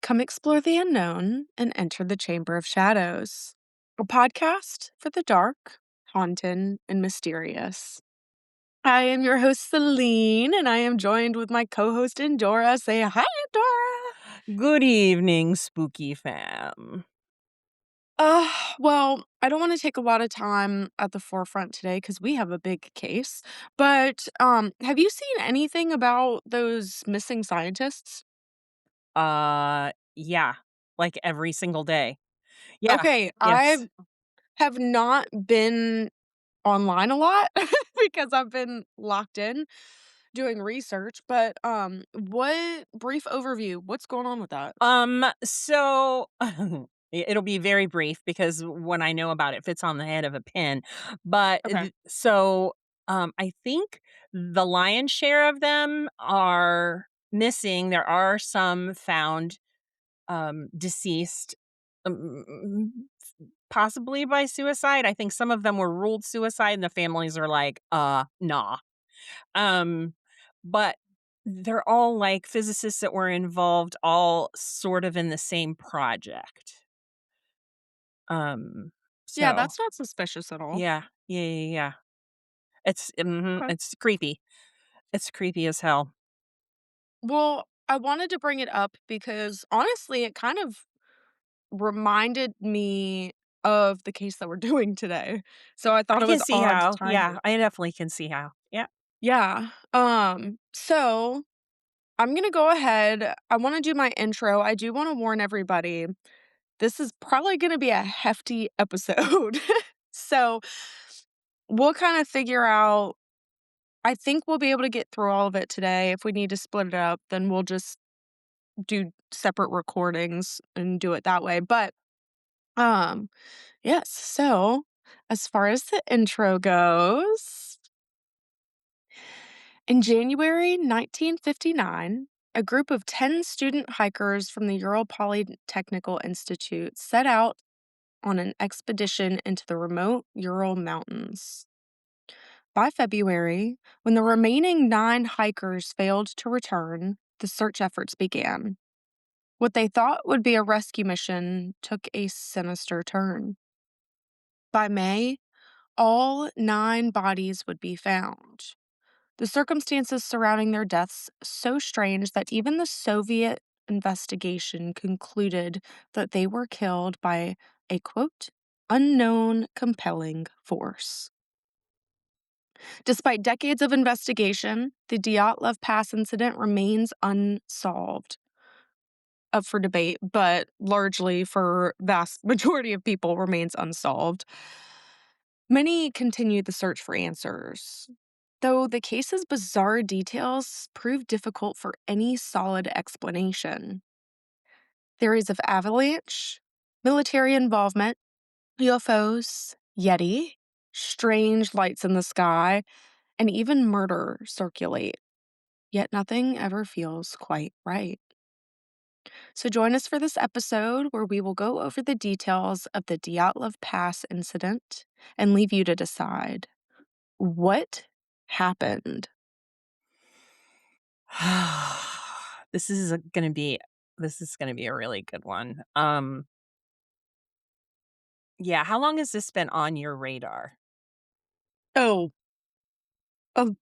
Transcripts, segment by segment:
Come explore the unknown and enter the Chamber of Shadows, a podcast for the dark, haunted, and mysterious. I am your host, Celine, and I am joined with my co host, Endora. Say hi, Endora. Good evening, spooky fam. I don't want to take a lot of time at the forefront today because we have a big case. But have you seen anything about those missing scientists? Yeah, like every single day. Yeah, Okay, I yes. have not been online a lot because I've been locked in doing research, but what brief overview, what's going on with that? So it'll be very brief because when I know about it fits on the head of a pin. But Okay. I think the lion's share of them are missing. There are some found deceased, um, possibly by suicide. I think some of them were ruled suicide and the families are like, nah. Um, but they're all like physicists that were involved all sort of in the same project. Um, Yeah, so that's not suspicious at all. yeah. Okay. It's creepy. It's creepy as hell. Well, I wanted to bring it up because honestly, it kind of reminded me of the case that we're doing today. So I thought I it can was see odd how. timing. Yeah, I definitely can see how. Yeah. Yeah. So I'm gonna go ahead. I want to do my intro. I do want to warn everybody. This is probably gonna be a hefty episode. So, we'll kinda figure out I think we'll be able to get through all of it today. If we need to split it up, then we'll just do separate recordings and do it that way, um, yes, so, as far as the intro goes, in January 1959, a group of 10 student hikers from the Ural Polytechnical Institute set out on an expedition into the remote Ural Mountains. By February, when the remaining 9 hikers failed to return, the search efforts began. What they thought would be a rescue mission took a sinister turn. By May, all 9 bodies would be found. The circumstances surrounding their deaths so strange that even the Soviet investigation concluded that they were killed by a quote, unknown compelling force. Despite decades of investigation, the Dyatlov Pass incident remains unsolved, up for debate, but largely for vast majority of people remains unsolved. Many continue the search for answers, though the case's bizarre details prove difficult for any solid explanation. Theories of avalanche, military involvement, UFOs, Yeti, strange lights in the sky, and even murder circulate, yet nothing ever feels quite right. So join us for this episode where we will go over the details of the Dyatlov Pass incident and leave you to decide what happened. This is gonna be a really good one. Yeah, how long has this been on your radar? Oh,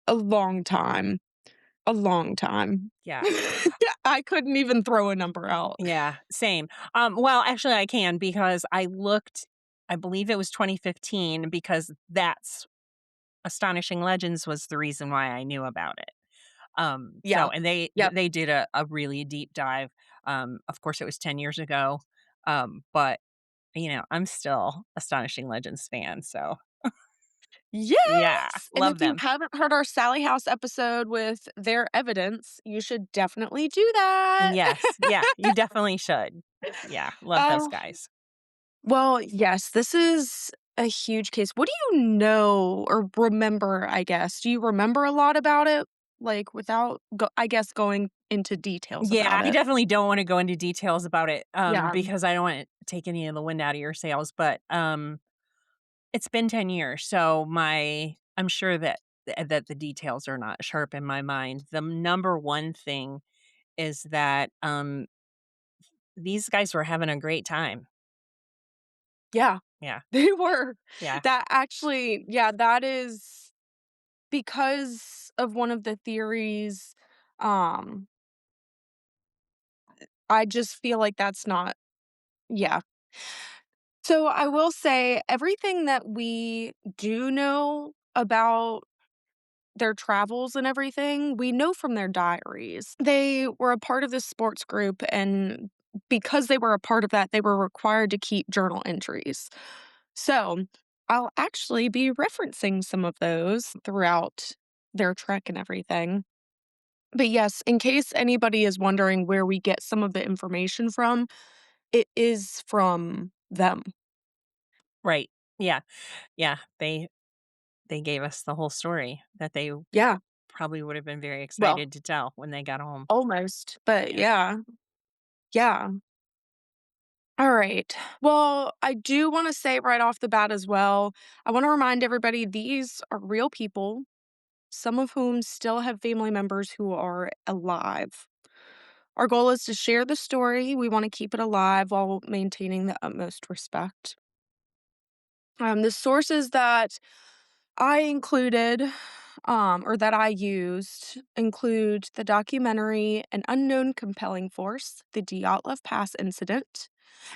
a long time. A long time. Yeah. I couldn't even throw a number out. Yeah, same. Well, actually I can because I believe it was 2015 because that's Astonishing Legends was the reason why I knew about it. Yeah. And Yep. they did a really deep dive. Of course it was 10 years ago. But I'm still Astonishing Legends fan, so yeah, Yes! And if love you them. haven't heard our Sally House episode with their evidence, you should definitely do that. Yes, yeah, you definitely should. Yeah, love those Oh, guys. well, yes, this is a huge case. What do you know or remember, I guess? Do you remember a lot about it? Like, without I guess, going into details Yeah, about I it? definitely don't wanna go into details about it, Yeah. because I don't wanna take any of the wind out of your sails, but, it's been 10 years, so my I'm sure that the details are not sharp in my mind. The number one thing is that, these guys were having a great time. Yeah, Yeah, they were. yeah. That actually yeah, that is because of one of the theories, um, I just feel like that's not yeah. So, I will say everything that we do know about their travels and everything, we know from their diaries. They were a part of this sports group, and because they were a part of that, they were required to keep journal entries. So, I'll actually be referencing some of those throughout their trek and everything. But yes, in case anybody is wondering where we get some of the information from, it is from them. Right. Yeah, yeah. They gave us the whole story that they Yeah, probably would have been very well, excited to tell when they got home. almost, but Yeah. yeah, yeah. All right. Well, I do want to say right off the bat as well, I want to remind everybody these are real people, some of whom still have family members who are alive. Our goal is to share the story. We want to keep it alive while maintaining the utmost respect. The sources that I included, or that I used, include the documentary An Unknown Compelling Force, the Dyatlov Pass Incident,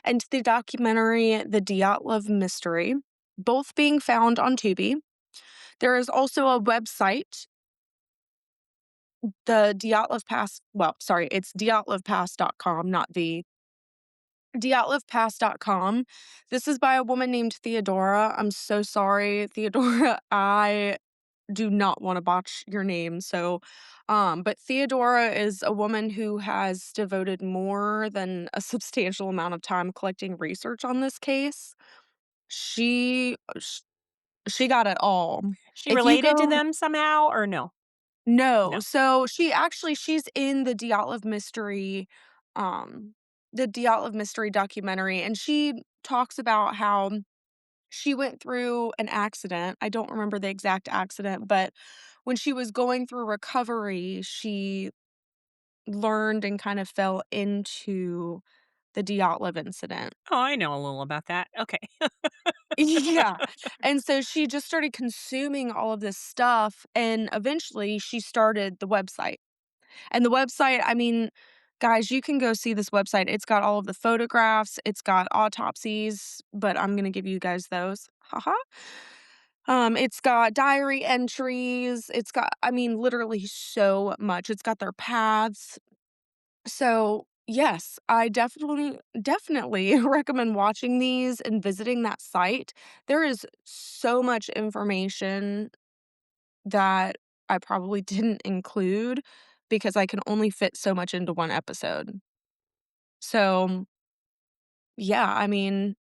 and the documentary The Dyatlov Mystery, both being found on Tubi. There is also a website, the Dyatlov Pass, well, sorry, it's dyatlovpass.com, not the dyatlovpass.com. This is by a woman named Theodora. I'm so sorry, Theodora. I do not wanna botch your name, so, but Theodora is a woman who has devoted more than a substantial amount of time collecting research on this case. She sh she got it all. She If you related to go them somehow or no? No, No. so she's in um, the Dyatlov Mystery documentary, and she talks about how she went through an accident. I don't remember the exact accident, but when she was going through recovery, she learned and kind of fell into the Dyatlov incident. Oh, I know a little about that. Okay. Yeah, and so she just started consuming all of this stuff, and eventually she started the website. And the website, I mean, guys, you can go see this website. It's got all of the photographs, it's got autopsies, but I'm gonna give you guys those. Haha. It's got diary entries, it's got I mean, literally so much. It's got their paths. So, yes, I definitely recommend watching these and visiting that site. There is so much information that I probably didn't include because I can only fit so much into one episode. So, yeah, I mean,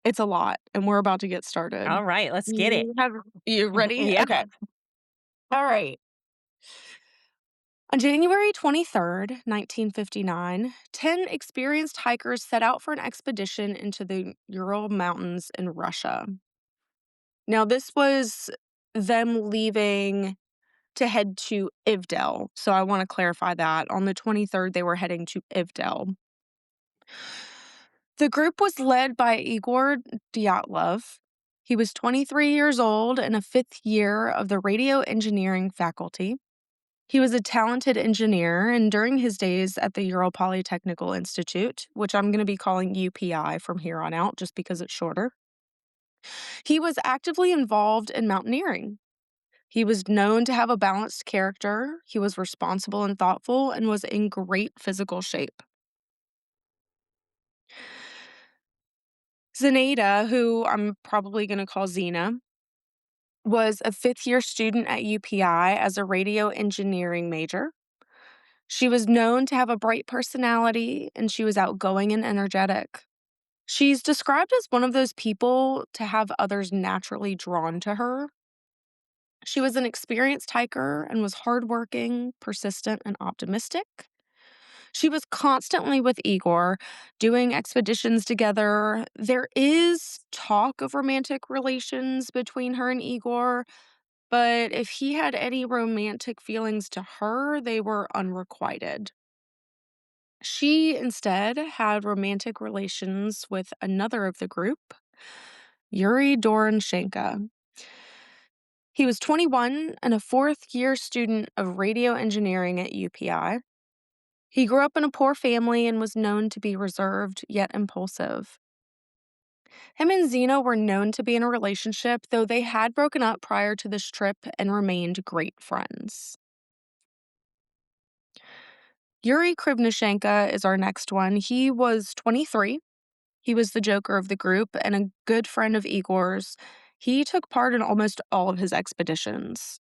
it's a lot, and we're about to get started. All right, let's get it. You ready? Yeah. Okay. All right. On January 23rd, 1959, 10 experienced hikers set out for an expedition into the Ural Mountains in Russia. Now, this was them leaving to head to Ivdel. So I want to clarify that. On the 23rd, they were heading to Ivdel. The group was led by Igor Dyatlov. He was 23 years old and a fifth year of the radio engineering faculty. He was a talented engineer, and during his days at the Ural Polytechnical Institute, which I'm going to be calling UPI from here on out just because it's shorter, he was actively involved in mountaineering. He was known to have a balanced character, he was responsible and thoughtful, and was in great physical shape. Zenaida, who I'm probably going to call Xena, was a fifth year student at UPI as a radio engineering major. She was known to have a bright personality and she was outgoing and energetic. She's described as one of those people to have others naturally drawn to her. She was an experienced hiker and was hardworking, persistent, and optimistic. She was constantly with Igor, doing expeditions together. There is talk of romantic relations between her and Igor, but if he had any romantic feelings to her, they were unrequited. She instead had romantic relations with another of the group, Yuri Doronchenko. He was 21 and a fourth year student of radio engineering at UPI. He grew up in a poor family and was known to be reserved yet impulsive. Him and Zena were known to be in a relationship, though they had broken up prior to this trip and remained great friends. Yuri Krivnishenko is our next one. He was 23. He was the joker of the group and a good friend of Igor's. He took part in almost all of his expeditions.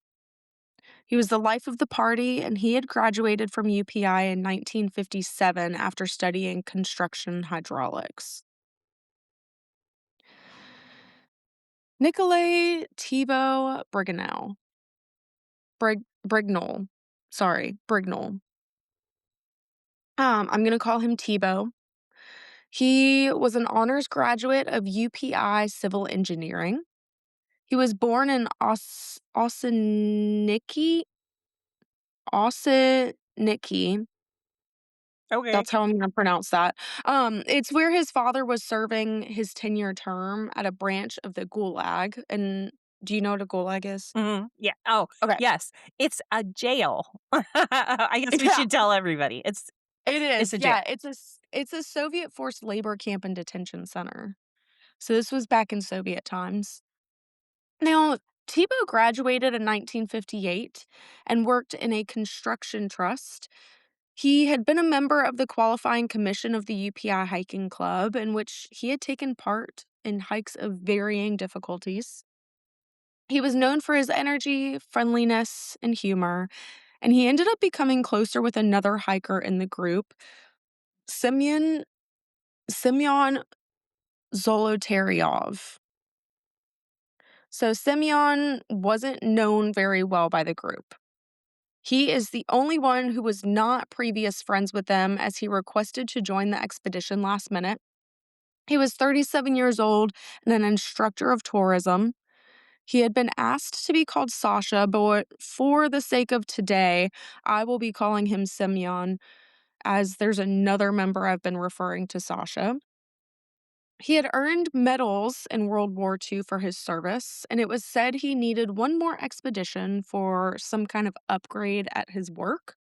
He was the life of the party, and he had graduated from UPI in 1957 after studying construction hydraulics. Nikolay Thibault Brignol. Sorry, Brignol. I'm going to call him Thibault. He was an honors graduate of UPI Civil Engineering. He was born in Osiniki. Okay. That's how I'm gonna pronounce that. It's where his father was serving his 10-year term at a branch of the Gulag, and do you know what a Gulag is? Mhm. Yeah. Oh, Okay. yes. It's a jail. I guess we Yeah, should tell everybody. it It's is. a jail. Yeah, it's a Soviet forced labor camp and detention center. So this was back in Soviet times. Now, Tebow graduated in 1958 and worked in a construction trust. He had been a member of the qualifying commission of the UPI Hiking Club, in which he had taken part in hikes of varying difficulties. He was known for his energy, friendliness, and humor, and he ended up becoming closer with another hiker in the group, Semyon Semyon Zolotaryov. So Semyon wasn't known very well by the group. He is the only one who was not previous friends with them, as he requested to join the expedition last minute. He was 37 years old and an instructor of tourism. He had been asked to be called Sasha, but for the sake of today, I will be calling him Semyon, as there's another member I've been referring to Sasha. He had earned medals in World War II for his service, and it was said he needed one more expedition for some kind of upgrade at his work.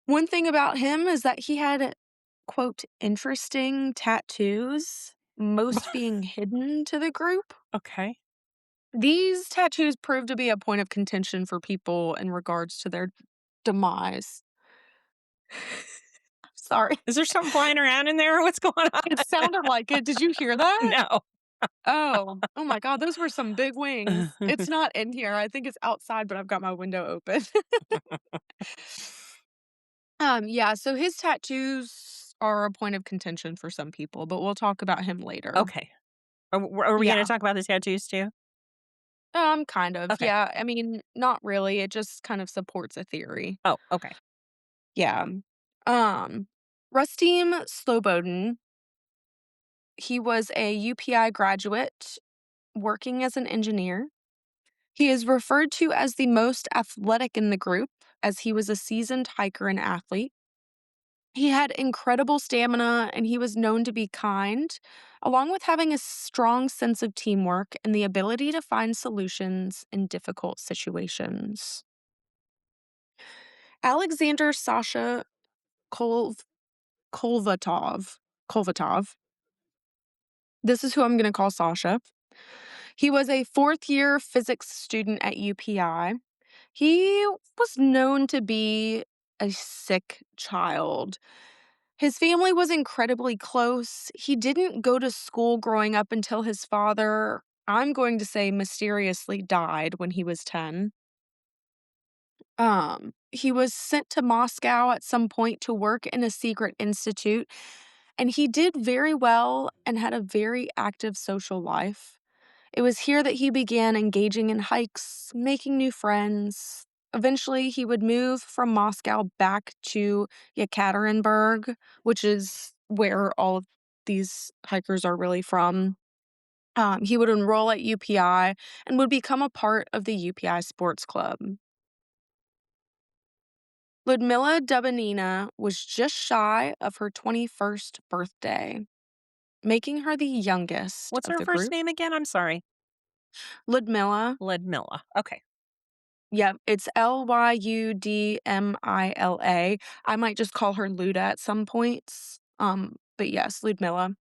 One thing about him is that he had, quote, interesting tattoos, most being hidden to the group. Okay. These tattoos proved to be a point of contention for people in regards to their demise. Sorry. Is there something flying around in there? What's going on? It sounded like it. Did you hear that? No. Oh. Oh my god, those were some big wings. It's not in here. I think it's outside, but I've got my window open. Yeah, so his tattoos are a point of contention for some people, but we'll talk about him later. Okay. Are we gonna Yeah. talk about the tattoos too? Kind of. Okay. Yeah. I mean, not really. It just kind of supports a theory. Oh, okay. Yeah. Um, Rustim Slobodin, he was a UPI graduate working as an engineer. He is referred to as the most athletic in the group, as he was a seasoned hiker and athlete. He had incredible stamina and he was known to be kind, along with having a strong sense of teamwork and the ability to find solutions in difficult situations. Alexander Sasha Kolv- Kolvatov. Kolvatov. This is who I'm going to call Sasha. He was a fourth year physics student at UPI. He was known to be a sick child. His family was incredibly close. He didn't go to school growing up until his father, I'm going to say, mysteriously died when he was 10. He was sent to Moscow at some point to work in a secret institute, and he did very well and had a very active social life. It was here that he began engaging in hikes, making new friends. Eventually, he would move from Moscow back to Yekaterinburg, which is where all of these hikers are really from. He would enroll at UPI and would become a part of the UPI Sports Club. Ludmila Dubinina was just shy of her 21st birthday, making her the youngest What's of her the first group. name again? I'm sorry. Ludmila, Ledmilla. Okay. yep, it's Lydmila. I might just call her Luda at some points. But yes, Ludmila.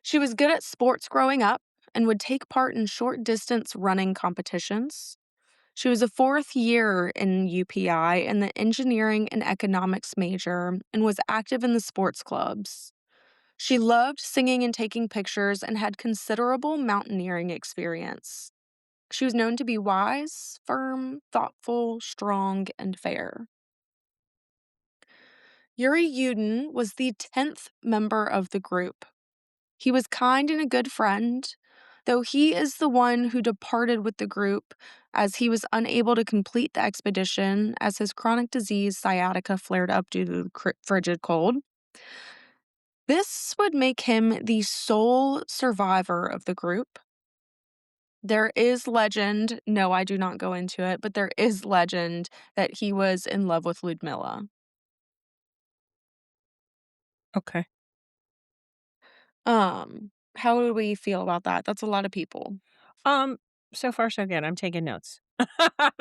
She was good at sports growing up and would take part in short distance running competitions. She was a fourth year in UPI in the engineering and economics major and was active in the sports clubs. She loved singing and taking pictures and had considerable mountaineering experience. She was known to be wise, firm, thoughtful, strong, and fair. Yuri Yudin was the 10th member of the group. He was kind and a good friend, though he is the one who departed with the group as he was unable to complete the expedition as his chronic disease sciatica flared up due to the frigid cold. This would make him the sole survivor of the group. There is legend, no, I do not go into it, but there is legend that he was in love with Ludmilla. Okay. How do we feel about that? That's a lot of people. Um, so far so good. I'm taking notes.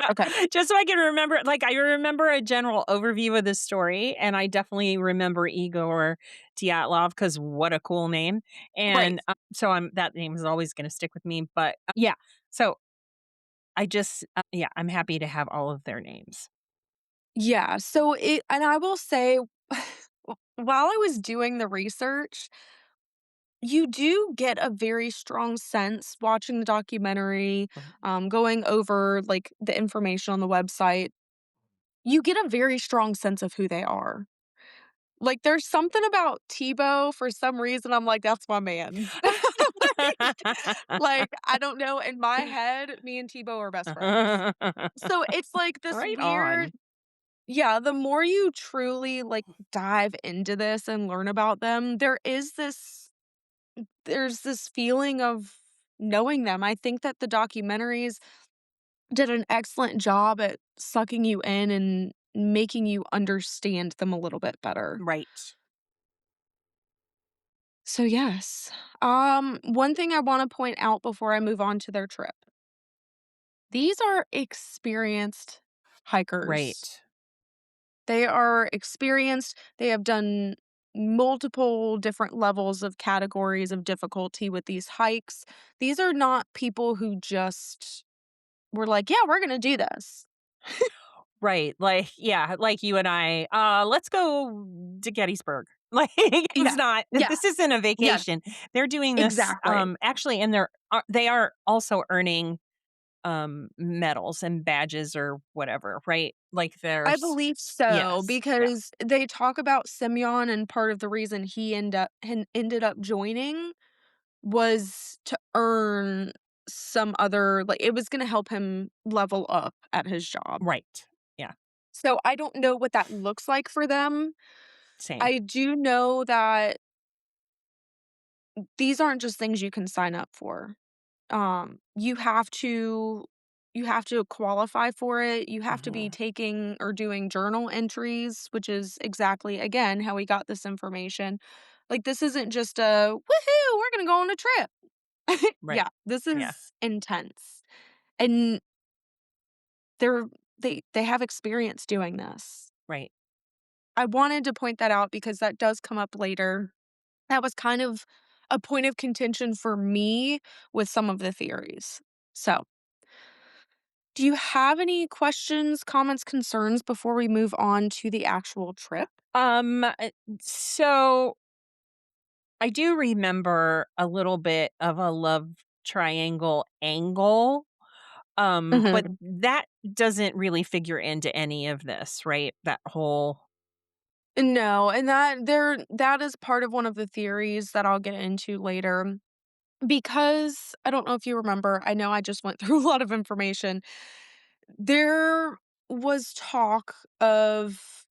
Okay, Just so I can remember, like, I remember a general overview of the story, and I definitely remember Igor Dyatlov because what a cool name. right. And so I'm that name is always going to stick with me. But yeah, so I just yeah, I'm happy to have all of their names. Yeah, so it and I will say, while I was doing the research, you do get a very strong sense watching the documentary, going over, like, the information on the website, you get a very strong sense of who they are. Like, there's something about Tebow for some reason, I'm like, "That's my man." Like, I don't know, in my head, me and Tebow are best friends. So, it's like this Right weird. on. Yeah, the more you truly, like, dive into this and learn about them, there's this feeling of knowing them. I think that the documentaries did an excellent job at sucking you in and making you understand them a little bit better. Right. So, yes. One thing I wanna point out before I move on to their trip. These are experienced hikers. Right. They are experienced, they have done multiple different levels of categories of difficulty with these hikes. These are not people who just were like, "Yeah, we're gonna do this." Right, like, yeah, like you and I, "Let's go to Gettysburg." Like, it's Yeah. not Yeah. this isn't a Yes. vacation. They're doing this, Exactly. actually, and they are also earning, medals and badges or whatever, right? Like, I there's believe so yes, yeah, because they talk about Simeon, and part of the reason he ended up joining was to earn some other, like, it was gonna help him level up at his job. right. Yeah, So, I don't know what that looks like for them. same. I do know that these aren't just things you can sign up for. You have to qualify for it. You have to be Mhm. taking or doing journal entries, which is exactly, again, how we got this information. Like, this isn't just a, "Woohoo, we're gonna go on a trip." Right. Yeah, this Yeah, is intense, and they're they have experience doing this. right. I wanted to point that out because that does come up later. That was kind of a point of contention for me with some of the theories. So, do you have any questions, comments, concerns before we move on to the actual trip? So I do remember a little bit of a love triangle angle. But Mhm. that doesn't really figure into any of this, right? That whole No, and that is part of one of the theories that I'll get into later. Because I don't know if you remember, I know I just went through a lot of information. There was talk of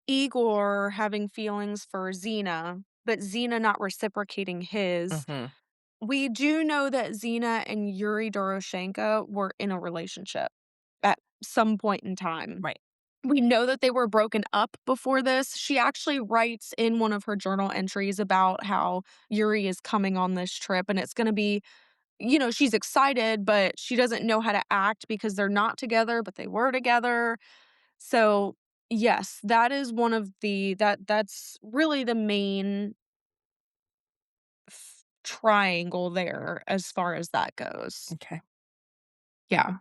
Igor having feelings for Xena, but Xena not reciprocating his. mhm, We do know that Xena and Yuri Doroshenko were in a relationship at some point in time. right. We know that they were broken up before this. She actually writes in one of her journal entries about how Yuri is coming on this trip, and it's gonna be she's excited, but she doesn't know how to act because they're not together, but they were together. So, yes, that is one of that's really the main triangle there as far as that goes. Okay. Yeah.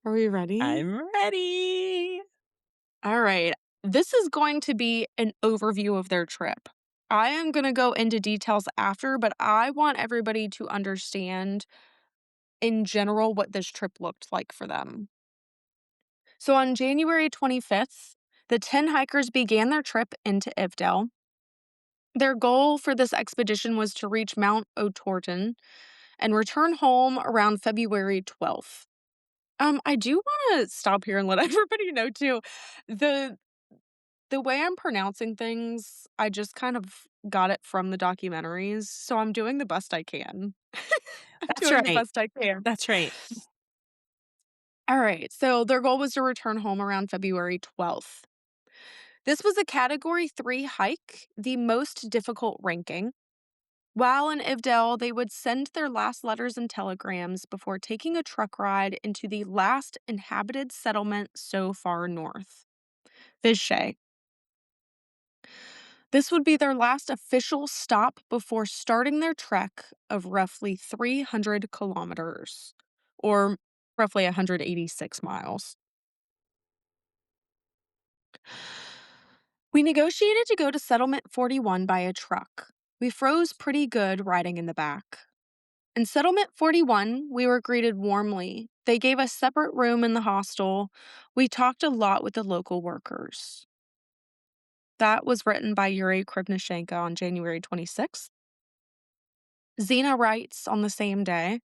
Are we ready? I'm ready. All right. This is going to be an overview of their trip. I am going to go into details after, but I want everybody to understand in general what this trip looked like for them. So on January 25th, the 10 hikers began their trip into Ivdel. Their goal for this expedition was to reach Mount Otorten and return home around February 12th. I do wanna stop here and let everybody know too, the the way I'm pronouncing things, I just kind of got it from the documentaries, so I'm doing the best I can. I'm That's doing the right. best I can. That's right. Alright, so their goal was to return home around February 12th. This was a Category 3 hike, the most difficult ranking. While in Ivdel, they would send their last letters and telegrams before taking a truck ride into the last inhabited settlement so far north, Vishay. This would be their last official stop before starting their trek of roughly 300 kilometers, or roughly 186 miles. We negotiated to go to Settlement 41 by a truck. We froze pretty good riding in the back. In Settlement 41, we were greeted warmly. They gave us separate room in the hostel. We talked a lot with the local workers. That was written by Yuri Krivnishenko on January 26th. Zena writes on the same day,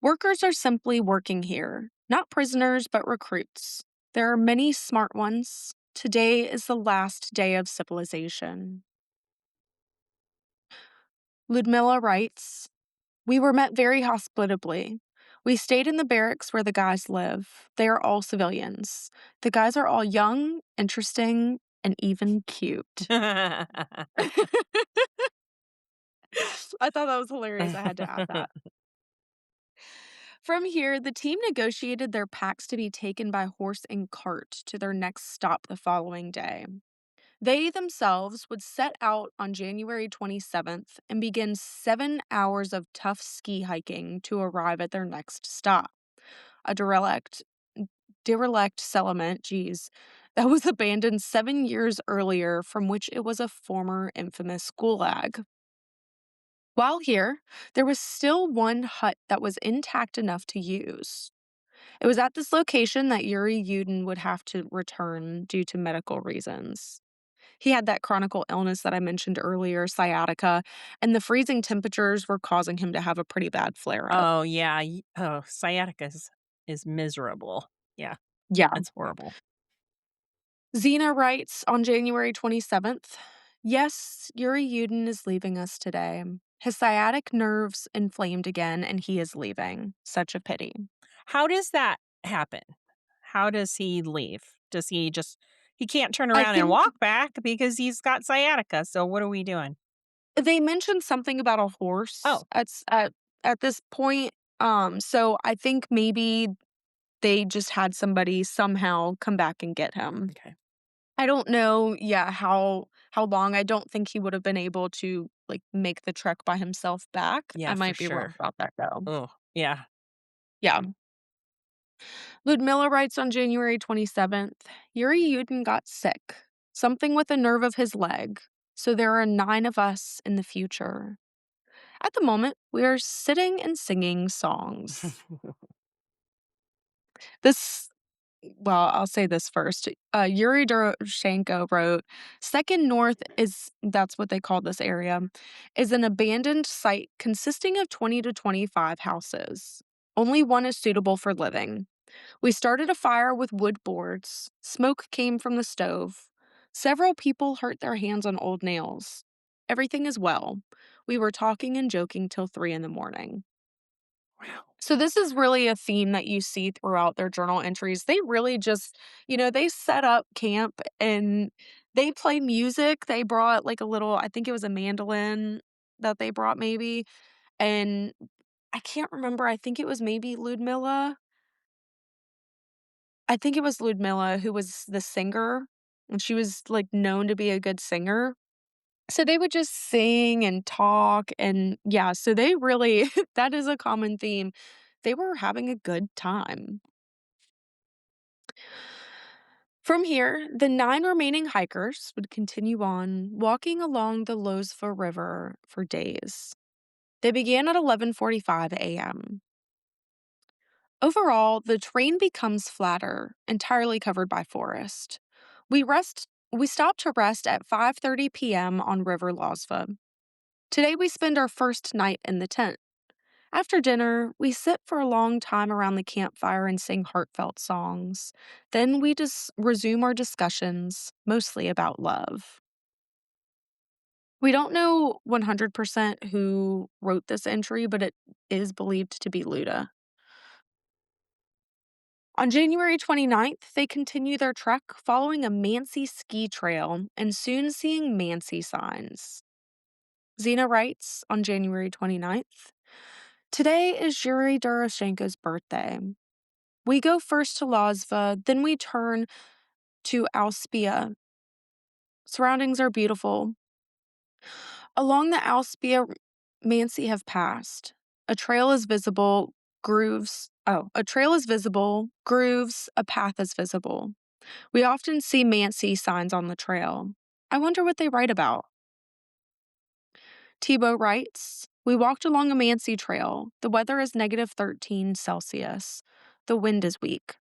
workers are simply working here, not prisoners, but recruits. There are many smart ones. Today is the last day of civilization. Ludmila writes, we were met very hospitably. We stayed in the barracks where the guys live. They are all civilians. The guys are all young, interesting, and even cute. I thought that was hilarious. I had to add that. From here, the team negotiated their packs to be taken by horse and cart to their next stop the following day. They themselves would set out on January 27th and begin 7 hours of tough ski hiking to arrive at their next stop, a derelict settlement, geez, that was abandoned 7 years earlier, from which it was a former infamous gulag. While here, there was still one hut that was intact enough to use. It was at this location that Yuri Yudin would have to return due to medical reasons. He had that chronic illness that I mentioned earlier, sciatica, and the freezing temperatures were causing him to have a pretty bad flare up. Oh, yeah. Sciatica is miserable. Yeah, Yeah. that's horrible. Xena writes on January 27th, yes, Yuri Yudin is leaving us today. His sciatic nerves inflamed again, and he is leaving. Such a pity. How does that happen? How does he leave? Does he just he can't turn I around and think walk back because he's got sciatica, so what are we doing? they mentioned something about a horse Oh, at this point. So I think maybe they just had somebody somehow come back and get him. okay. I don't know, yeah, how long. I don't think he would have been able to, like, make the trek by himself back. I Yeah, for might be wrong sure. about that, though. Oh, yeah. Yeah. Ludmilla writes on January 27th, Yuri Yudin got sick, something with a nerve of his leg, so there are 9 of us in the future. At the moment, we are sitting and singing songs. This well, I'll say this first. Yuri Doroshenko wrote, Second North is, that's what they call this area, is an abandoned site consisting of 20 to 25 houses. Only one is suitable for living. We started a fire with wood boards. Smoke came from the stove. Several people hurt their hands on old nails. Everything is well. We were talking and joking till 3 in the morning. So this is really a theme that you see throughout their journal entries. They really just, they set up camp and they play music. They brought like a little, I think it was a mandolin that they brought maybe. And I can't remember. I think it was maybe Ludmilla. I think it was Ludmilla who was the singer, and she was like known to be a good singer. So they would just sing and talk and yeah, so they really that is a common theme. They were having a good time. From here, the 9 remaining hikers would continue on, walking along the Lozva River for days. They began at 11:45 a.m. Overall, the terrain becomes flatter, entirely covered by forest. We stop to rest at 5:30 p.m. on River Lozva. Today we spend our first night in the tent. After dinner, we sit for a long time around the campfire and sing heartfelt songs. Then we just resume our discussions, mostly about love. We don't know 100% who wrote this entry, but it is believed to be Luda. On January 29th, they continue their trek following a Mansi ski trail and soon seeing Mansi signs. Zena writes on January 29th, "Today is Yuri Doroshenko's birthday. We go first to Lazva, then we turn to Auspia. Surroundings are beautiful. Along the Auspia, Mansi have passed. A trail is visible, a trail is visible, grooves, a path is visible. We often see Mansi signs on the trail. I wonder what they write about." Tebow writes, "We walked along a Mansi trail. The weather is -13 Celsius. The wind is weak."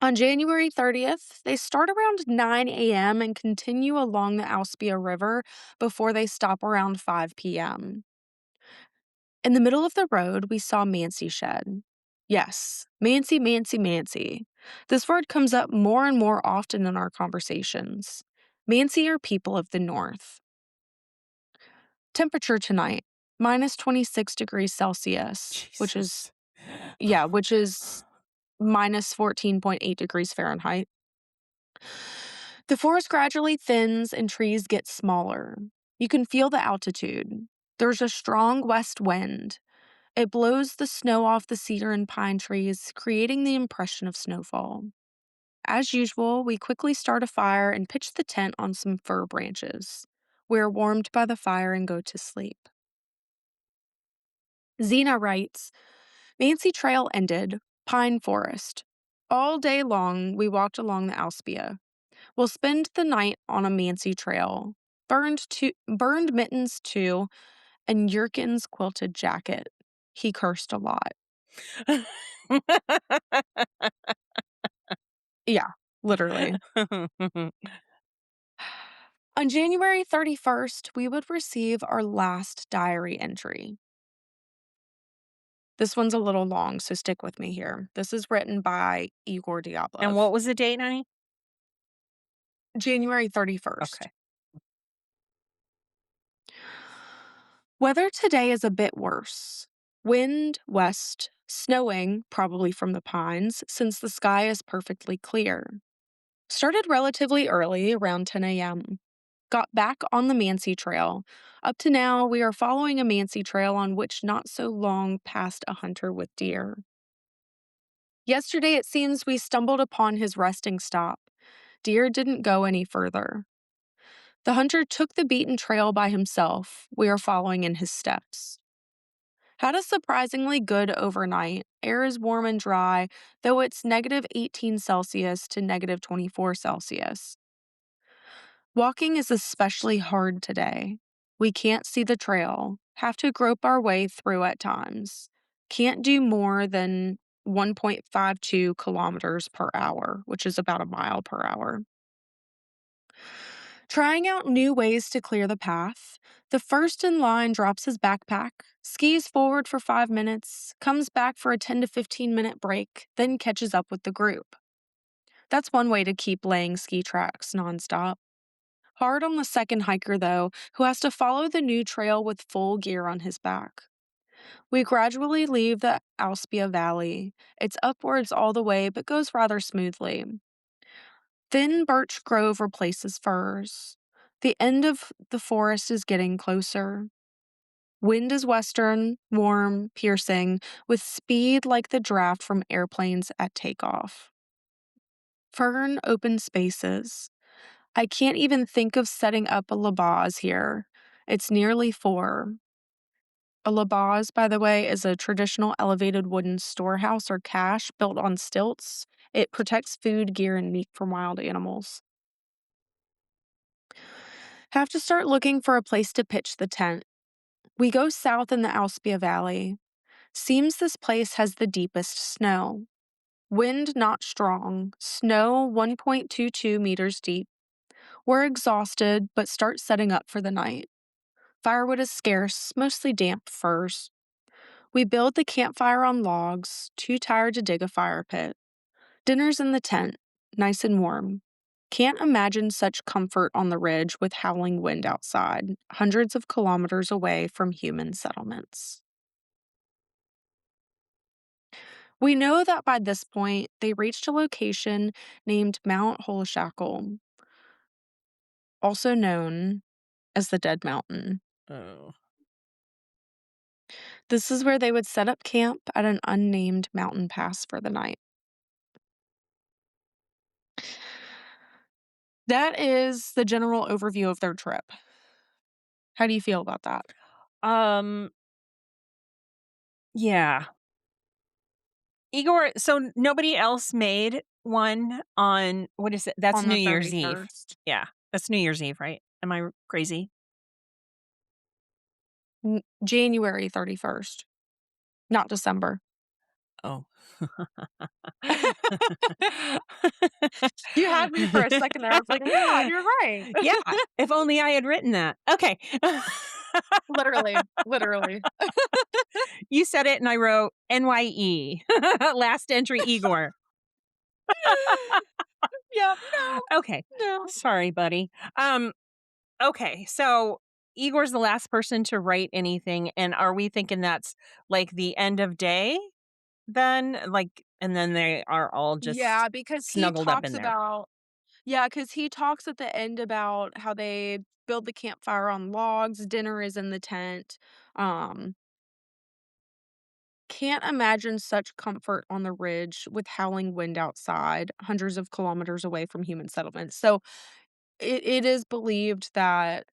On January 30th, they start around 9 a.m. and continue along the Auspia River before they stop around 5 p.m. In the middle of the road, we saw Mansi Shed. Yes, Mansi, Mansi, Mansi. This word comes up more and more often in our conversations. Mansi are people of the north. Temperature tonight, -26 degrees Celsius, Jesus. which is -14.8 degrees Fahrenheit. The forest gradually thins and trees get smaller. You can feel the altitude. There's a strong west wind. It blows the snow off the cedar and pine trees, creating the impression of snowfall. As usual, we quickly start a fire and pitch the tent on some fir branches. We are warmed by the fire and go to sleep. Zena writes, Mansi Trail ended, pine forest. All day long, we walked along the Auspia. We'll spend the night on a Mansi Trail. Burned mittens too, and Yurkin's quilted jacket. He cursed a lot. Yeah, literally. On January 31st, we would receive our last diary entry. This one's a little long, so stick with me here. This is written by Igor And Dyatlov. what was the date, honey? January 31st. Okay. Weather today is a bit worse. Wind west, snowing, probably from the pines, since the sky is perfectly clear. Started relatively early, around 10 a.m. Got back on the Mansi Trail. Up to now, we are following a Mansi Trail on which not so long passed a hunter with deer. Yesterday, it seems we stumbled upon his resting stop. Deer didn't go any further. The hunter took the beaten trail by himself. We are following in his steps. Had a surprisingly good overnight. Air is warm and dry, though it's -18 Celsius to -24 Celsius. Walking is especially hard today. We can't see the trail, have to grope our way through at times. Can't do more than 1.52 kilometers per hour, which is about a mile per hour. Trying out new ways to clear the path, the first in line drops his backpack, skis forward for 5 minutes, comes back for a 10 to 15-minute break, then catches up with the group. That's one way to keep laying ski tracks nonstop. Hard on the second hiker, though, who has to follow the new trail with full gear on his back. We gradually leave the Auspia Valley. It's upwards all the way, but goes rather smoothly. Thin birch grove replaces firs. The end of the forest is getting closer. Wind is western, warm, piercing, with speed like the draft from airplanes at takeoff. Fern open spaces. I can't even think of setting up a labaz here. It's nearly 4. A labaz, by the way, is a traditional elevated wooden storehouse or cache built on stilts. It protects food, gear, and meat from wild animals. Have to start looking for a place to pitch the tent. We go south in the Auspia Valley. Seems this place has the deepest snow. Wind not strong, snow 1.22 meters deep. We're exhausted, but start setting up for the night. Firewood is scarce, mostly damp firs. We build the campfire on logs, too tired to dig a fire pit. Dinner's in the tent, nice and warm. Can't imagine such comfort on the ridge with howling wind outside, hundreds of kilometers away from human settlements. We know that by this point, they reached a location named Mount Holoshackle, also known as the Dead Mountain. Oh. This is where they would set up camp at an unnamed mountain pass for the night. That is the general overview of their trip. How do you feel about that? Um, yeah. Igor, so nobody else made one on what is it? That's On New the Year's Eve. 31st. Yeah, that's New Year's Eve, right? Am I crazy? January 31st, not December. Oh. You had me for a second there. I was like, "Yeah, you're right." Yeah, if only I had written that. Okay. Literally, literally. You said it and I wrote NYE. Last entry Igor. Yeah, Okay. no. Sorry, buddy. Um, okay, so Igor's the last person to write anything, and are we thinking that's like the end of day then? Like, and then they are all just Yeah, because he snuggled up talks in there. about yeah, because he talks at the end about how they build the campfire on logs, dinner is in the tent. Um, can't imagine such comfort on the ridge with howling wind outside, hundreds of kilometers away from human settlements. So it is believed that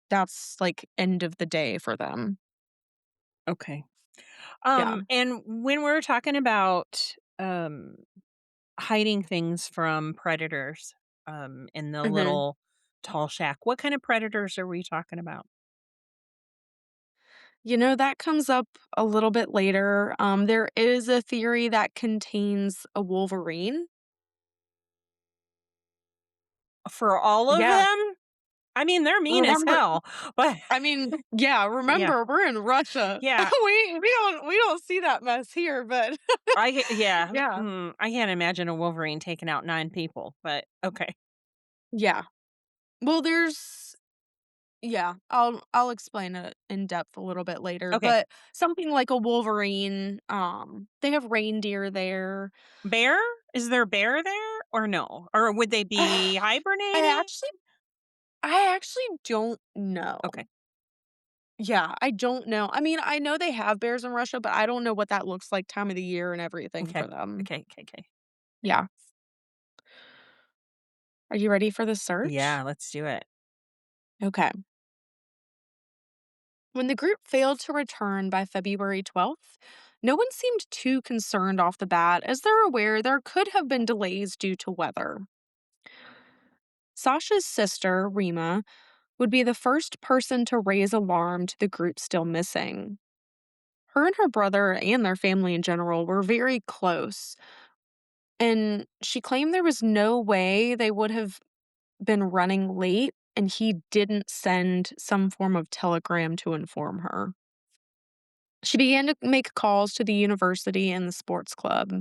that's like end of the day for them. Okay. Yeah. And when we're talking about hiding things from predators, in the Mhm. little tall shack, what kind of predators are we talking about? You know, that comes up a little bit later. There is a theory that contains a wolverine. For all of Yeah. them? I mean, they're mean as Remember hell, but I mean, yeah, yeah, remember, we're in Russia. yeah. We don't see that mess here, but Yeah, yeah. I can't imagine a Wolverine taking out 9 people, but okay. Yeah. Well, there's yeah, I'll explain it in depth a little bit later, Okay. but something like a wolverine, they have reindeer there. Bear? Is there bear there or no? Or would they be I hibernating? actually I actually don't know. Okay. Yeah, I don't know. I mean, I know they have bears in Russia, but I don't know what that looks like time of the year and everything Okay. for them. Okay. Yeah. Are you ready for the search? Yeah, let's do it. Okay. When the group failed to return by February 12th, no one seemed too concerned off the bat, as they're aware there could have been delays due to weather. Sasha's sister, Rima, would be the first person to raise alarm to the group still missing. Her and her brother and their family in general were very close, and she claimed there was no way they would have been running late and he didn't send some form of telegram to inform her. She began to make calls to the university and the sports club.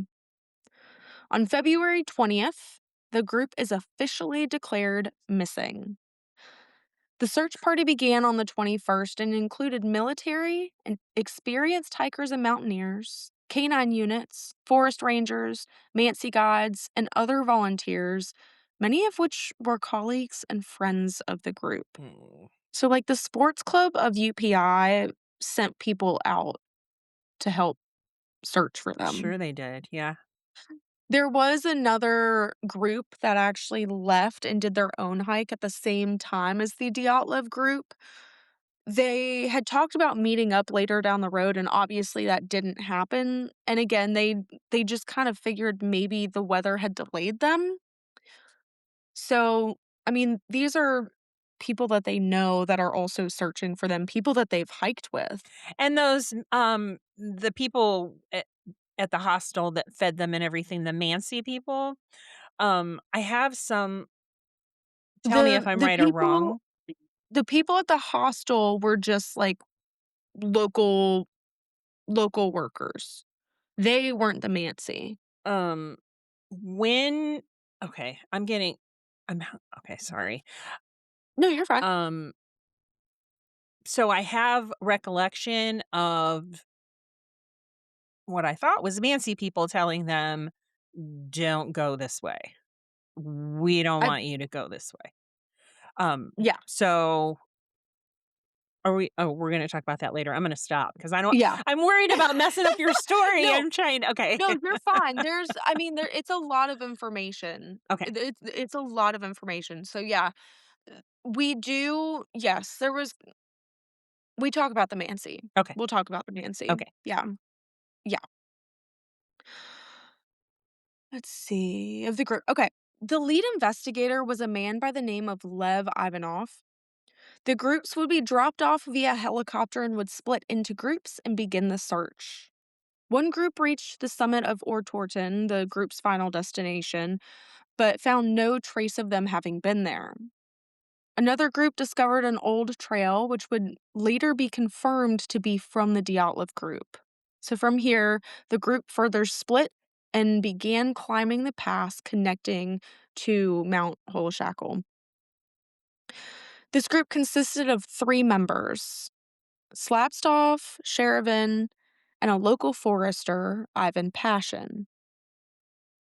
On February 20th, the group is officially declared missing. The search party began on the 21st and included military and experienced hikers and mountaineers, canine units, forest rangers, Mansi guides, and other volunteers, many of which were colleagues and friends of the group. Mm. So, like the sports club of UPI sent people out to help search for them. Sure they did, yeah. There was another group that actually left and did their own hike at the same time as the Dyatlov group. They had talked about meeting up later down the road, and obviously that didn't happen, and again, they just kind of figured maybe the weather had delayed them. So, I mean, these are people that they know that are also searching for them, people that they've hiked with. And those, the people at the hostel that fed them and everything, the Mansi people, I have some tell me if The I'm the right or people wrong. the people at the hostel were just, like, local local workers. They weren't the Mansi. Um, when okay, I'm okay, sorry. No, you're fine. Um, so I have recollection of what I thought was Mansi people telling them, "Don't go this way. We don't I want you to go this way." Um, Yeah, so are we oh, we're gonna talk about that later. I'm gonna stop because I don't yeah. I'm worried about messing up your story. No, I'm trying okay. no, you're fine. I mean, it's a lot of information. Okay. It's a lot of information. So, yeah, we do yes, there was we talk about the Mansi. Okay. We'll talk about the Mansi. Okay. Yeah, yeah. Let's see, of the group okay. The lead investigator was a man by the name of Lev Ivanov. The groups would be dropped off via helicopter and would split into groups and begin the search. One group reached the summit of Ortorton, the group's final destination, but found no trace of them having been there. Another group discovered an old trail, which would later be confirmed to be from the Dyatlov group. So from here, the group further split and began climbing the pass connecting to Mount Holoshackle. This group consisted of 3 members: Slapstov, Sherivan, and a local forester, Ivan Passion.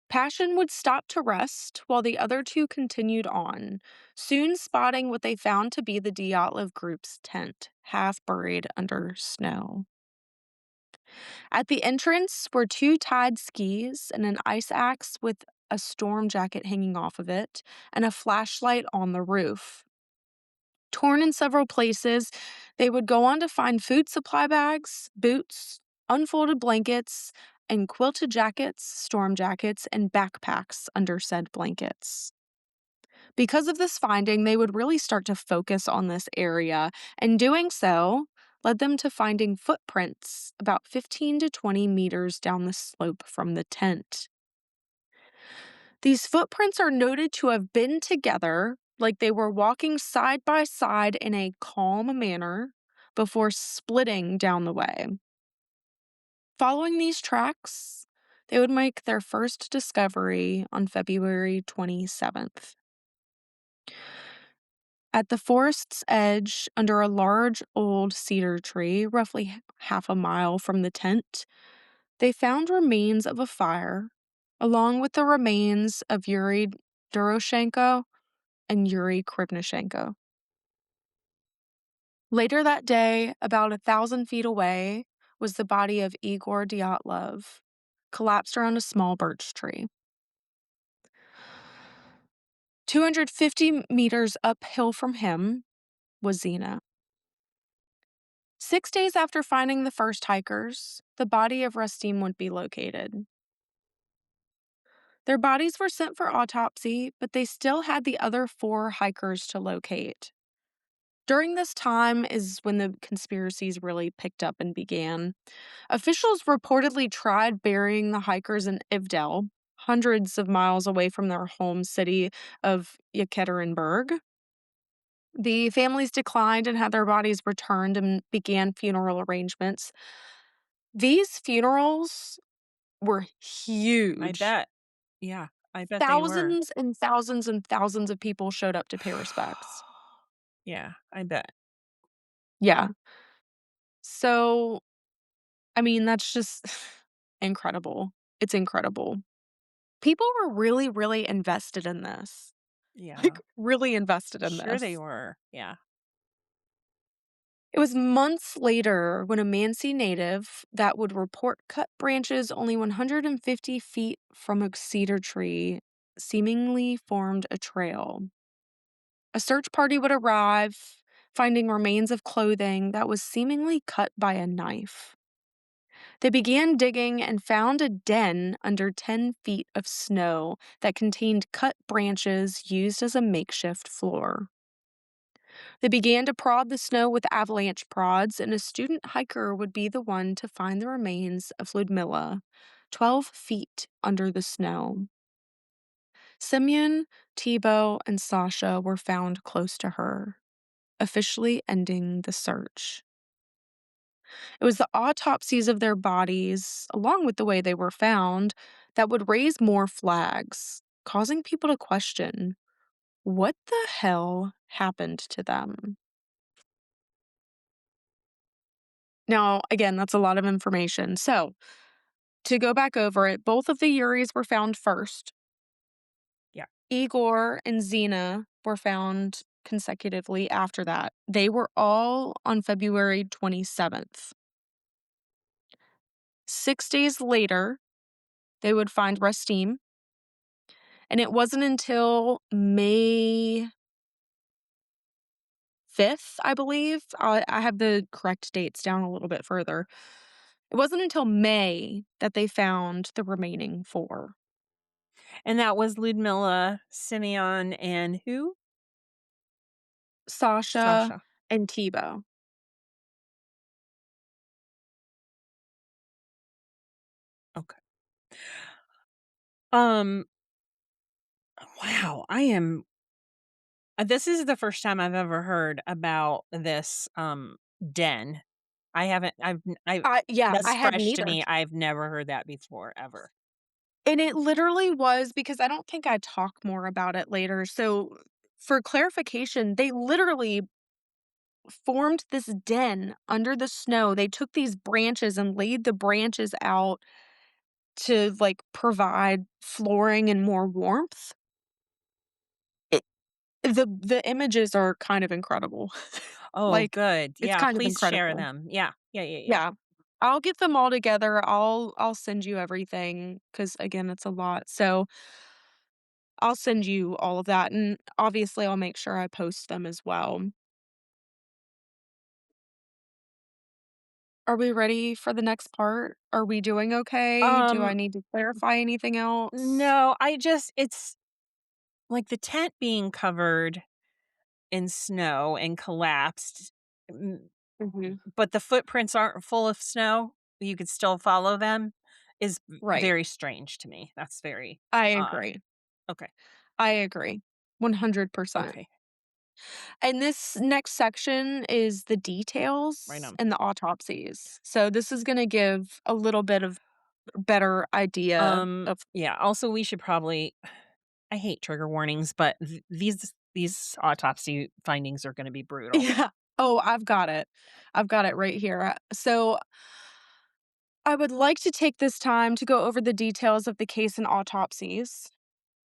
Passion would stop to rest while the other 2 continued on, soon spotting what they found to be the Dyatlov group's tent, half buried under snow. At the entrance were 2 tied skis and an ice axe with a storm jacket hanging off of it, and a flashlight on the roof. Torn in several places, they would go on to find food supply bags, boots, unfolded blankets, and quilted jackets, storm jackets, and backpacks under said blankets. Because of this finding, they would really start to focus on this area, and doing so led them to finding footprints about 15 to 20 meters down the slope from the tent. These footprints are noted to have been together, like they were walking side by side in a calm manner before splitting down the way. Following these tracks, they would make their first discovery on February 27th. At the forest's edge, under a large old cedar tree, roughly half a mile from the tent, they found remains of a fire, along with the remains of Yuri Doroshenko and Yuri Krivnishenko. Later that day, about 1,000 feet away, was the body of Igor Dyatlov, collapsed around a small birch tree. 250 meters uphill from him was Zena. 6 days after finding the first hikers, the body of Rustim would be located. Their bodies were sent for autopsy, but they still had the other 4 hikers to locate. During this time is when the conspiracies really picked up and began. Officials reportedly tried burying the hikers in Ivdel, hundreds of miles away from their home city of Yekaterinburg. The families declined and had their bodies returned and began funeral arrangements. These funerals were I huge. bet. Yeah, I bet they were. Thousands and thousands and thousands of people showed up to pay respects. Yeah, I bet. Yeah. So, I mean, that's just incredible. It's incredible. People were really, really invested in this. Like, Yeah. really invested in Sure they this. were. Yeah. It was months later when a Mansi native that would report cut branches only 150 feet from a cedar tree seemingly formed a trail. A search party would arrive, finding remains of clothing that was seemingly cut by a knife. They began digging and found a den under 10 feet of snow that contained cut branches used as a makeshift floor. They began to prod the snow with avalanche prods, and a student hiker would be the one to find the remains of Ludmilla, 12 feet under the snow. Simeon, Thibaut, and Sasha were found close to her, officially ending the search. It was the autopsies of their bodies, along with the way they were found, that would raise more flags, causing people to question what the hell happened to them. Now, again, that's a lot of information. So, to go back over it, both of the Yuris were found first. Yeah. Igor and Xena were found consecutively after that. They were all on February 27th. 6 days later, they would find Rastim, and it wasn't until May 5th, I believe. I have the correct dates down a little bit further. It wasn't until May that they found the remaining four. And that was Ludmilla, Simeon, and who? Sasha Sasha. and Tebow. Okay. Um, wow, I am this is the first time I've ever heard about this, den. I haven't I Yeah, I That's hadn't fresh to either. me. I've never heard that before, ever. And it literally was because I don't think I talk more about it later. So, for clarification, they literally formed this den under the snow. They took these branches and laid the branches out to like provide flooring and more warmth. It, the images are kind of incredible. Oh, Like, good. it's Yeah, kind of please share incredible. them. Yeah. Yeah, yeah, yeah. Yeah. I'll get them all together. I'll send you everything because again, it's a lot. So I'll send you all of that, and obviously, I'll make sure I post them as well. Are we ready for the next part? Are we doing okay? Do I Um, need to clarify anything else? no, it's like the tent being covered in snow and collapsed, mm, Mhm. but the footprints aren't full of snow. You could still follow them is Right. very strange to me. That's very I odd. agree. Okay. I agree. 100%. Okay. And this next section is the Right details on. and the autopsies. So this is gonna give a little bit of better idea of Yeah, also we should probably I hate trigger warnings, but these autopsy findings are gonna be brutal. Yeah. Oh, I've got it. I've got it right here. So I would like to take this time to go over the details of the case and autopsies.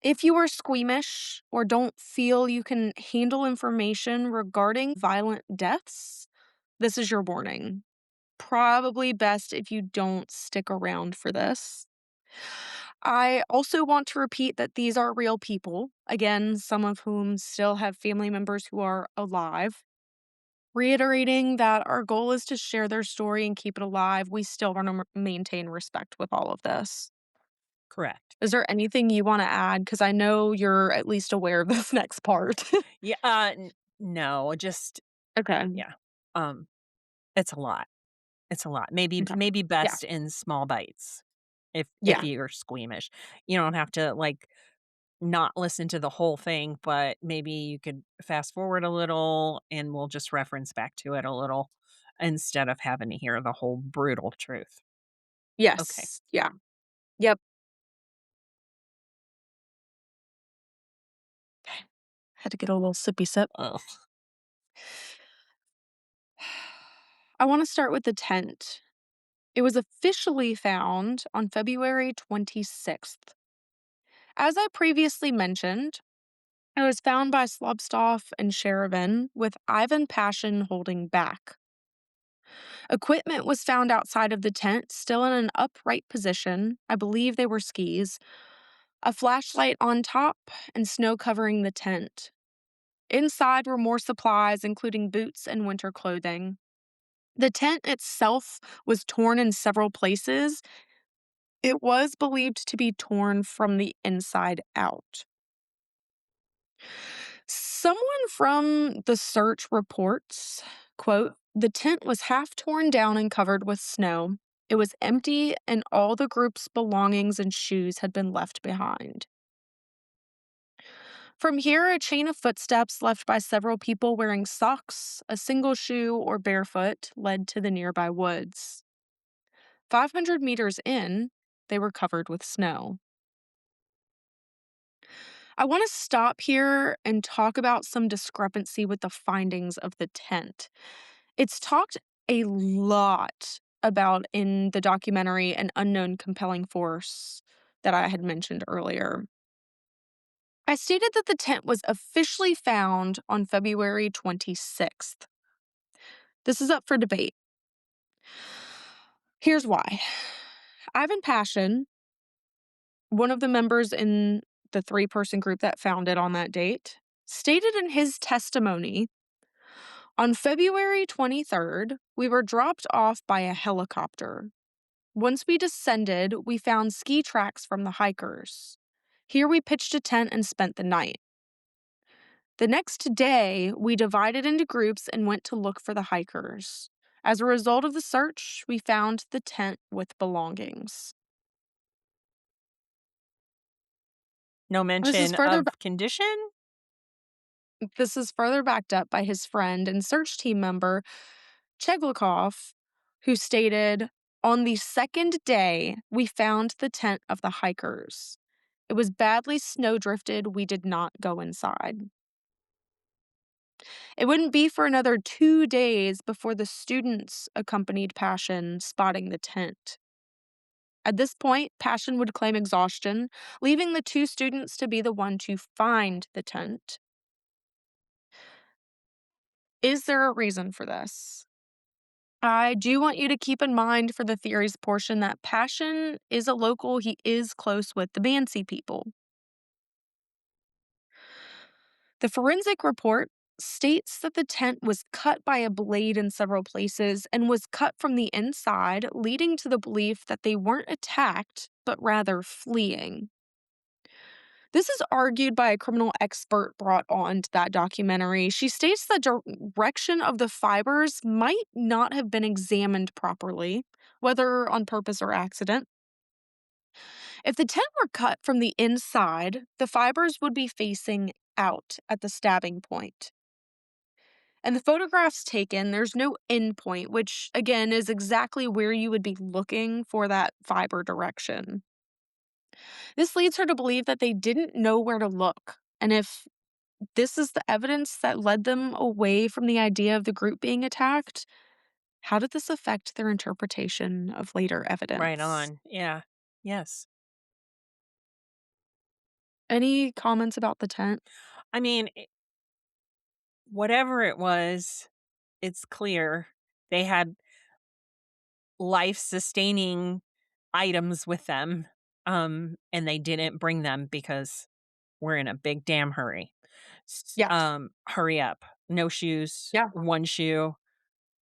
If you are squeamish or don't feel you can handle information regarding violent deaths, this is your warning. Probably best if you don't stick around for this. I also want to repeat that these are real people, again, some of whom still have family members who are alive. Reiterating that our goal is to share their story and keep it alive, we still want to maintain respect with all of this. Correct. Is there anything you wanna add? Because I know you're at least aware of this next part. Yeah, no, just Okay. yeah. Um, it's a lot. It's a lot. Okay. Maybe Yeah. best in small bites if Yeah. you're squeamish. You don't have to, like, not listen to the whole thing, but maybe you could fast forward a little, and we'll just reference back to it a little instead of having to hear the whole brutal truth. Okay. Yes. Yeah. Yep. Had to get a little sippy sip. Ugh. I want to start with the tent. It was officially found on February 26th. As I previously mentioned, it was found by Slubstoff and Sheridan, with Ivan Passion holding back. Equipment was found outside of the tent, still in an upright position. I believe they were skis. A flashlight on top, and snow covering the tent. Inside were more supplies, including boots and winter clothing. The tent itself was torn in several places. It was believed to be torn from the inside out. Someone from the search reports, quote, "The tent was half torn down and covered with snow. It was empty and all the group's belongings and shoes had been left behind." From here, a chain of footsteps left by several people wearing socks, a single shoe, or barefoot led to the nearby woods. 500 meters in, they were covered with snow. I want to stop here and talk about some discrepancy with the findings of the tent. It's talked a lot about in the documentary An Unknown Compelling Force that I had mentioned earlier. I stated that the tent was officially found on February 26th. This is up for debate. Here's why. Ivan Passion, one of the members in the three-person group that found it on that date, stated in his testimony, "On February 23rd, we were dropped off by a helicopter. Once we descended, we found ski tracks from the hikers. Here we pitched a tent and spent the night. The next day, we divided into groups and went to look for the hikers. As a result of the search, we found the tent with belongings." No This is mention further of condition? This is further backed up by his friend and search team member, Cheglikov, who stated, "On the second day, we found the tent of the hikers. It was badly snowdrifted. We did not go inside." It wouldn't be for another 2 days before the students accompanied Passion, spotting the tent. At this point, Passion would claim exhaustion, leaving the two students to be the one to find the tent. Is there a reason for this? I do want you to keep in mind for the theories portion that Passion is a local. He is close with the Bansi people. The forensic report states that the tent was cut by a blade in several places and was cut from the inside, leading to the belief that they weren't attacked, but rather fleeing. This is argued by a criminal expert brought on to that documentary. She states the direction of the fibers might not have been examined properly, whether on purpose or accident. If the tent were cut from the inside, the fibers would be facing out at the stabbing point. And the photographs taken, there's no end point, which again is exactly where you would be looking for that fiber direction. This leads her to believe that they didn't know where to look. And if this is the evidence that led them away from the idea of the group being attacked, how did this affect their interpretation of later Right evidence? on. Yeah. Yes. Any comments about the tent? I mean, whatever it was, it's clear they had life-sustaining items with them, and they didn't bring them because we're in a big damn hurry. Yes. Hurry up. No shoes, Yeah. 1 shoe,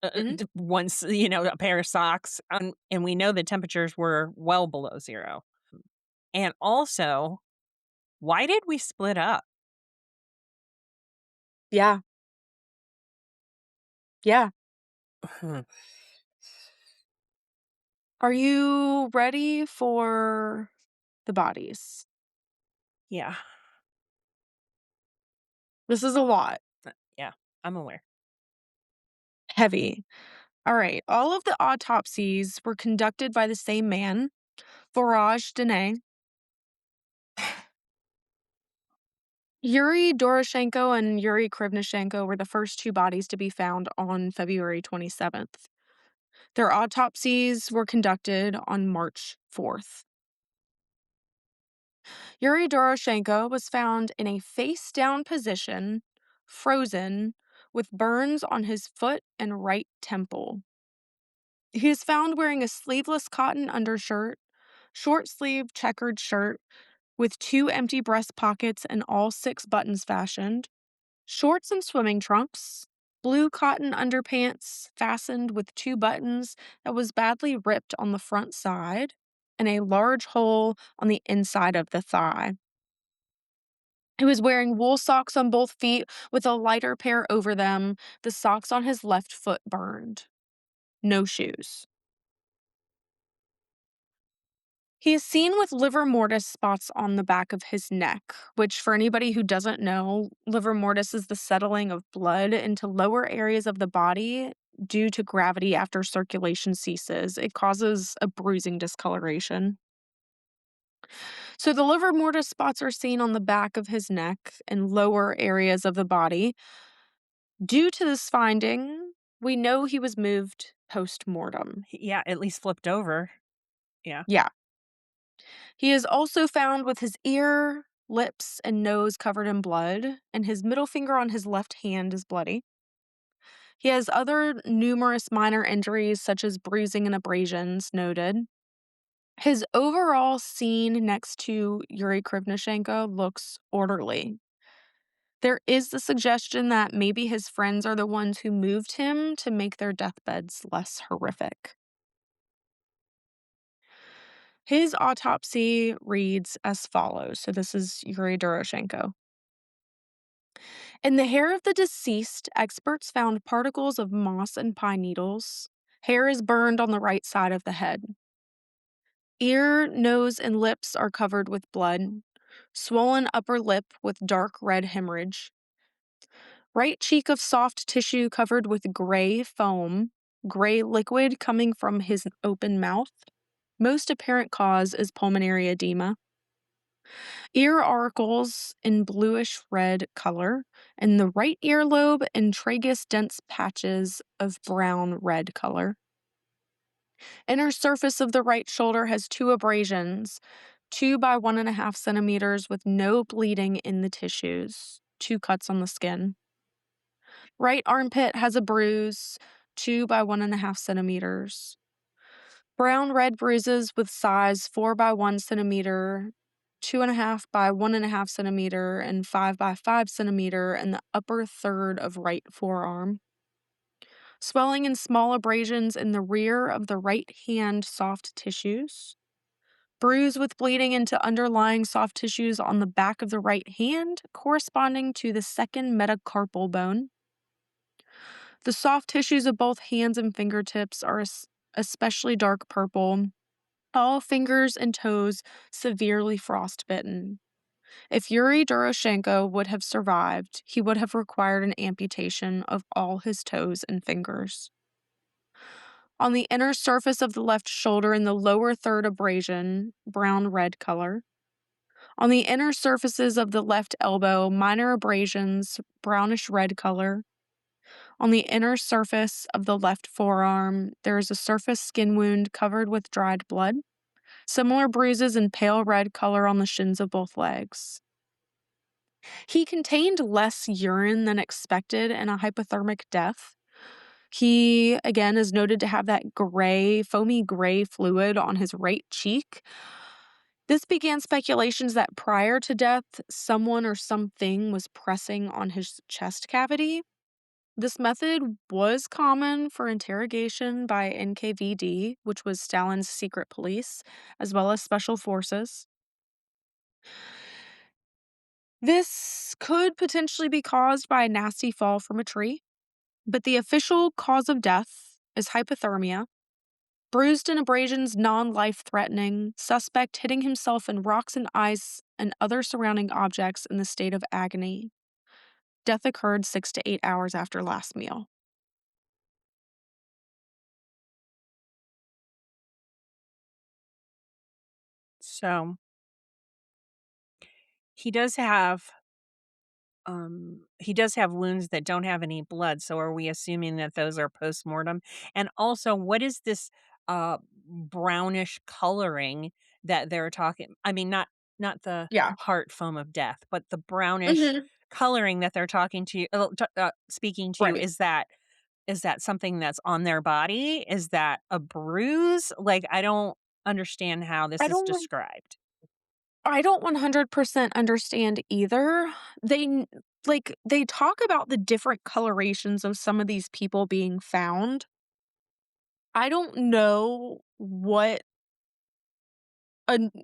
Mhm. once, a pair of socks, and we know the temperatures were well below 0. And also, why did we split up? Yeah. Yeah. Are you ready for the bodies? Yeah. This is a lot. Yeah, I'm aware. Heavy. All right. All of the autopsies were conducted by the same man, Foraj Dene. Yuri Doroshenko and Yuri Krivnishenko were the first two bodies to be found on February 27th. Their autopsies were conducted on March 4th. Yuri Doroshenko was found in a face down position, frozen, with burns on his foot and right temple. He is found wearing a sleeveless cotton undershirt, short sleeved checkered shirt with two empty breast pockets and all six buttons fastened, shorts and swimming trunks, blue cotton underpants fastened with two buttons that was badly ripped on the front side, and a large hole on the inside of the thigh. He was wearing wool socks on both feet with a lighter pair over them, the socks on his left foot burned. No shoes. He is seen with livor mortis spots on the back of his neck, which, for anybody who doesn't know, livor mortis is the settling of blood into lower areas of the body due to gravity after circulation ceases. It causes a bruising discoloration. So the livor mortis spots are seen on the back of his neck and lower areas of the body. Due to this finding, we know he was moved post mortem. Yeah, at least flipped over. Yeah. Yeah. He is also found with his ear, lips, and nose covered in blood, and his middle finger on his left hand is bloody. He has other numerous minor injuries, such as bruising and abrasions, noted. His overall scene next to Yuri Krivnishenko looks orderly. There is the suggestion that maybe his friends are the ones who moved him to make their deathbeds less horrific. His autopsy reads as follows. So this is Yuri Doroshenko. In the hair of the deceased, experts found particles of moss and pine needles. Hair is burned on the right side of the head. Ear, nose, and lips are covered with blood. Swollen upper lip with dark red hemorrhage. Right cheek of soft tissue covered with gray foam. Gray liquid coming from his open mouth. Most apparent cause is pulmonary edema. Ear auricles in bluish red color, and the right earlobe and tragus dense patches of brown red color. Inner surface of the right shoulder has two abrasions, 2 by 1.5 centimeters with no bleeding in the tissues, two cuts on the skin. Right armpit has a bruise, 2 by 1.5 centimeters. Brown red bruises with size 4 by 1 centimeter, 2.5 by 1.5 centimeter, and 5 by 5 centimeter in the upper third of right forearm. Swelling and small abrasions in the rear of the right hand soft tissues. Bruise with bleeding into underlying soft tissues on the back of the right hand, corresponding to the second metacarpal bone. The soft tissues of both hands and fingertips are especially dark purple. All fingers and toes severely frostbitten. If Yuri Doroshenko would have survived, he would have required an amputation of all his toes and fingers. On the inner surface of the left shoulder in the lower third abrasion, brown red color. On the inner surfaces of the left elbow, minor abrasions, brownish red color. On the inner surface of the left forearm, there is a surface skin wound covered with dried blood. Similar bruises and pale red color on the shins of both legs. He contained less urine than expected in a hypothermic death. He, again, is noted to have that gray, foamy gray fluid on his right cheek. This began speculations that prior to death, someone or something was pressing on his chest cavity. This method was common for interrogation by NKVD, which was Stalin's secret police, as well as special forces. This could potentially be caused by a nasty fall from a tree, but the official cause of death is hypothermia. Bruised and abrasions non-life threatening, suspect hitting himself in rocks and ice and other surrounding objects in the state of agony. Death occurred 6 to 8 hours after last meal. So he does have He does have wounds that don't have any blood, so are we assuming that those are postmortem? And also, what is this, brownish coloring that they're talking I mean, not the Yeah. heart foam of death, but the brownish Mhm. coloring that they're talking to you speaking to you, Right. is that something that's on their body? Is that a bruise? Like, I don't understand how this I is don't described. I don't 100% understand either. They talk about the different colorations of some of these people being found. I don't know what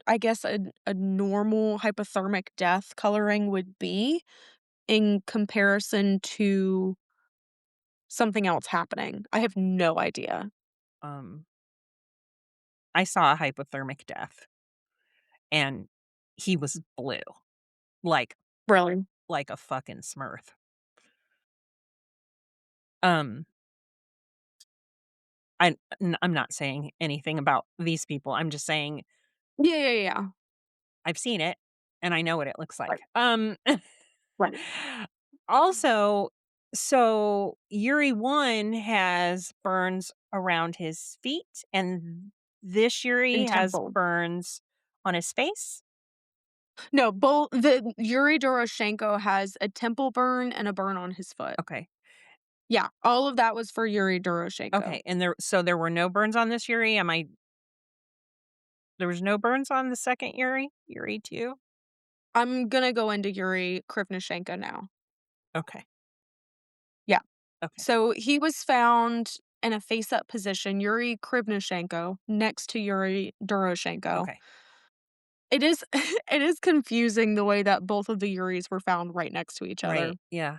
I guess a normal hypothermic death coloring would be in comparison to something else happening. I have no idea. Um, I saw a hypothermic death, and he was blue, like Really? like a fucking Smurf. Um, I'm not saying anything about these people, I'm just saying Yeah, yeah, yeah. I've seen it, and I know what it looks Right, like. right. Also, so Yuri 1 has burns around his feet, and this Yuri And has temple. burns on his face? No, both the Yuri Doroshenko has a temple burn and a burn on his foot. Okay. Yeah, all of that was for Yuri Doroshenko. Okay, and there were no burns on this Yuri? There was no burns on the 2nd Yuri? Yuri 2? I'm gonna go into Yuri Krivnishenko now. Okay, Yeah. okay, So he was found in a face-up position, Yuri Krivnishenko, next to Yuri Doroshenko. okay. It is it is confusing the way that both of the Yuris were found right next to each other. Right, yeah.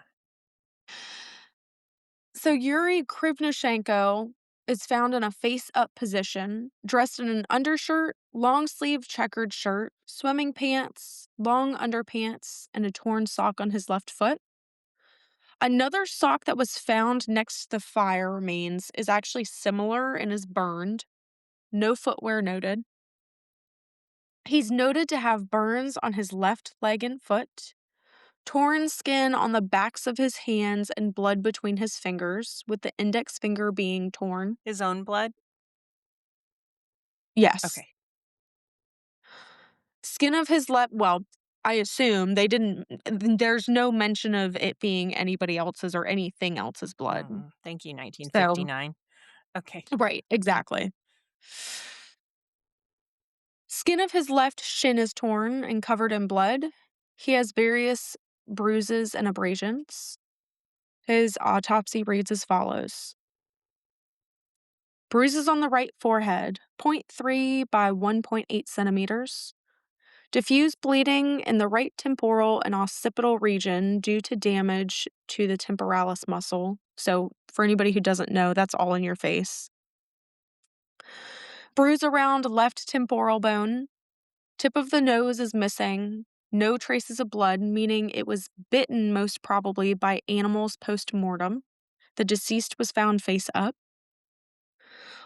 So Yuri Krivnishenko is found in a face-up position, dressed in an undershirt, long-sleeved checkered shirt, swimming pants, long underpants, and a torn sock on his left foot. Another sock that was found next to the fire remains is actually similar and is burned. No footwear noted. He's noted to have burns on his left leg and foot, torn skin on the backs of his hands, and blood between his fingers, with the index finger being torn. His own blood? Yes. Okay. Skin of his left, well, I assume they didn't, there's no mention of it being anybody else's or anything else's blood. Thank you, So, 1959. Okay. right, exactly. Skin of his left shin is torn and covered in blood. He has various bruises and abrasions. His autopsy reads as follows: bruises on the right forehead, zero point 0.3 by 1.8 centimeters. Diffuse bleeding in the right temporal and occipital region due to damage to the temporalis muscle. So, for anybody who doesn't know, that's all in your face. Bruise around left temporal bone. Tip of the nose is missing. No traces of blood, meaning it was bitten most probably by animals post mortem. The deceased was found face up.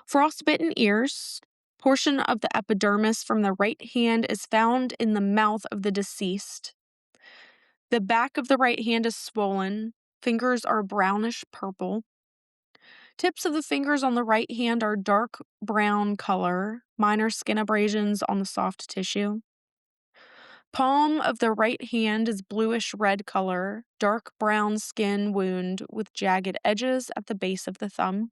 Frostbitten ears. Portion of the epidermis from the right hand is found in the mouth of the deceased. The back of the right hand is swollen. Fingers are brownish purple. Tips of the fingers on the right hand are dark brown color, minor skin abrasions on the soft tissue. Palm of the right hand is bluish red color, dark brown skin wound with jagged edges at the base of the thumb.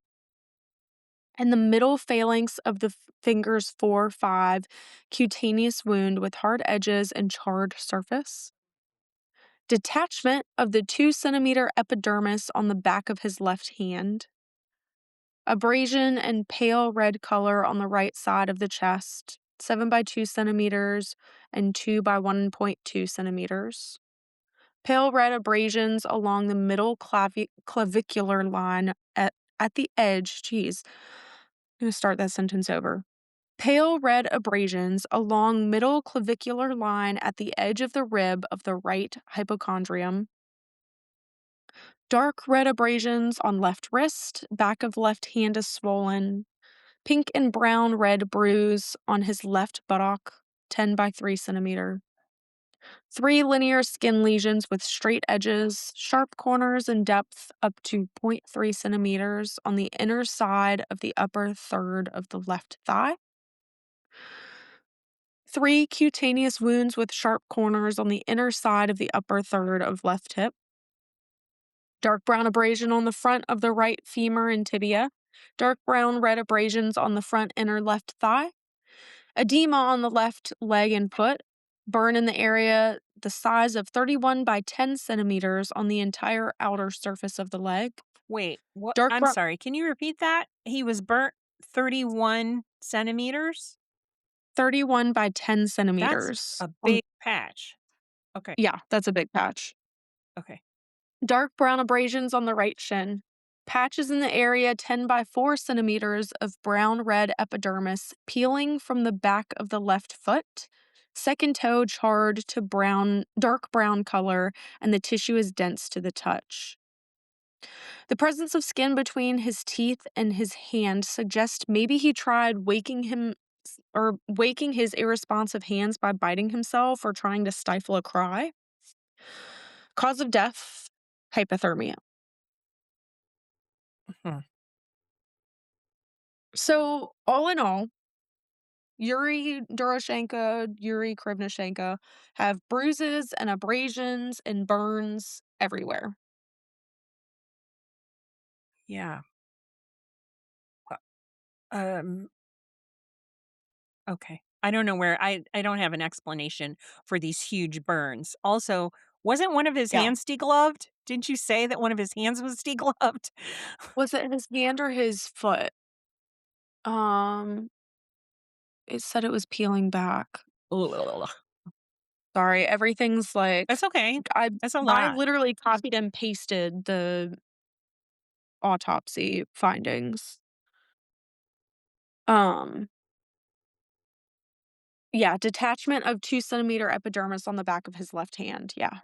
And the middle phalanx of the fingers 4, 5, cutaneous wound with hard edges and charred surface. Detachment of the 2 centimeter epidermis on the back of his left hand. Abrasion and pale red color on the right side of the chest, 7 by 2 centimeters and 2 by 1.2 centimeters. Pale red abrasions along the middle clavicular line at the edge. Geez, I'm going to start that sentence over. Pale red abrasions along middle clavicular line at the edge of the rib of the right hypochondrium. Dark red abrasions on left wrist, back of left hand is swollen. Pink and brown red bruise on his left buttock, 10 by 3 centimeter. 3 linear skin lesions with straight edges, sharp corners, and depth up to zero point 0.3 centimeters on the inner side of the upper third of the left thigh. 3 cutaneous wounds with sharp corners on the inner side of the upper third of left hip. Dark brown abrasion on the front of the right femur and tibia. Dark brown red abrasions on the front inner left thigh. Edema on the left leg and foot. Burn in the area the size of 31 by 10 centimeters on the entire outer surface of the leg. Wait, what? Dark I'm brown, sorry. Can you repeat that? He was burnt 31 centimeters? 31 by 10 That's centimeters. a big patch. Okay. Yeah, that's a big patch. Okay. Dark brown abrasions on the right shin. Patches in the area 10 by 4 centimeters of brown red epidermis peeling from the back of the left foot. Second toe charred to dark brown color, and the tissue is dense to the touch. The presence of skin between his teeth and his hand suggests maybe he tried waking his irresponsive hands by biting himself or trying to stifle a cry. Cause of death, hypothermia. Mhm. So, all in all, Yuri Doroshenko, Yuri Krivnishenko have bruises and abrasions and burns everywhere. Yeah. Uh, Um, okay. I don't know where I don't have an explanation for these huge burns. Also, wasn't one of his Yeah. hands degloved? Didn't you say that one of his hands was degloved? Was it his hand or his foot? Um, it said it was peeling back. Ugh. Sorry, everything's like That's okay. I That's a I lot. literally copied and pasted the autopsy findings. Um, yeah, detachment of 2 centimeter epidermis on the back of his left hand. Yeah.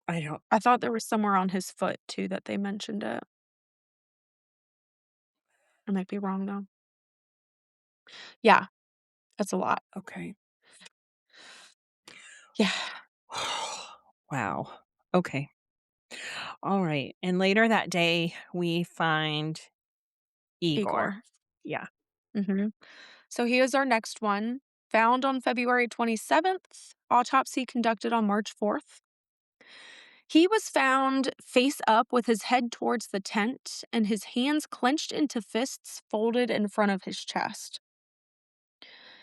I don't I thought there was somewhere on his foot too that they mentioned it. I might be wrong though. Yeah, that's a lot. okay. Yeah. Wow. Okay. All right. And later that day, we find Igor. Igor. Yeah. Mhm. So he is our next one. Found on February 27th, autopsy conducted on March 4th. He was found face up with his head towards the tent and his hands clenched into fists folded in front of his chest.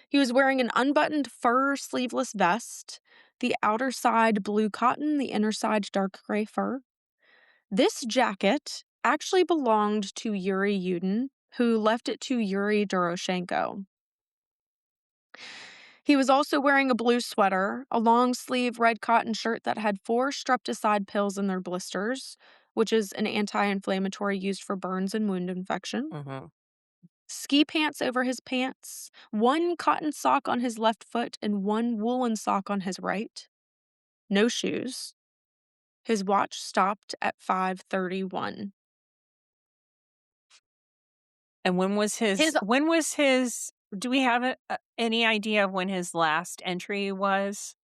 He was wearing an unbuttoned fur sleeveless vest, the outer side blue cotton, the inner side dark gray fur. This jacket actually belonged to Yuri Yudin, who left it to Yuri Doroshenko. He was also wearing a blue sweater, a long sleeve red cotton shirt that had 4 streptocide pills in their blisters, which is an anti inflammatory used for burns and wound infection. Mhm. Ski pants over his pants, 1 cotton sock on his left foot, and 1 woolen sock on his right. No shoes. His watch stopped at 5:31. And His when was his do we have any idea of when his last entry was?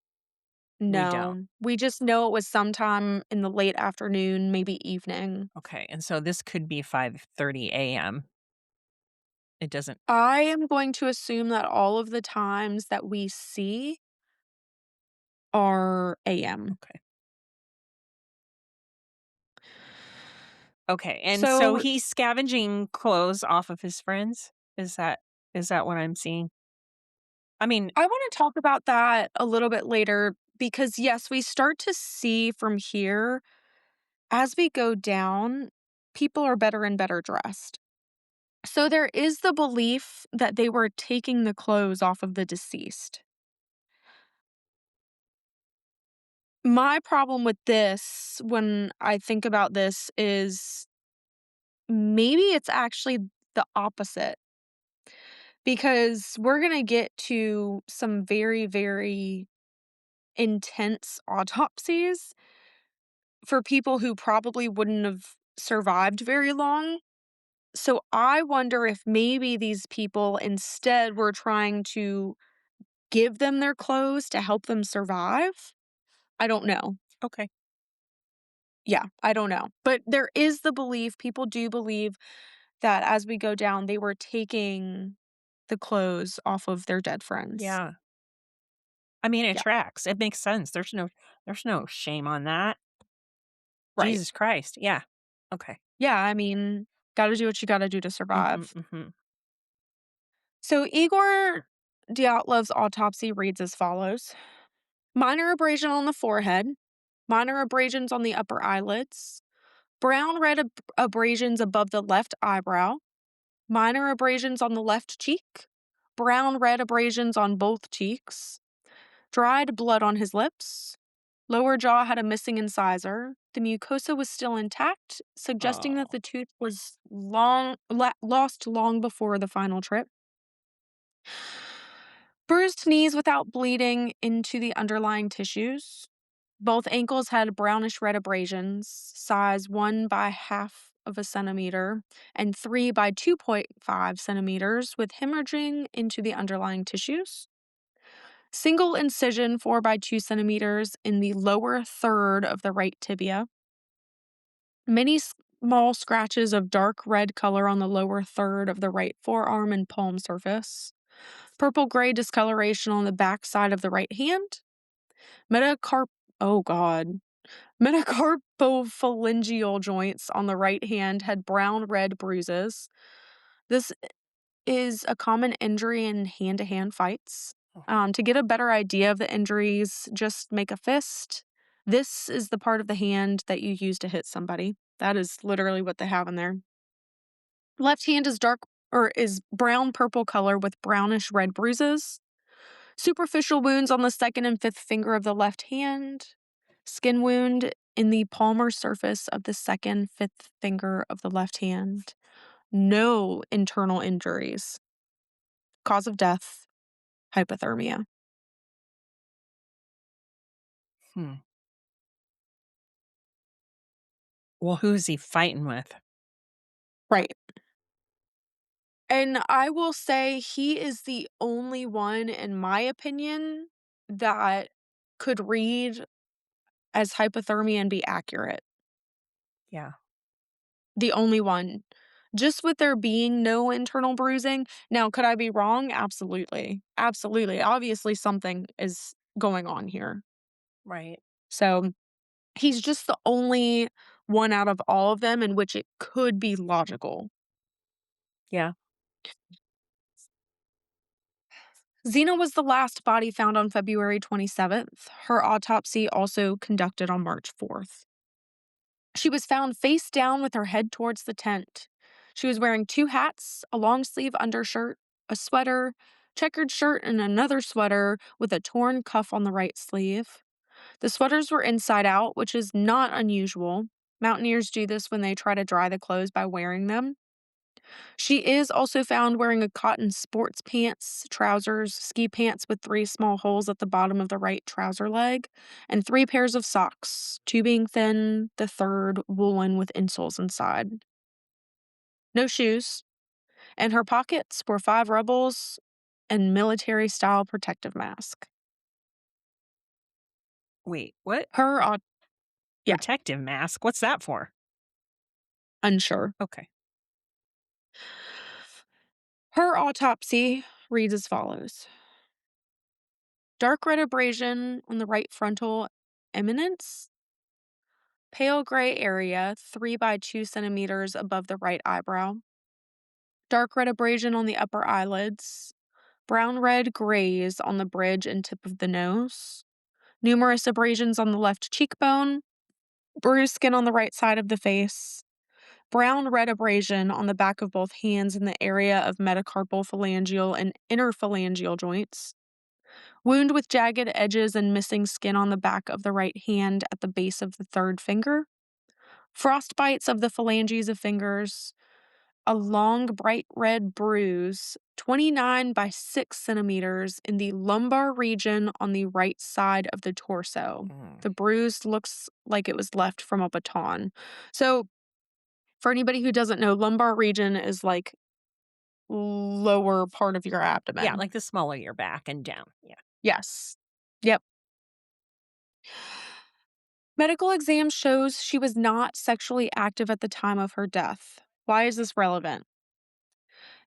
We don't. No, we just know it was sometime in the late afternoon, maybe evening. Okay. And so this could be 5:30 AM. It doesn't. I am going to assume that all of the times that we see are AM. Okay. Okay. And so So, he's scavenging clothes off of his friends? Is that what I'm seeing? I mean, I wanna talk about that a little bit later because, yes, we start to see from here, as we go down, people are better and better dressed. So, there is the belief that they were taking the clothes off of the deceased. My problem with this, when I think about this, is maybe it's actually the opposite because we're going to get to some very, very intense autopsies for people who probably wouldn't have survived very long. So I wonder if maybe these people instead were trying to give them their clothes to help them survive? I don't know. Okay. Yeah, I don't know. But there is the belief, people do believe that as we go down, they were taking the clothes off of their dead friends. Yeah. I mean, it Yeah, tracks. It makes sense. There's no shame on that. right. Jesus Christ. Yeah. Okay. Yeah, I mean, gotta do what you gotta do to Mhm, survive. mhm. So Igor Dyatlov's autopsy reads as follows: minor abrasion on the forehead, minor abrasions on the upper eyelids, brown red abrasions above the left eyebrow, minor abrasions on the left cheek, brown red abrasions on both cheeks, dried blood on his lips. Lower jaw had a missing incisor. The mucosa was still intact, suggesting that Oh. the tooth was lost long before the final trip. Bruised knees without bleeding into the underlying tissues. Both ankles had brownish red abrasions, size 1 by half of a centimeter and 3 by 2.5 centimeters, with hemorrhaging into the underlying tissues. Single incision 4 by 2 centimeters in the lower third of the right tibia. Many small scratches of dark red color on the lower third of the right forearm and palm surface. Purple gray discoloration on the back side of the right hand. Metacarp oh god. Metacarpophalangeal joints on the right hand had brown red bruises. This is a common injury in hand-to-hand fights. Oh. To get a better idea of the injuries, just make a fist. This is the part of the hand that you use to hit somebody. That is literally what they have in there. Left hand is dark or is brown purple color with brownish red bruises. Superficial wounds on the second and fifth finger of the left hand. Skin wound in the palmar surface of the second, fifth finger of the left hand. No internal injuries. Cause of death, hypothermia. Hmm. Well, who's he fighting with? Right. And I will say he is the only one, in my opinion, that could read as hypothermia and be accurate. Yeah. The only one. Just with there being no internal bruising. Now, could I be wrong? Absolutely. Absolutely. Obviously, something is going on here. Right. So he's just the only one out of all of them in which it could be logical. Yeah. Xena was the last body found on February 27th. Her autopsy also conducted on March 4th. She was found face down with her head towards the tent. She was wearing two hats, a long sleeve undershirt, a sweater, checkered shirt, and another sweater with a torn cuff on the right sleeve. The sweaters were inside out, which is not unusual. Mountaineers do this when they try to dry the clothes by wearing them. She is also found wearing a cotton sports pants, trousers, ski pants with three small holes at the bottom of the right trouser leg, and three pairs of socks, two being thin, the third woolen with insoles inside. No shoes. In her pockets were five rebels and military style protective mask. Wait, what? Her, yeah, Protective mask? What's that for? unsure. Okay. Her autopsy reads as follows: dark red abrasion on the right frontal eminence, pale gray area 3 by 2 centimeters above the right eyebrow, dark red abrasion on the upper eyelids, brown red grays on the bridge and tip of the nose, numerous abrasions on the left cheekbone, bruised skin on the right side of the face, brown red abrasion on the back of both hands in the area of metacarpal phalangeal and interphalangeal joints, wound with jagged edges and missing skin on the back of the right hand at the base of the third finger, frostbites of the phalanges of fingers, a long bright red bruise 29 by 6 centimeters in the lumbar region on the right side of the torso. Mm. The bruise looks like it was left from a baton. So For anybody who doesn't know, lumbar region is like lower part of your Yeah, abdomen. like the small of your back and down. Yeah. Yes. Yep. Medical exam shows she was not sexually active at the time of her death. Why is this relevant?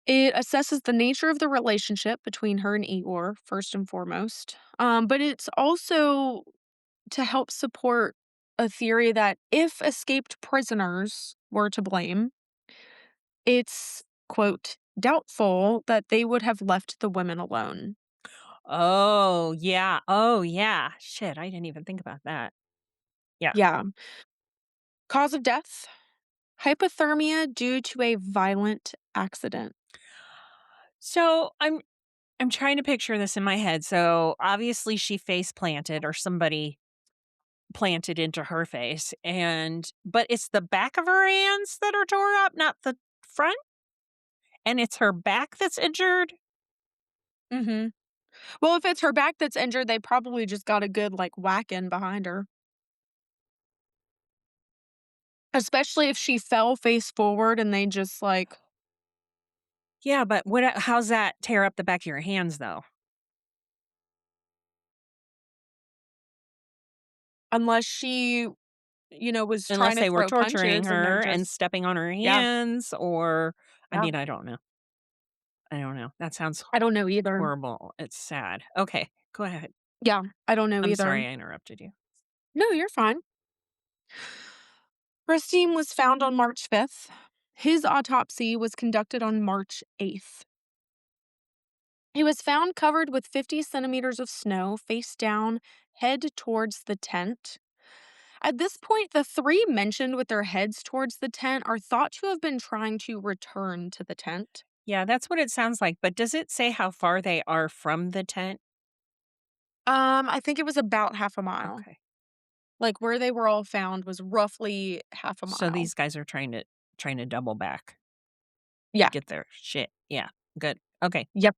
It assesses the nature of the relationship between her and Igor, first and foremost. But it's also to help support a theory that if escaped prisoners were to blame, it's, quote, doubtful that they would have left the women alone. Oh, yeah. Oh, yeah. Shit, I didn't even think about that. Yeah. Yeah. Cause of death hypothermia due to a violent accident. So I'm trying to picture this in my head. So obviously she face planted or somebody planted into her face but it's the back of her hands that are tore up, not the front, and it's her back that's injured. Mhm. Well, if it's her back that's injured, they probably just got a good, like, whack in behind her. Especially if she fell face forward and they just, like Yeah, but how's that tear up the back of your hands though? unless she, was trying Unless to they were throw torturing punches and they're her and just stepping on her yeah, hands or I yeah. mean, I don't know. I don't know. That sounds I don't know either. horrible. It's sad. Okay, go ahead. Yeah, I don't know I'm either. sorry I interrupted you. No, you're fine. Rustin was found on March 5th. His autopsy was conducted on March 8th. He was found covered with 50 centimeters of snow, face down, head towards the tent. At this point, the three mentioned with their heads towards the tent are thought to have been trying to return to the tent. Yeah, that's what it sounds like, but does it say how far they are from the tent? I think it was about half a mile. Okay. Like where they were all found was roughly half a So mile. these guys are trying to double back to Yeah. get their shit. Yeah, good. Okay. Yep.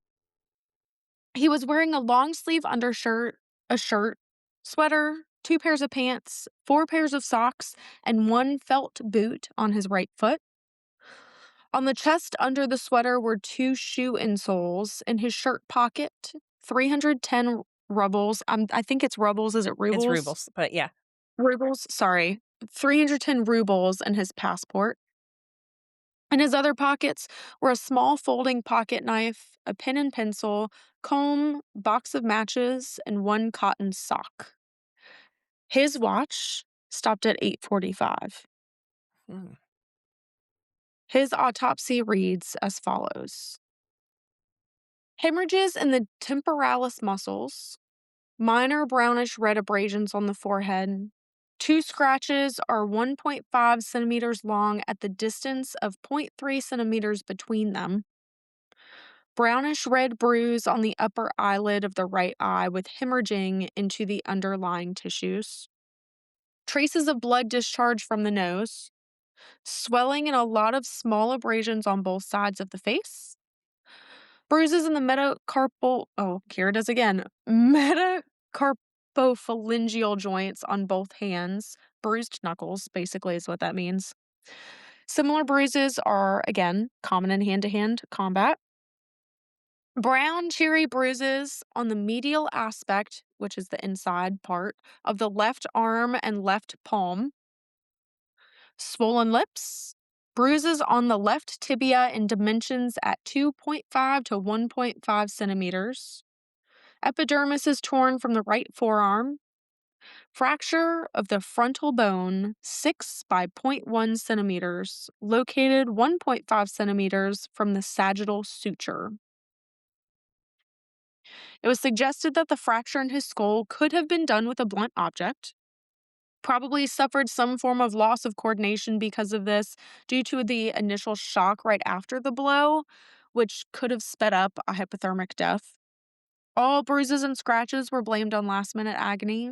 He was wearing a long sleeve undershirt, a shirt, sweater, two pairs of pants, four pairs of socks, and one felt boot on his right foot. On the chest under the sweater were two shoe insoles. In his shirt pocket, 310 rubles. I think it's rubles. Is it It's rubles? rubles, but yeah. Rubles, sorry. 310 rubles in his passport. In his other pockets were a small folding pocket knife, a pen and pencil, comb, box of matches, and one cotton sock. His watch stopped at 8:45. Mm. His autopsy reads as follows: hemorrhages in the temporalis muscles, minor brownish red abrasions on the forehead. Two scratches are 1.5 centimeters long at the distance of zero point 0.3 centimeters between them. Brownish red bruise on the upper eyelid of the right eye with hemorrhaging into the underlying tissues. Traces of blood discharge from the nose. Swelling and a lot of small abrasions on both sides of the face. Bruises in the metacarpal, oh, here it is again. Metacarpophalangeal joints on both hands. Bruised knuckles, basically, is what that means. Similar bruises are, again, common in hand to hand combat. Brown cherry bruises on the medial aspect, which is the inside part, of the left arm and left palm. Swollen lips. Bruises on the left tibia in dimensions at 2.5 to 1.5 centimeters. Epidermis is torn from the right forearm. Fracture of the frontal bone 6 by zero point 0.1 centimeters, located 1.5 centimeters from the sagittal suture. It was suggested that the fracture in his skull could have been done with a blunt object. Probably suffered some form of loss of coordination because of this due to the initial shock right after the blow, which could have sped up a hypothermic death. All bruises and scratches were blamed on last minute agony.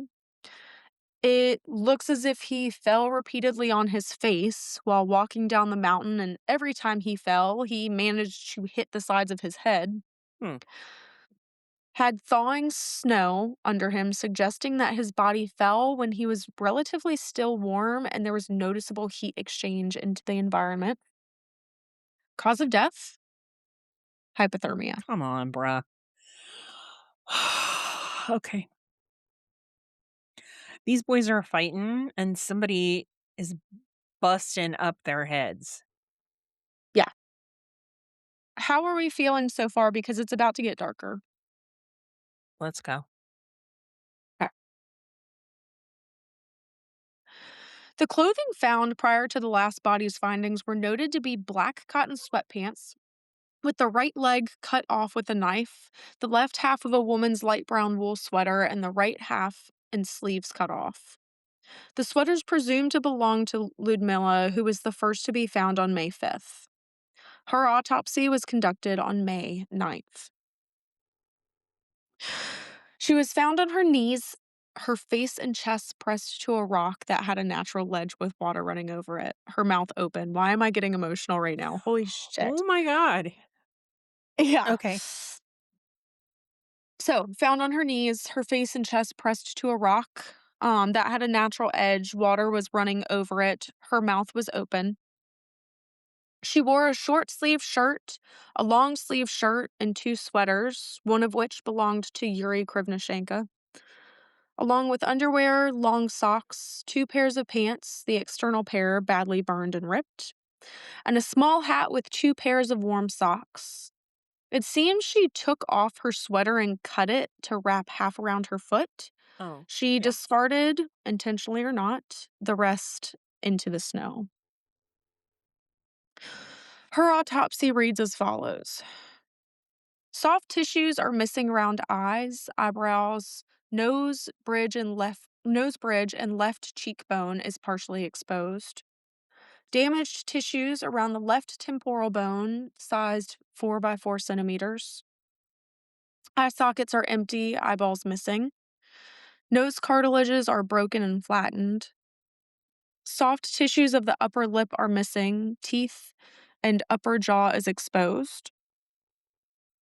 It looks as if he fell repeatedly on his face while walking down the mountain, and every time he fell, he managed to hit the sides of his head. Hmm. Had thawing snow under him, suggesting that his body fell when he was relatively still warm and there was noticeable heat exchange into the environment. Cause of death? Hypothermia. Come on, bruh. Okay. These boys are fighting and somebody is busting up their heads. Yeah. How are we feeling so far? Because it's about to get darker. Let's go. Okay. The clothing found prior to the last body's findings were noted to be black cotton sweatpants with the right leg cut off with a knife, the left half of a woman's light brown wool sweater, and the right half and sleeves cut off. The sweaters presumed to belong to Ludmilla, who was the first to be found on May 5th. Her autopsy was conducted on May 9th. She was found on her knees, her face and chest pressed to a rock that had a natural ledge with water running over it, her mouth open. Why am I getting emotional right now? Holy shit. Oh my god. Yeah. Okay. So, found on her knees, her face and chest pressed to a rock that had a natural edge. Water was running over it. Her mouth was open. She wore a short sleeve shirt, a long sleeve shirt, and two sweaters, one of which belonged to Yuri Krivnishenko, along with underwear, long socks, two pairs of pants, the external pair badly burned and ripped, and a small hat with two pairs of warm socks. It seems she took off her sweater and cut it to wrap half around her foot. Oh, She yeah. discarded, intentionally or not, the rest into the snow. Her autopsy reads as follows. Soft tissues are missing around eyes, eyebrows, nose bridge and left cheekbone is partially exposed. Damaged tissues around the left temporal bone, sized 4 by 4 centimeters. Eye sockets are empty, eyeballs missing. Nose cartilages are broken and flattened. Soft tissues of the upper lip are missing. Teeth and upper jaw is exposed.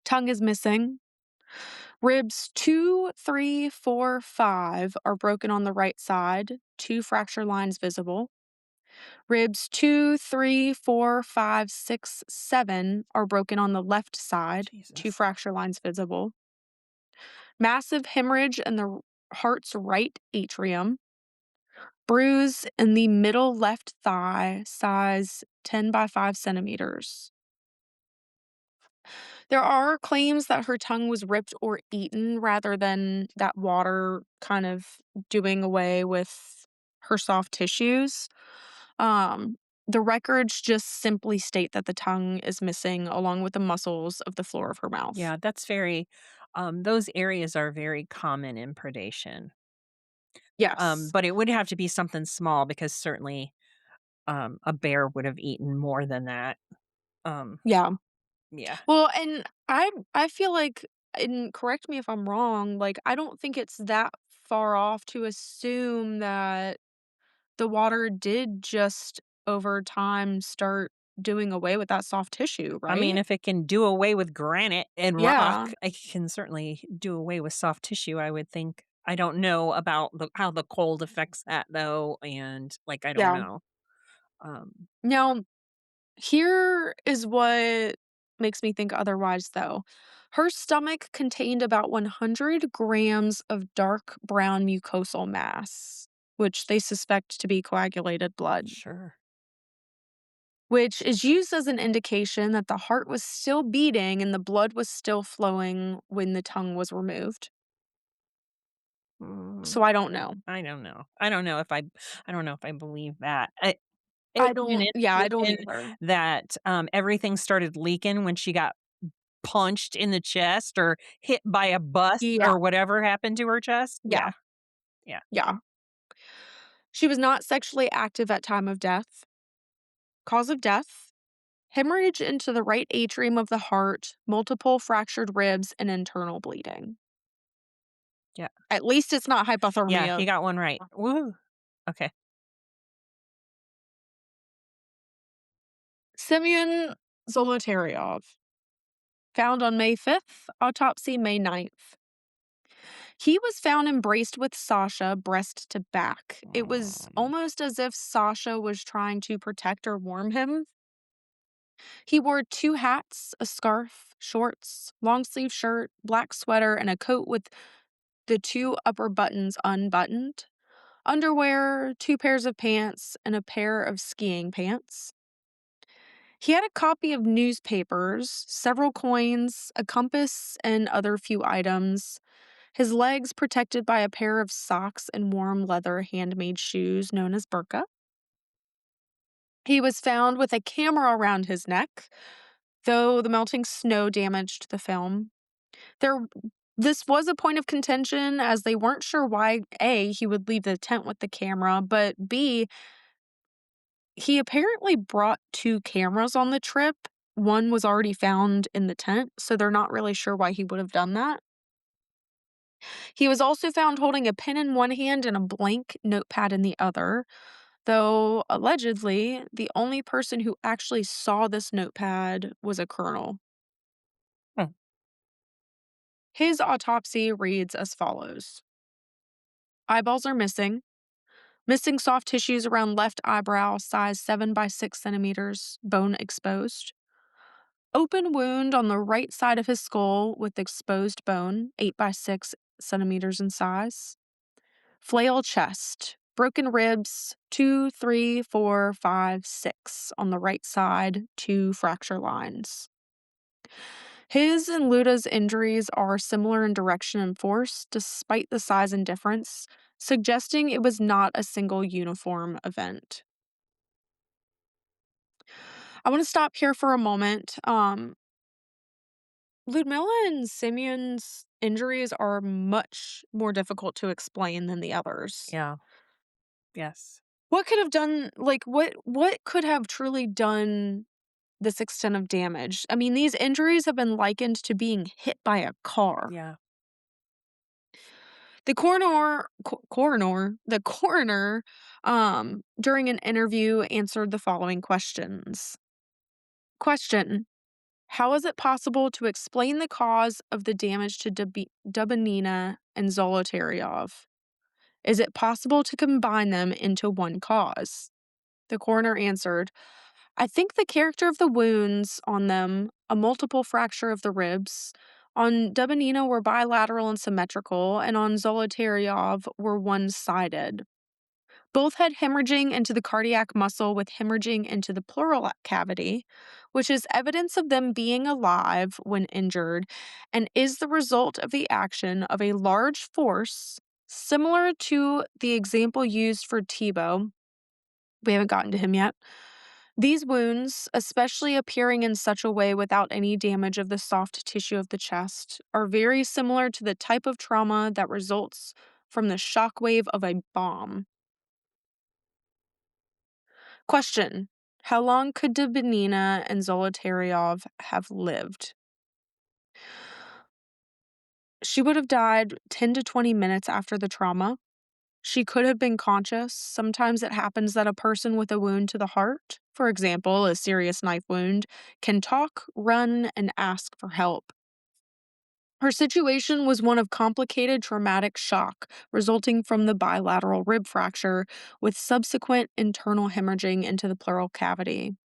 Tongue is missing. Ribs 2, 3, 4, 5 are broken on the right side, two fracture lines visible. Ribs 2, 3, 4, 5, 6, 7 are broken on the left side, two Jesus. fracture lines visible. Massive hemorrhage in the heart's right atrium. Bruise in the middle left thigh, size 10 by 5 centimeters. There are claims that her tongue was ripped or eaten rather than that water kind of doing away with her soft tissues. Um, the records just simply state that the tongue is missing along with the muscles of the floor of her mouth. Yeah, that's very those areas are very common in predation. Yes. But it would have to be something small because certainly a bear would have eaten more than that. Um, Yeah. yeah. Well, and I feel like, and correct me if I'm wrong, like I don't think it's that far off to assume that the water did just over time start doing away with that soft tissue, I mean, right? if it can do away with granite and Yeah. rock, it can certainly do away with soft tissue, I would think. I don't know about how the cold affects that though, and like I don't Yeah. know. Um, Now, here is what makes me think otherwise, though. Her stomach contained about 100 grams of dark brown mucosal mass, which they suspect to be coagulated blood, sure. which is used as an indication that the heart was still beating and the blood was still flowing when the tongue was removed. Mm, So I don't know. I don't know. I don't know if I believe that. I Isn't don't, it yeah, I don't proven either. that, everything started leaking when she got punched in the chest or hit by a bus Yeah, or whatever happened to her chest? yeah, Yeah, yeah, yeah. She was not sexually active at time of death. Cause of death: hemorrhage into the right atrium of the heart, multiple fractured ribs, and internal bleeding. yeah. At least it's not Yeah, hypothermia. you got one right. Woo. Okay. Semyon Zolotaryov, found on May 5th, autopsy May 9th. He was found embraced with Sasha, breast to back. It was Mm. almost as if Sasha was trying to protect or warm him. He wore two hats, a scarf, shorts, long sleeve shirt, black sweater, and a coat with the two upper buttons unbuttoned, underwear, two pairs of pants, and a pair of skiing pants. He had a copy of newspapers, several coins, a compass, and other few items. His legs protected by a pair of socks and warm leather handmade shoes known as burqa. He was found with a camera around his neck, though the melting snow damaged the film. There This was a point of contention as they weren't sure why A, he would leave the tent with the camera, but B, he apparently brought two cameras on the trip. One was already found in the tent, so they're not really sure why he would have done that. He was also found holding a pen in one hand and a blank notepad in the other, though allegedly the only person who actually saw this notepad was a colonel. Hmm. His autopsy reads as follows: eyeballs are missing, missing soft tissues around left eyebrow, size 7 by 6 centimeters, bone exposed. Open wound on the right side of his skull with exposed bone, 8 by 6 centimeters in size. Flail chest, broken ribs, 2, 3, 4, 5, 6 on the right side, two fracture lines. His and Luda's injuries are similar in direction and force, despite the size and difference, suggesting it was not a single uniform event. I want to stop here for a moment. Ludmilla and Simeon's injuries are much more difficult to explain than the others. Yeah. Yes. What could have done like what could have truly done this extent of damage? I mean, these injuries have been likened to being hit by a car. Yeah. The coroner, during an interview answered the following questions. Question: how is it possible to explain the cause of the damage to Dubinina and Zolotaryov? Is it possible to combine them into one cause? The coroner answered, I think the character of the wounds on them, a multiple fracture of the ribs, on Dubinina were bilateral and symmetrical, and on Zolotaryov were one sided. Both had hemorrhaging into the cardiac muscle with hemorrhaging into the pleural cavity, which is evidence of them being alive when injured and is the result of the action of a large force similar to the example used for Tebow. We haven't gotten to him yet. These wounds, especially appearing in such a way without any damage of the soft tissue of the chest, are very similar to the type of trauma that results from the shockwave of a bomb. Question: how long could Dubinina and Zolotaryov have lived? She would have died 10 to 20 minutes after the trauma. She could have been conscious. Sometimes it happens that a person with a wound to the heart, for example, a serious knife wound, can talk, run, and ask for help. Her situation was one of complicated traumatic shock resulting from the bilateral rib fracture with subsequent internal hemorrhaging into the pleural cavity.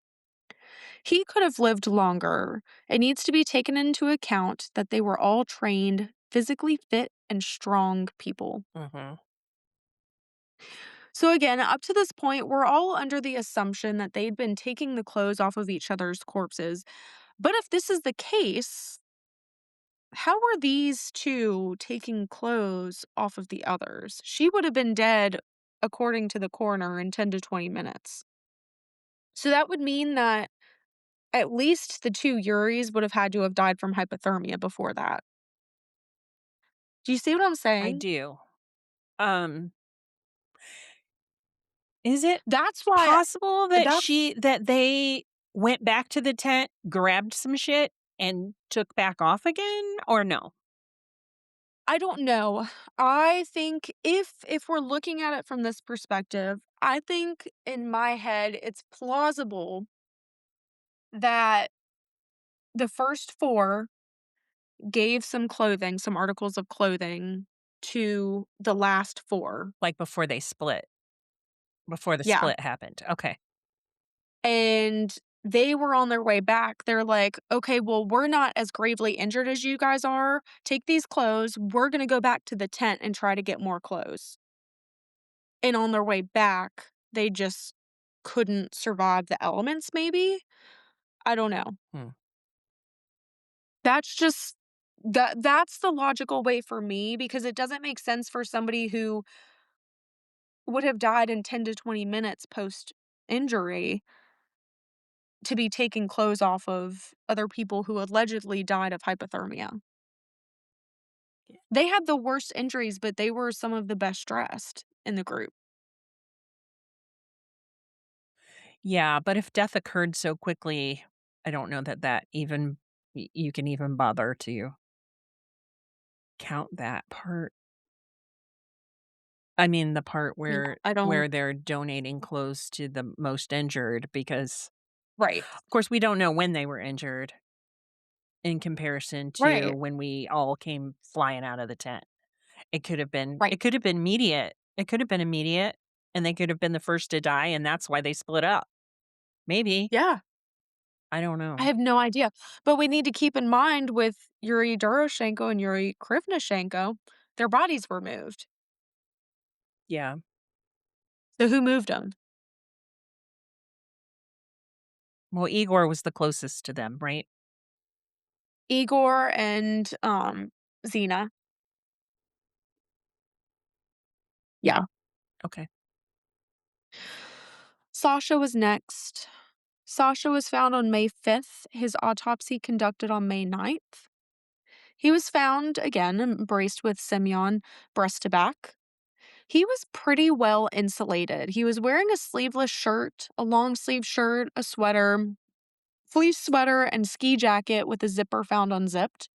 He could have lived longer. It needs to be taken into account that they were all trained, physically fit, and strong people. Mhm. So, again, up to this point, we're all under the assumption that they'd been taking the clothes off of each other's corpses. But if this is the case, how were these two taking clothes off of the others? She would have been dead, according to the coroner, in 10 to 20 minutes. So that would mean that at least the two Yuris would have had to have died from hypothermia before that. Do you see what I'm I saying? do. Um, is it That's why possible that that's they went back to the tent, grabbed some shit, and took back off again, or no? I don't know. I think if we're looking at it from this perspective, I think in my head it's plausible that the first four gave some clothing, some articles of clothing to the last 4. Like, before the Yeah, split happened. Okay. and they were on their way back. They're like, "Okay, well, we're not as gravely injured as you guys are. Take these clothes. We're gonna go back to the tent and try to get more clothes." And on their way back, they just couldn't survive the elements maybe? I don't know. Hmm. That's just that's the logical way for me because it doesn't make sense for somebody who would have died in 10 to 20 minutes post injury to be taking clothes off of other people who allegedly died of hypothermia. They had the worst injuries, but they were some of the best dressed in the group. Yeah, but if death occurred so quickly, I don't know that that even you can even bother to count that part. I mean, the part Yeah, where I don't. they're donating clothes to the most injured because, Right, of course, we don't know when they were injured in comparison to right, when we all came flying out of the tent. right. It could have been immediate. It could have been immediate, and they could have been the first to die, and that's why they split up. Maybe. Yeah, I don't I know. have no idea. But we need to keep in mind with Yuri Doroshenko and Yuri Krivnashenko, their bodies were moved. Yeah. So who moved them? Well, Igor was the closest to them, right? Igor and Xena. Yeah. Okay. Sasha was next. Sasha was found on May 5th, his autopsy conducted on May 9th. He was found, again, embraced with Semyon, breast to back. He was pretty well insulated. He was wearing a sleeveless shirt, a long sleeve shirt, a sweater, fleece sweater, and ski jacket with a zipper found unzipped.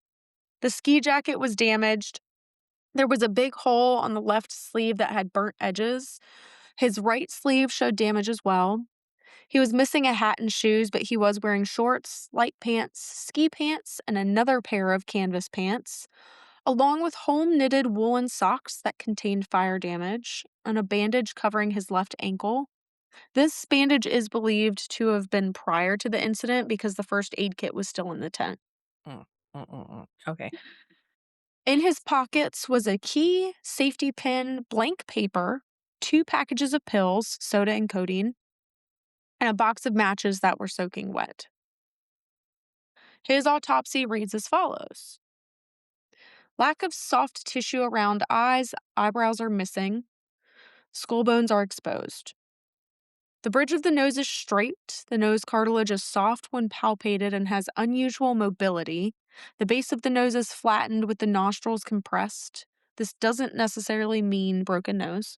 The ski jacket was damaged. There was a big hole on the left sleeve that had burnt edges. His right sleeve showed damage as well. He was missing a hat and shoes, but he was wearing shorts, light pants, ski pants, and another pair of canvas pants, along with home knitted woolen socks that contained fire damage and a bandage covering his left ankle. This bandage is believed to have been prior to the incident because the first aid kit was still in the tent. Mm. Okay. In his pockets was a key, safety pin, blank paper, 2 packages of pills, soda and codeine, and a box of matches that were soaking wet. His autopsy reads as follows: lack of soft tissue around eyes, eyebrows are missing, skull bones are exposed. The bridge of the nose is straight, the nose cartilage is soft when palpated and has unusual mobility. The base of the nose is flattened with the nostrils compressed. This doesn't necessarily mean broken nose.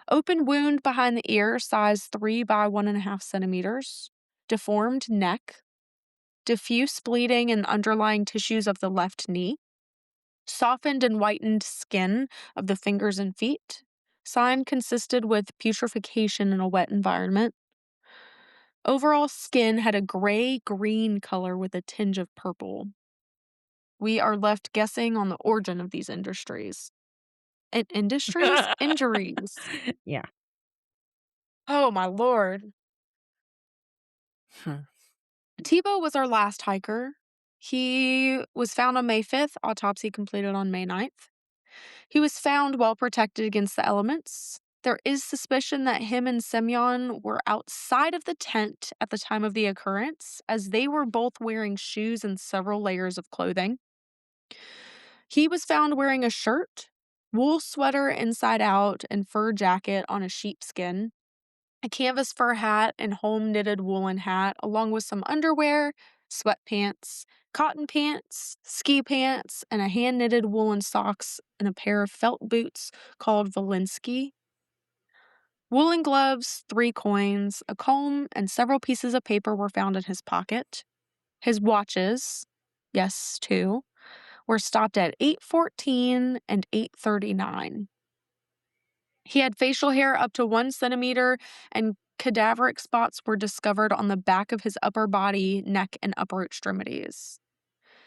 Open wound behind the ear, size 3 by 1.5 centimeters. Deformed neck. Diffuse bleeding in underlying tissues of the left knee. Softened and whitened skin of the fingers and feet. Sign consisted with putrefaction in a wet environment. Overall skin had a gray-green color with a tinge of purple. We are left guessing on the origin of these industries. Industries? Injuries. Yeah. Oh my lord. Hmm. Tebow was our last hiker. He was found on May 5th, autopsy completed on May 9th. He was found well protected against the elements. There is suspicion that him and Semyon were outside of the tent at the time of the occurrence, as they were both wearing shoes and several layers of clothing. He was found wearing a shirt, wool sweater inside out, and fur jacket on a sheepskin, a canvas fur hat and home knitted woolen hat, along with some underwear, sweatpants, cotton pants, ski pants, and a hand knitted woolen socks and a pair of felt boots called Valinsky. Woolen gloves, 3 coins, a comb, and several pieces of paper were found in his pocket. His watches, yes, 2, were stopped at 8:14 and 8:39. He had facial hair up to 1 centimeter, and cadaveric spots were discovered on the back of his upper body, neck, and upper extremities.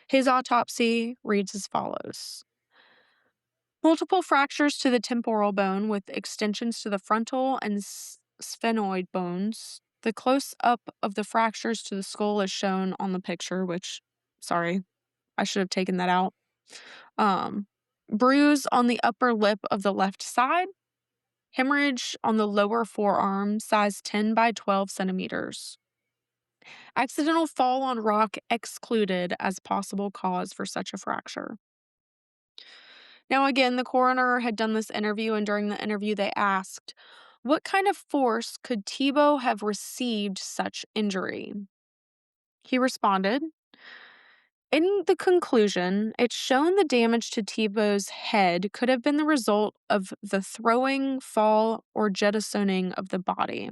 His autopsy reads as follows: Multiple fractures to the temporal bone with extensions to the frontal and sphenoid bones. The close up of the fractures to the skull is shown on the picture, which, sorry, I should have taken that out. Um, Bruise on the upper lip of the left side, hemorrhage on the lower forearm, size 10 by 12 centimeters. Accidental fall on rock excluded as possible cause for such a fracture. Now, again, the coroner had done this interview, and during the interview, they asked, what kind of force could Tebow have received such injury? He responded, in the conclusion, it's shown the damage to Tebow's head could have been the result of the throwing, fall, or jettisoning of the body.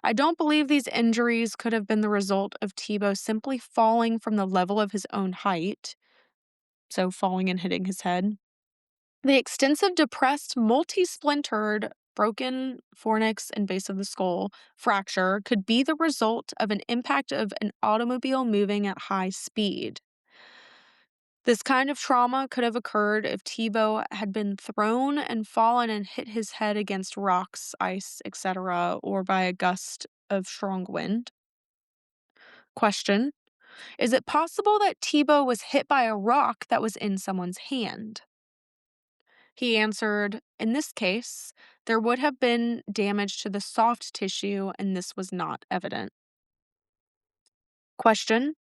I don't believe these injuries could have been the result of Tebow simply falling from the level of his own height, so falling and hitting his head. The extensive depressed, multi-splintered, broken fornix and base of the skull fracture could be the result of an impact of an automobile moving at high speed. This kind of trauma could have occurred if Tebow had been thrown and fallen and hit his head against rocks, ice, etc., or by a gust of strong wind. Question: is it possible that Tebow was hit by a rock that was in someone's hand? He answered, in this case, there would have been damage to the soft tissue, and this was not evident. Question: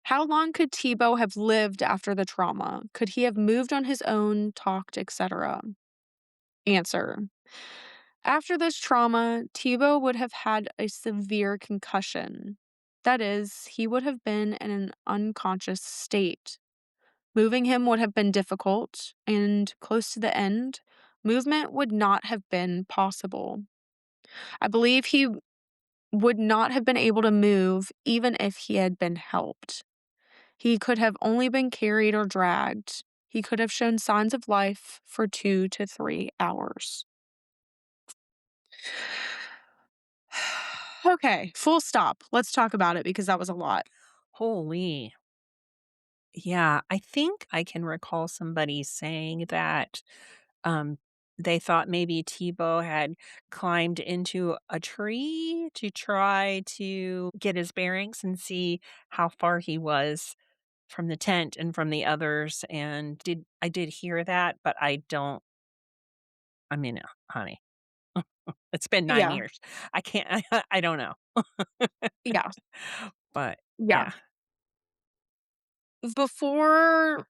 how long could Tebow have lived after the trauma? Could he have moved on his own, talked, etc.? Answer: after this trauma, Tebow would have had a severe concussion. That is, he would have been in an unconscious state. Moving him would have been difficult, and close to the end, movement would not have been possible. I believe he would not have been able to move even if he had been helped. He could have only been carried or dragged. He could have shown signs of life for 2 to 3 hours. Okay, full stop. Let's talk about it because that was a lot. Holy. Yeah, I think I can recall somebody saying that, um, they thought maybe Tebow had climbed into a tree to try to get his bearings and see how far he was from the tent and from the others, and I did hear that, but I don't I mean, honey, it's been 9 Yeah, years. I can't I don't know. yeah, But, yeah. yeah. Before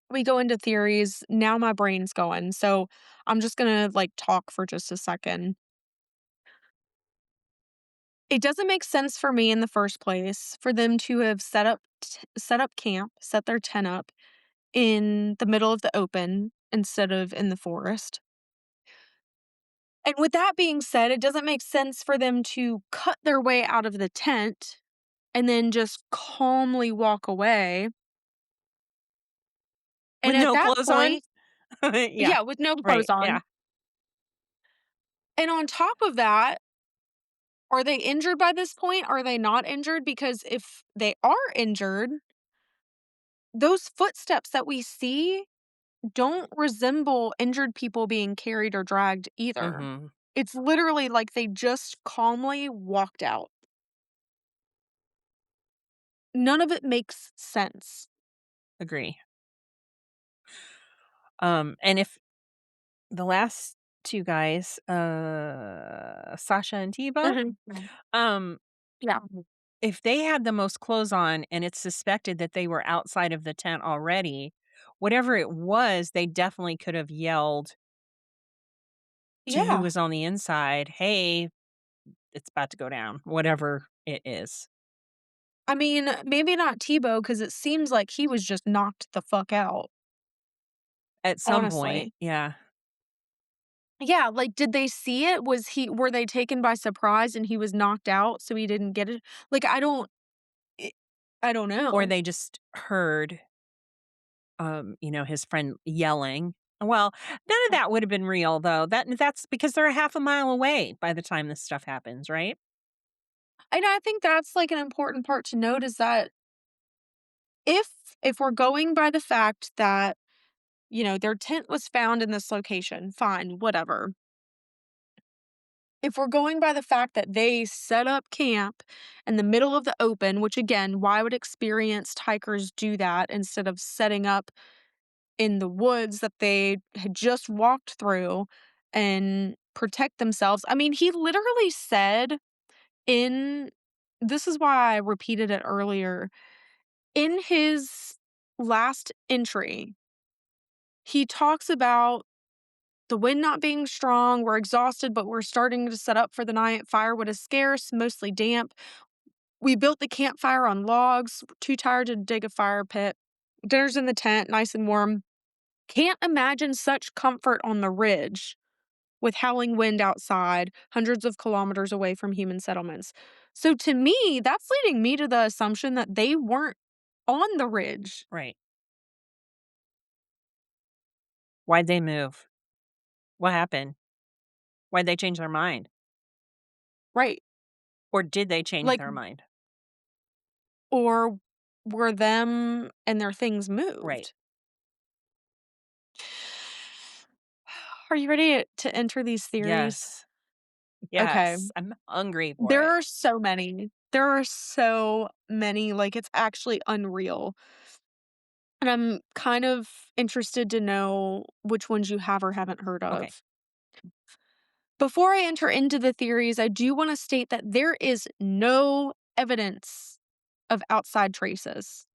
we go into theories, now my brain's going. So I'm just gonna like talk for just a second. It doesn't make sense for me in the first place for them to have set up camp, set their tent up in the middle of the open instead of in the forest. And with that being said, it doesn't make sense for them to cut their way out of the tent and then just calmly walk away. And With at no that clothes on? point, Yeah, yeah, with no clothes right, yeah. on. And on top of that, are they injured by this point? Are they not injured? Because if they are injured, those footsteps that we see don't resemble injured people being carried or dragged either. Mhm. It's literally like they just calmly walked out. None of it makes sense. Agree. And if the last 2 guys, Sasha and Tebow, Mhm. um, Yeah. if they had the most clothes on and it's suspected that they were outside of the tent already, whatever it was, they definitely could have yelled to who Yeah. was on the inside, "Hey, it's about to go down," whatever it is. I mean, maybe not Tebow because it seems like he was just knocked the fuck out, At some point, honestly. yeah. Yeah, like, did they see it? Were they taken by surprise and he was knocked out so he didn't get it? Like, eh, I don't Or know. they just heard his friend yelling. Well, none of that would have been real though. That's because they're a half a mile away by the time this stuff happens, right? And I think that's, like, an important part to note is that if if we're going by the fact that Their tent was found in this location. Fine, whatever. If we're going by the fact that they set up camp in the middle of the open, which again, why would experienced hikers do that instead of setting up in the woods that they had just walked through and protect themselves? I mean, he literally said in this is why I repeated it earlier. In his last entry, he talks about the wind not being strong. We're exhausted, but we're starting to set up for the night. Firewood is scarce, mostly damp. We built the campfire on logs, too tired to dig a fire pit. Dinner's in the tent, nice and warm. Can't imagine such comfort on the ridge with howling wind outside, hundreds of kilometers away from human settlements. So to me, that's leading me to the assumption that they weren't on the ridge. Right. Why'd they move? What happened? Why'd they change their mind? Right. Or did they change Like, their mind? or were them and their things Right. moved? Are you ready to enter these theories? Yes. Okay. Yes. I'm hungry for There it. are so many. There are so many, like, it's actually unreal. And I'm kind of interested to know which ones you have or haven't heard Okay. of. Before I enter into the theories, I do want to state that there is no evidence of outside traces.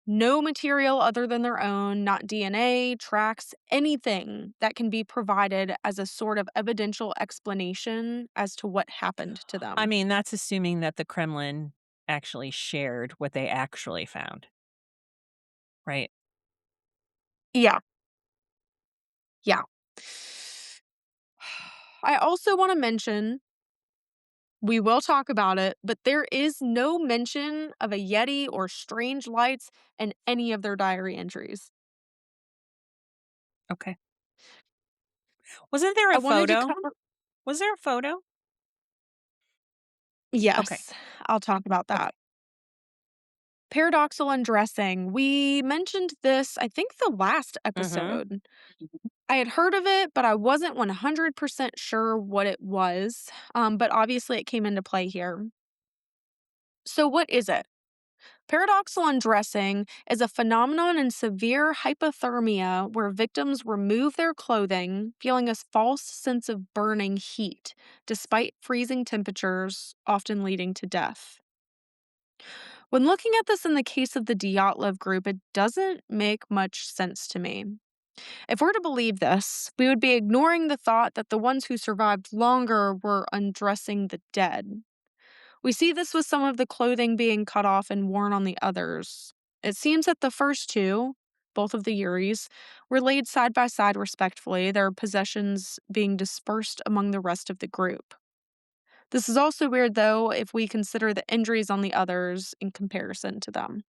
No material other than their own, not DNA, tracks, anything that can be provided as a sort of evidential explanation as to what happened to I them. mean, that's assuming that the Kremlin actually shared what they actually found, right? Yeah, yeah. I also want to mention, we will talk about it, but there is no mention of a Yeti or strange lights in any of their diary entries. Okay. Wasn't there I a wanted to photo? cover. Was there a photo? Okay. Yes, I'll talk about Okay. that. Paradoxal undressing. We mentioned this, I think, the last Mhm. episode. I had heard of it, but I wasn't 100% sure what it was. But obviously, it came into play here. So, what is it? Paradoxal undressing is a phenomenon in severe hypothermia where victims remove their clothing, feeling a false sense of burning heat despite freezing temperatures, often leading to death. When looking at this in the case of the Dyatlov group, it doesn't make much sense to me. If we're to believe this, we would be ignoring the thought that the ones who survived longer were undressing the dead. We see this with some of the clothing being cut off and worn on the others. It seems that the first two, both of the Yuris, were laid side by side respectfully, their possessions being dispersed among the rest of the group. This is also weird, though, if we consider the injuries on the others in comparison to them.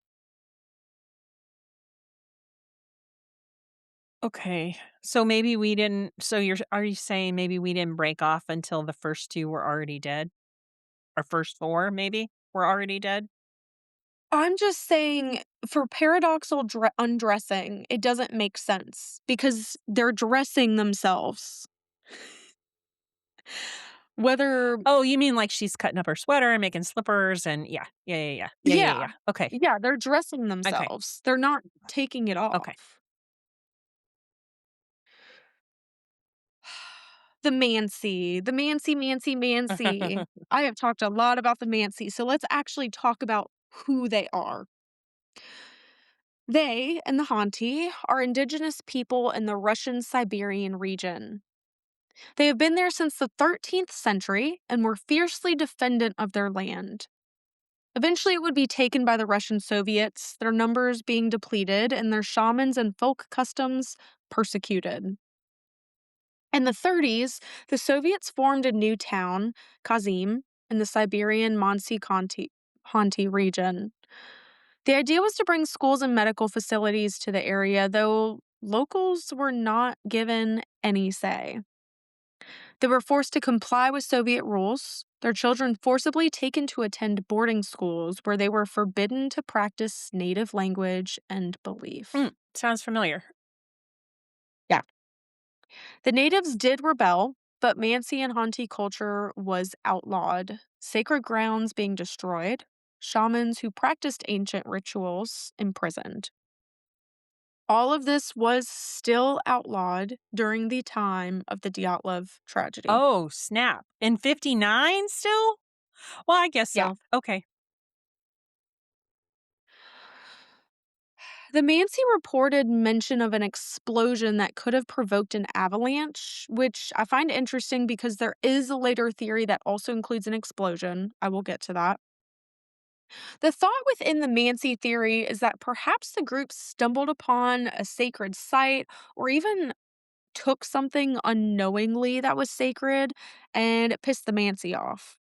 Okay. So maybe we didn't so you're are you saying maybe we didn't break off until the first 2 were already dead? Or first 4 maybe were already dead? I'm just saying, for paradoxal undressing, it doesn't make sense because they're dressing themselves. Whether, Oh, you mean like she's cutting up her sweater and making slippers and yeah. Yeah, yeah, yeah. Yeah, yeah, yeah, yeah. Okay. yeah, they're dressing Okay. themselves. They're not taking it Okay. off. The Mancy. I have talked a lot about the Mancy, so let's actually talk about who they are. They and the Hanti are indigenous people in the Russian Siberian region. They have been there since the 13th century and were fiercely defendant of their land. Eventually, it would be taken by the Russian Soviets, their numbers being depleted and their shamans and folk customs persecuted. In the 30s, the Soviets formed a new town, Kazim, in the Siberian Hanti region. The idea was to bring schools and medical facilities to the area, though locals were not given any say. They were forced to comply with Soviet rules, their children forcibly taken to attend boarding schools where they were forbidden to practice native language and belief. Sounds familiar. Yeah. The natives did rebel, but Mansi and Hanti culture was outlawed, sacred grounds being destroyed, shamans who practiced ancient rituals imprisoned. All of this was still outlawed during the time of the Dyatlov tragedy. Oh, snap. In 59 still? Well, I guess Yeah. so. Okay. The Mansi reported mention of an explosion that could have provoked an avalanche, which I find interesting because there is a later theory that also includes an explosion. I will get to that. The thought within the Mansi theory is that perhaps the group stumbled upon a sacred site or even took something unknowingly that was sacred and it pissed the Mansi off.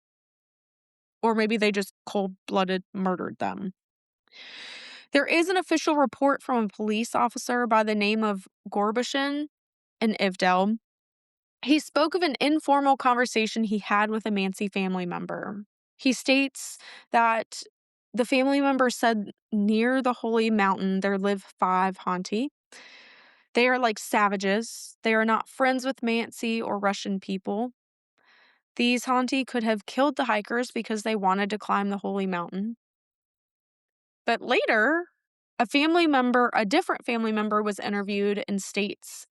Or maybe they just cold blooded murdered them. There is an official report from a police officer by the name of Gorbashin in Ivdel. He spoke of an informal conversation he had with a Mansi family member. He states that the family member said near the holy mountain there live five Hanti. They are like savages. They are not friends with Mansi or Russian people. These Hanti could have killed the hikers because they wanted to climb the holy mountain. But later, a different family member was interviewed and states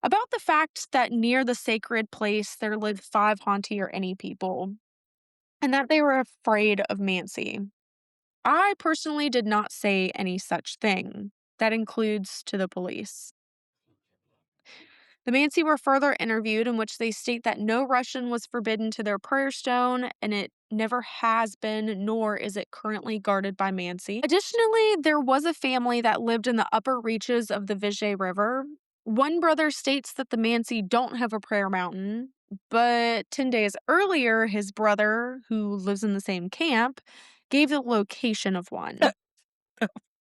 about the fact that near the sacred place there lived five Hanti or any people, and that they were afraid of Mansi. I personally did not say any such thing. That includes to the police. The Mansi were further interviewed, in which they state that no Russian was forbidden to their prayer stone, and it never has been, nor is it currently guarded by Mansi. Additionally, there was a family that lived in the upper reaches of the Vijay River. One brother states that the Mansi don't have a prayer mountain, but 10 days earlier, his brother, who lives in the same camp, gave the location of one.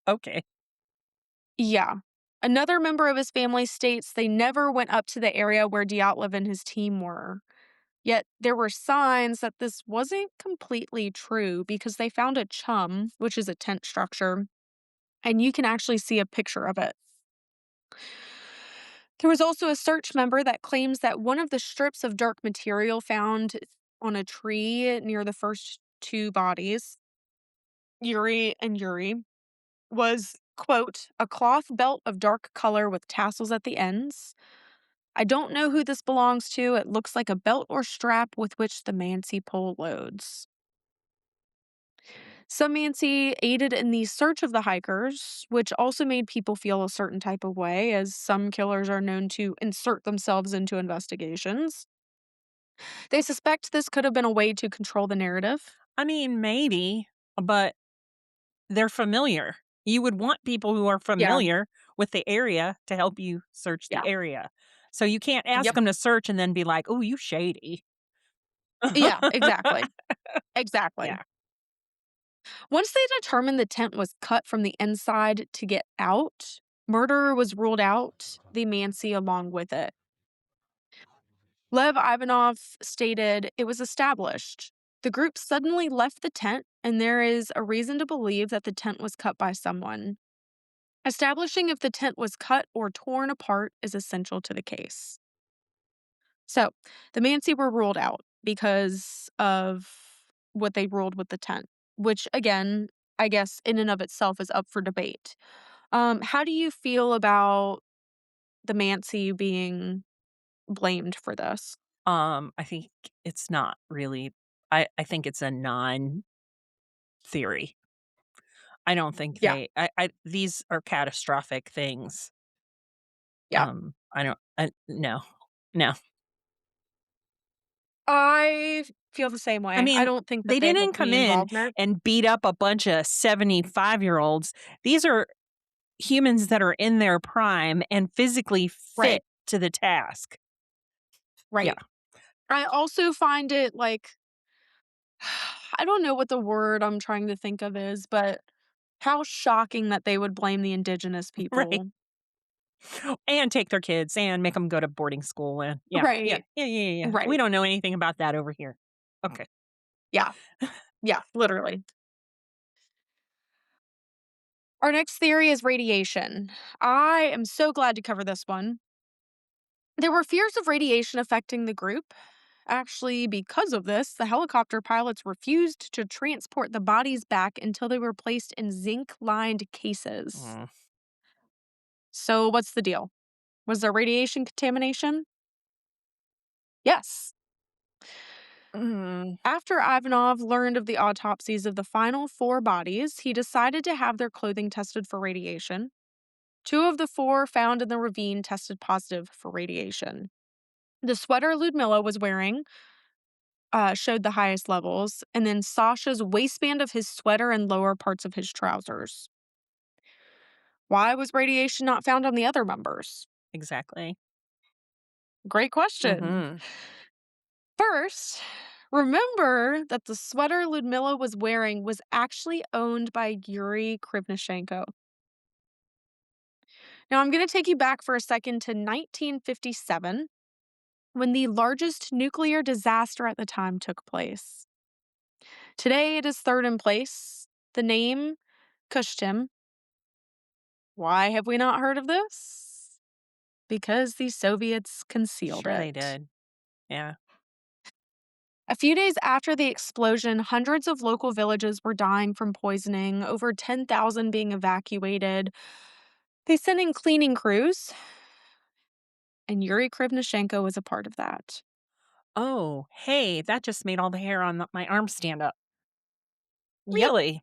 Okay. Yeah. Another member of his family states they never went up to the area where Dyatlov and his team were. Yet there were signs that this wasn't completely true because they found a chum, which is a tent structure, and you can actually see a picture of it. There was also a search member that claims that one of the strips of dark material found on a tree near the first two bodies, Yuri and Yuri, was, quote, a cloth belt of dark color with tassels at the ends. I don't know who this belongs to. It looks like a belt or strap with which the Mansi pole loads. Some Mansi aided in the search of the hikers, which also made people feel a certain type of way, as some killers are known to insert themselves into investigations. They suspect this could have been a way to control the narrative. I mean, maybe, but they're familiar. You would want people who are Yeah. familiar with the area to help you search the Yeah. area. So you can't ask Yep. them to search and then be like, "Oh, you shady." Yeah, exactly. Exactly. Yeah. Once they determined the tent was cut from the inside to get out, murder was ruled out, the Mansi along with it. Lev Ivanov stated it was established. The group suddenly left the tent, and there is a reason to believe that the tent was cut by someone. Establishing if the tent was cut or torn apart is essential to the case. So, the Mansi were ruled out because of what they ruled with the tent, which, again, I guess in and of itself is up for debate. How do you feel about the Mansi being blamed for this? I think it's not really. I think it's a non-theory. I don't think Yeah, I these are catastrophic things. yeah. I don't no. No. I feel the same I way. I mean, don't think that they they have didn't come any in involvement. and beat up a bunch of 75-year-olds. These are humans that are in their prime and physically Right, fit to the task. Yeah. right. I also find it like I don't know what the word I'm trying to think of is, but how shocking that they would blame the indigenous Right. people. And take their kids and make them go to boarding school and Right. yeah. We Right. don't know anything about that over here. Okay. Yeah. Yeah, literally. Our next theory is radiation. I am so glad to cover this one. There were fears of radiation affecting the group. Actually, because of this, the helicopter pilots refused to transport the bodies back until they were placed in zinc lined cases. Mm. So, what's the deal? Was there radiation contamination? Yes. Mm. After Ivanov learned of the autopsies of the final four bodies, he decided to have their clothing tested for radiation. Two of the four found in the ravine tested positive for radiation. The sweater Ludmilla was wearing showed the highest levels, and then Sasha's waistband of his sweater and lower parts of his trousers. Why was radiation not found on the other members? Exactly. Great question. Mhm. First, remember that the sweater Ludmilla was wearing was actually owned by Yuri Krivnishenko. Now, I'm going to take you back for a second to 1957 when the largest nuclear disaster at the time took place. Today, it is third in place. The name Kushtim. Why have we not heard of this? Because the Soviets concealed Sure they it. did. Yeah. A few days after the explosion, hundreds of local villages were dying from poisoning, over 10,000 being evacuated. They sent in cleaning crews, and Yuri Krivnishenko was a part of that. Oh, hey, that just made all the hair on my arm stand up. Yep. Really?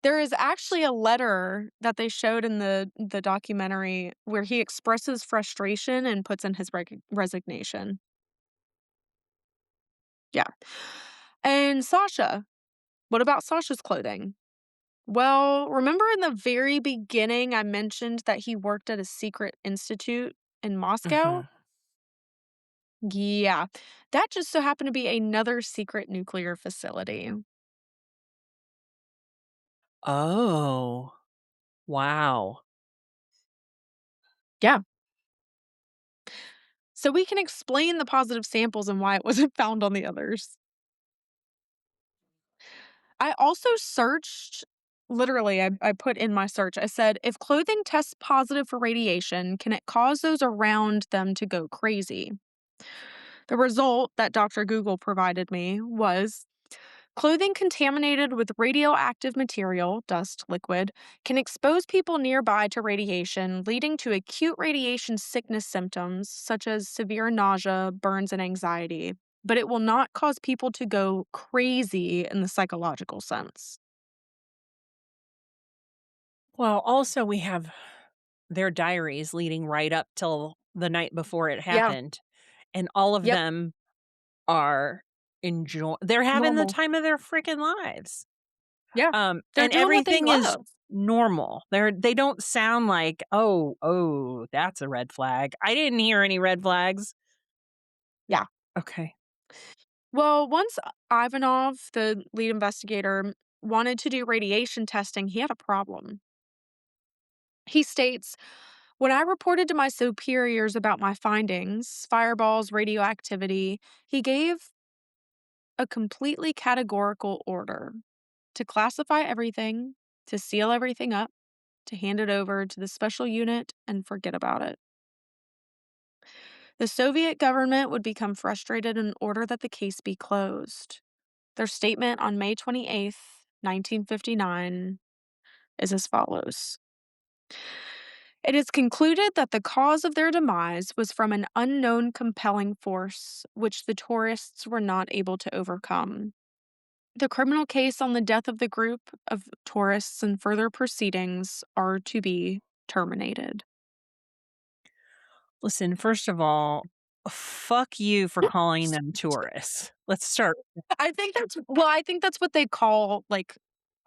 There is actually a letter that they showed in the documentary where he expresses frustration and puts in his resignation. Yeah. And Sasha, what about Sasha's clothing? Well, remember in the very beginning, I mentioned that he worked at a secret institute in Moscow? Mhm. Yeah, that just so happened to be another secret nuclear facility. Oh, wow. Yeah. So we can explain the positive samples and why it wasn't found on the others. I also searched, literally, I put in my search, I said, if clothing tests positive for radiation, can it cause those around them to go crazy? The result that Dr. Google provided me was clothing contaminated with radioactive material, dust, liquid, can expose people nearby to radiation, leading to acute radiation sickness symptoms such as severe nausea, burns, and anxiety. But it will not cause people to go crazy in the psychological sense. Well, also we have their diaries leading right up till the night before it Yeah. happened, and all of Yep. them are they're having the Normal. time of their freaking lives. Yeah. They're And doing what they everything is love. normal. They don't sound like, "Oh, that's a red flag." I didn't hear any red flags. Yeah. Okay. Well, once Ivanov, the lead investigator, wanted to do radiation testing, he had a problem. He states, when I reported to my superiors about my findings, fireballs, radioactivity, he gave a completely categorical order to classify everything, to seal everything up, to hand it over to the special unit and forget about it. The Soviet government would become frustrated and order that the case be closed. Their statement on May 28th, 1959 is as follows. It is concluded that the cause of their demise was from an unknown compelling force which the tourists were not able to overcome. The criminal case on the death of the group of tourists and further proceedings are to be terminated. Listen, first of all, fuck you for calling them tourists. Let's start. I think that's what they call like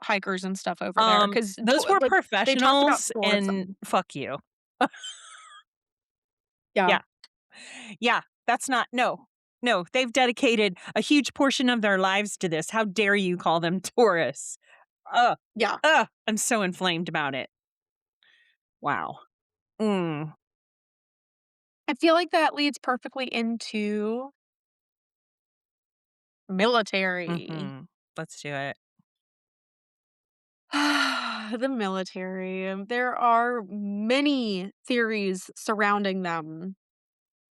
hikers and stuff over there because Those were like they talk about professionals and tourism. fuck you. Yeah, Yeah. Yeah, that's not no. No, they've dedicated a huge portion of their lives to this. How dare you call them tourists? Ugh. yeah. I'm so inflamed about it. Wow. Mm. I feel like that leads perfectly into military. Mhm. Let's do it. The military. There are many theories surrounding them.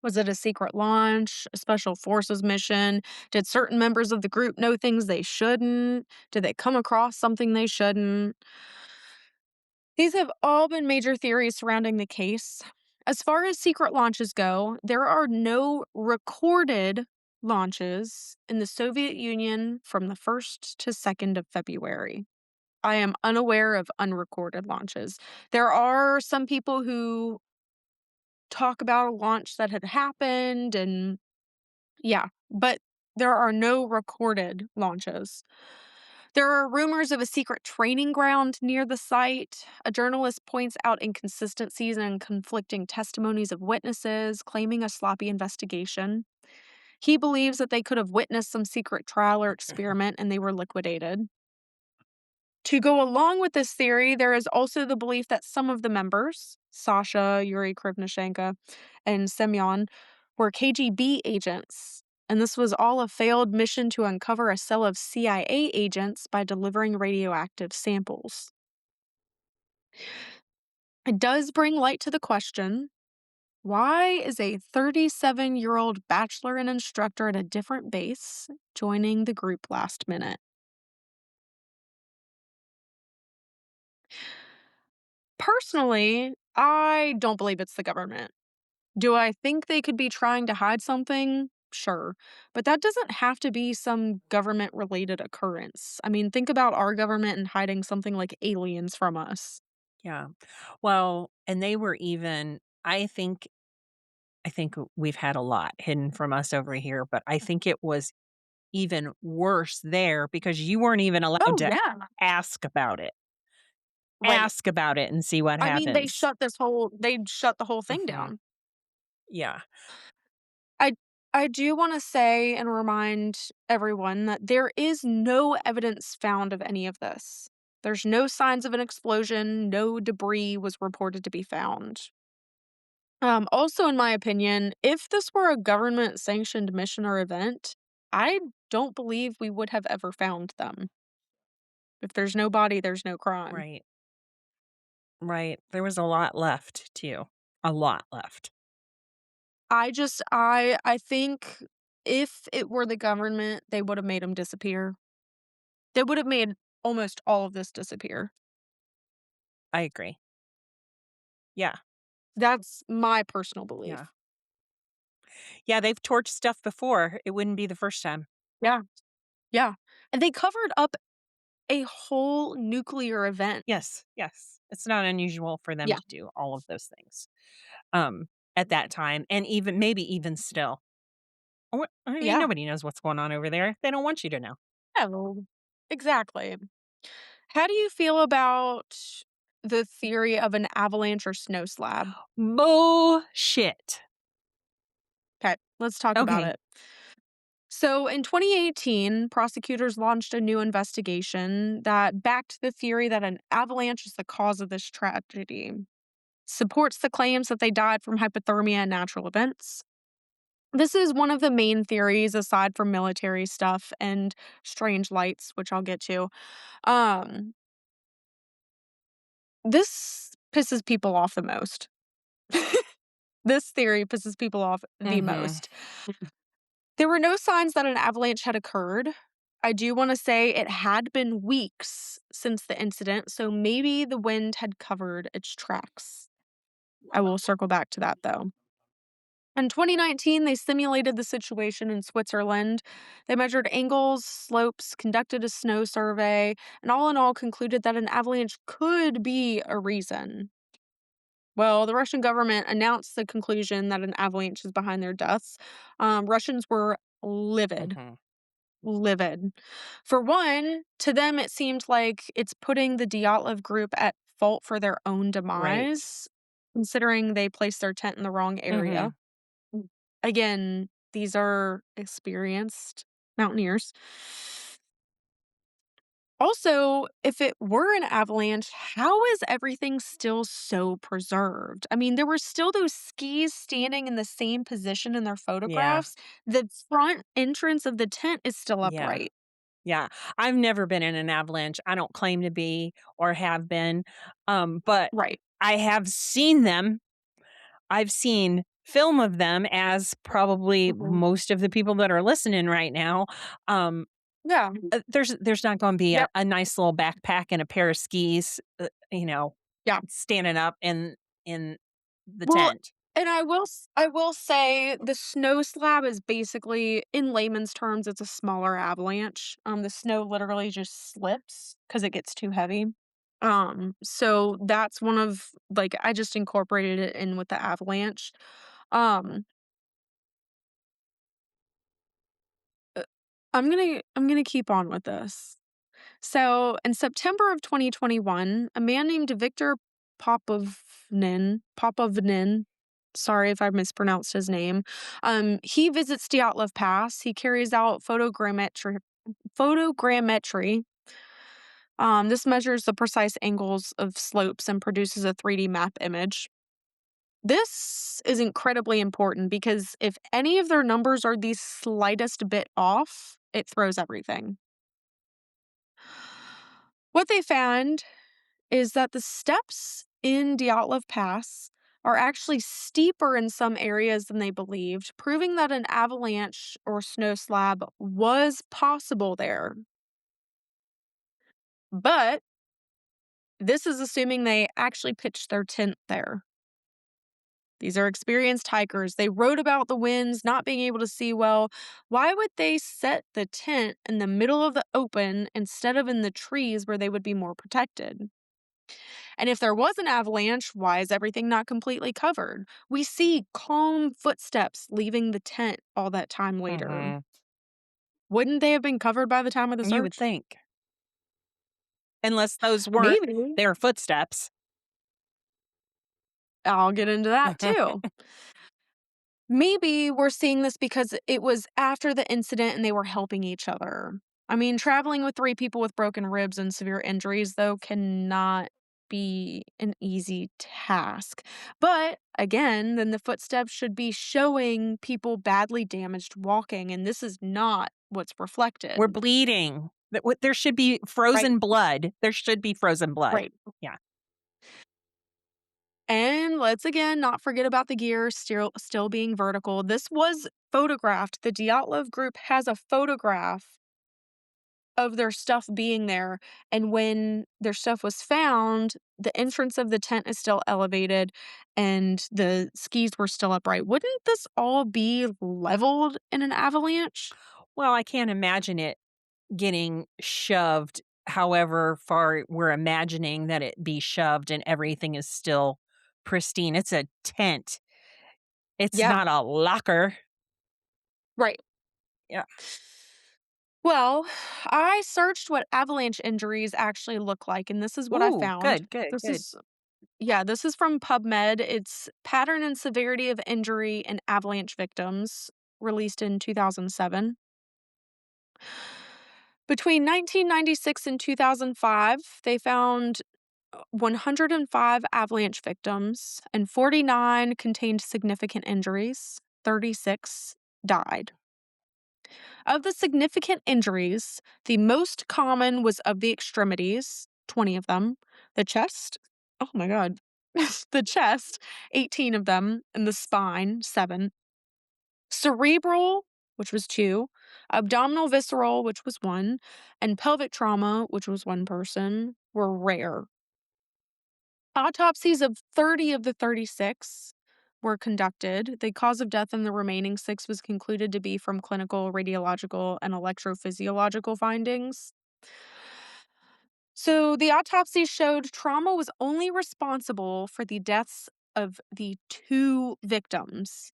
Was it a secret launch, a special forces mission? Did certain members of the group know things they shouldn't? Did they come across something they shouldn't? These have all been major theories surrounding the case. As far as secret launches go, there are no recorded launches in the Soviet Union from the 1st to 2nd of February. I am unaware of unrecorded launches. There are some people who talk about a launch that had happened and yeah, but there are no recorded launches. There are rumors of a secret training ground near the site. A journalist points out inconsistencies and conflicting testimonies of witnesses, claiming a sloppy investigation. He believes that they could have witnessed some secret trial or experiment and they were liquidated. To go along with this theory, there is also the belief that some of the members, Sasha, Yuri Krivnishenko, and Semyon, were KGB agents. And this was all a failed mission to uncover a cell of CIA agents by delivering radioactive samples. It does bring light to the question, why is a 37-year-old bachelor and instructor at a different base joining the group last minute? Personally, I don't believe it's the government. Do I think they could be trying to hide something? Sure. But that doesn't have to be some government related occurrence. I mean, think about our government and hiding something like aliens from us. Yeah. Well, and they were even I think we've had a lot hidden from us over here, but I think it was even worse there because you weren't even allowed Oh, to yeah. ask about it. Right. Ask about it and see what I mean, happens. they shut the whole thing Mhm. down. Yeah. I I do want to say and remind everyone that there is no evidence found of any of this. There's no signs of an explosion, no debris was reported to be found. Also, in my opinion, if this were a government sanctioned mission or event, I don't believe we would have ever found them. If there's no body, there's no crime. Right. Right. There was a lot left too. A lot left. I think if it were the government, they would have made them disappear. They would have made almost all of this disappear. I agree. Yeah. That's my personal Yeah. belief. Yeah, they've torched stuff before. It wouldn't be the first time. Yeah, yeah. And they covered up a whole nuclear event. Yes. Yes. It's not unusual for them Yeah, to do all of those things. At that time and even maybe even still. I mean, yeah. nobody knows what's going on over there. They don't want you to know. Yeah, well, exactly. How do you feel about the theory of an avalanche or snow slab? Bullshit. Okay, let's talk about Okay. it. So, in 2018, prosecutors launched a new investigation that backed the theory that an avalanche is the cause of this tragedy, supports the claims that they died from hypothermia and natural events. This is one of the main theories aside from military stuff and strange lights, which I'll get to. Um, this pisses people off the most. This theory pisses people off the Mhm. most. There were no signs that an avalanche had occurred. I do want to say it had been weeks since the incident, so maybe the wind had covered its tracks. I will circle back to that though. In 2019, they simulated the situation in Switzerland. They measured angles, slopes, conducted a snow survey, and all in all concluded that an avalanche could be a reason. Well, the Russian government announced the conclusion that an avalanche is behind their deaths. Russians were livid, Mhm. livid. For one, to them, it seemed like it's putting the Dyatlov group at fault for their own Right. demise, considering they placed their tent in the wrong area. Mhm. Again, these are experienced mountaineers. Also, if it were an avalanche, how is everything still so preserved? I mean, there were still those skis standing in the same position in their Yeah. photographs. The front entrance of the tent is still Yeah. upright. Yeah. I've never been in an avalanche. I don't claim to be or have been, but Right. I have seen them. I've seen film of them as probably Mhm. most of the people that are listening right now. Um, Yeah. there's not gonna be a Yep. a nice little backpack and a pair of skis, Yeah. standing up in the Well, tent. and I will say the snow slab is basically, in layman's terms, it's a smaller avalanche. The snow literally just slips because it gets too heavy. So that's one of like I just incorporated it in with the avalanche. Um, uh, I'm gonna keep on with this. So, in September of 2021, a man named Victor Popovnin, sorry if I mispronounced his name, he visits Dyatlov Pass. He carries out photogrammetry. This measures the precise angles of slopes and produces a 3D map image. This is incredibly important because if any of their numbers are the slightest bit off, it throws everything. What they found is that the steps in Dyatlov Pass are actually steeper in some areas than they believed, proving that an avalanche or snow slab was possible there. But this is assuming they actually pitched their tent there. These are experienced hikers. They wrote about the winds, not being able to see well. Why would they set the tent in the middle of the open instead of in the trees where they would be more protected? And if there was an avalanche, why is everything not completely covered? We see calm footsteps leaving the tent all that time later. Mhm. Wouldn't they have been covered by the time of the You would search? think, unless those weren't Maybe. their footsteps. I'll get into that too. Maybe we're seeing this because it was after the incident and they were helping each other. I mean, traveling with 3 people with broken ribs and severe injuries, though, cannot be an easy task. But again, then the footsteps should be showing people badly damaged walking, and this is not what's We're reflected. bleeding. There should be Right, frozen blood. There should be frozen blood. right. Yeah. And let's again not forget about the gear still being vertical. This was photographed. The Dyatlov group has a photograph of their stuff being there, and when their stuff was found, the entrance of the tent is still elevated and the skis were still upright. Wouldn't this all be leveled in an avalanche? Well, I can't imagine it getting shoved however far we're imagining that it be shoved and everything is still pristine. It's a tent. It's Yeah, not a locker. right. Yeah. Well, I searched what avalanche injuries actually look like, and this is what I Ooh, found. good, good, This good. is Yeah, this is from PubMed. It's Pattern and Severity of Injury in Avalanche Victims, released in 2007. Between 1996 and 2005, they found 105 avalanche victims, and 49 contained significant injuries. 36 died. Of the significant injuries, the most common was of the extremities, 20 of them, the chest, oh my God, the chest, 18 of them, and the spine, 7. Cerebral, which was 2, abdominal visceral, which was 1, and pelvic trauma, which was 1 person, were rare. Autopsies of 30 of the 36 were conducted. The cause of death in the remaining 6 was concluded to be from clinical, radiological, and electrophysiological findings. So the autopsy showed trauma was only responsible for the deaths of the 2 victims.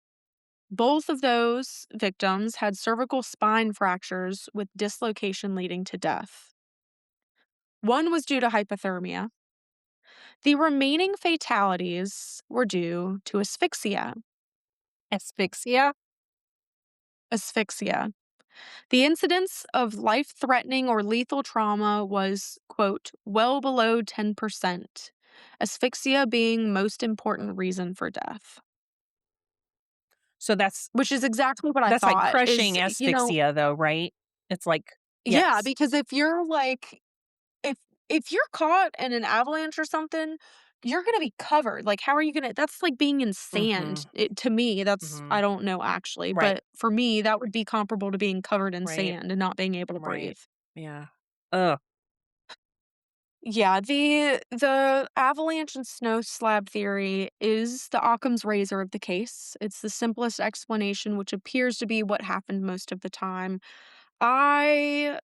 Both of those victims had cervical spine fractures with dislocation leading to death. One was due to hypothermia. The remaining fatalities were due to asphyxia. Asphyxia? Asphyxia. The incidence of life threatening or lethal trauma was, quote, well below 10%, asphyxia being most important reason for death, So which is exactly what I that's like thought is, crushing asphyxia though, right? It's like yeah, yes. because if you're like, if if you're caught in an avalanche or something, you're gonna be covered. Like, how are you gonna that's like being in sand. Mhm. To me, that's Mhm. I don't know actually, Right. but for me, that would be comparable to being covered in Right. sand and not being able to Right. breathe. Yeah. Ugh. Yeah, the avalanche and snow slab theory is the Occam's razor of the case. It's the simplest explanation, which appears to be what happened most of the time. I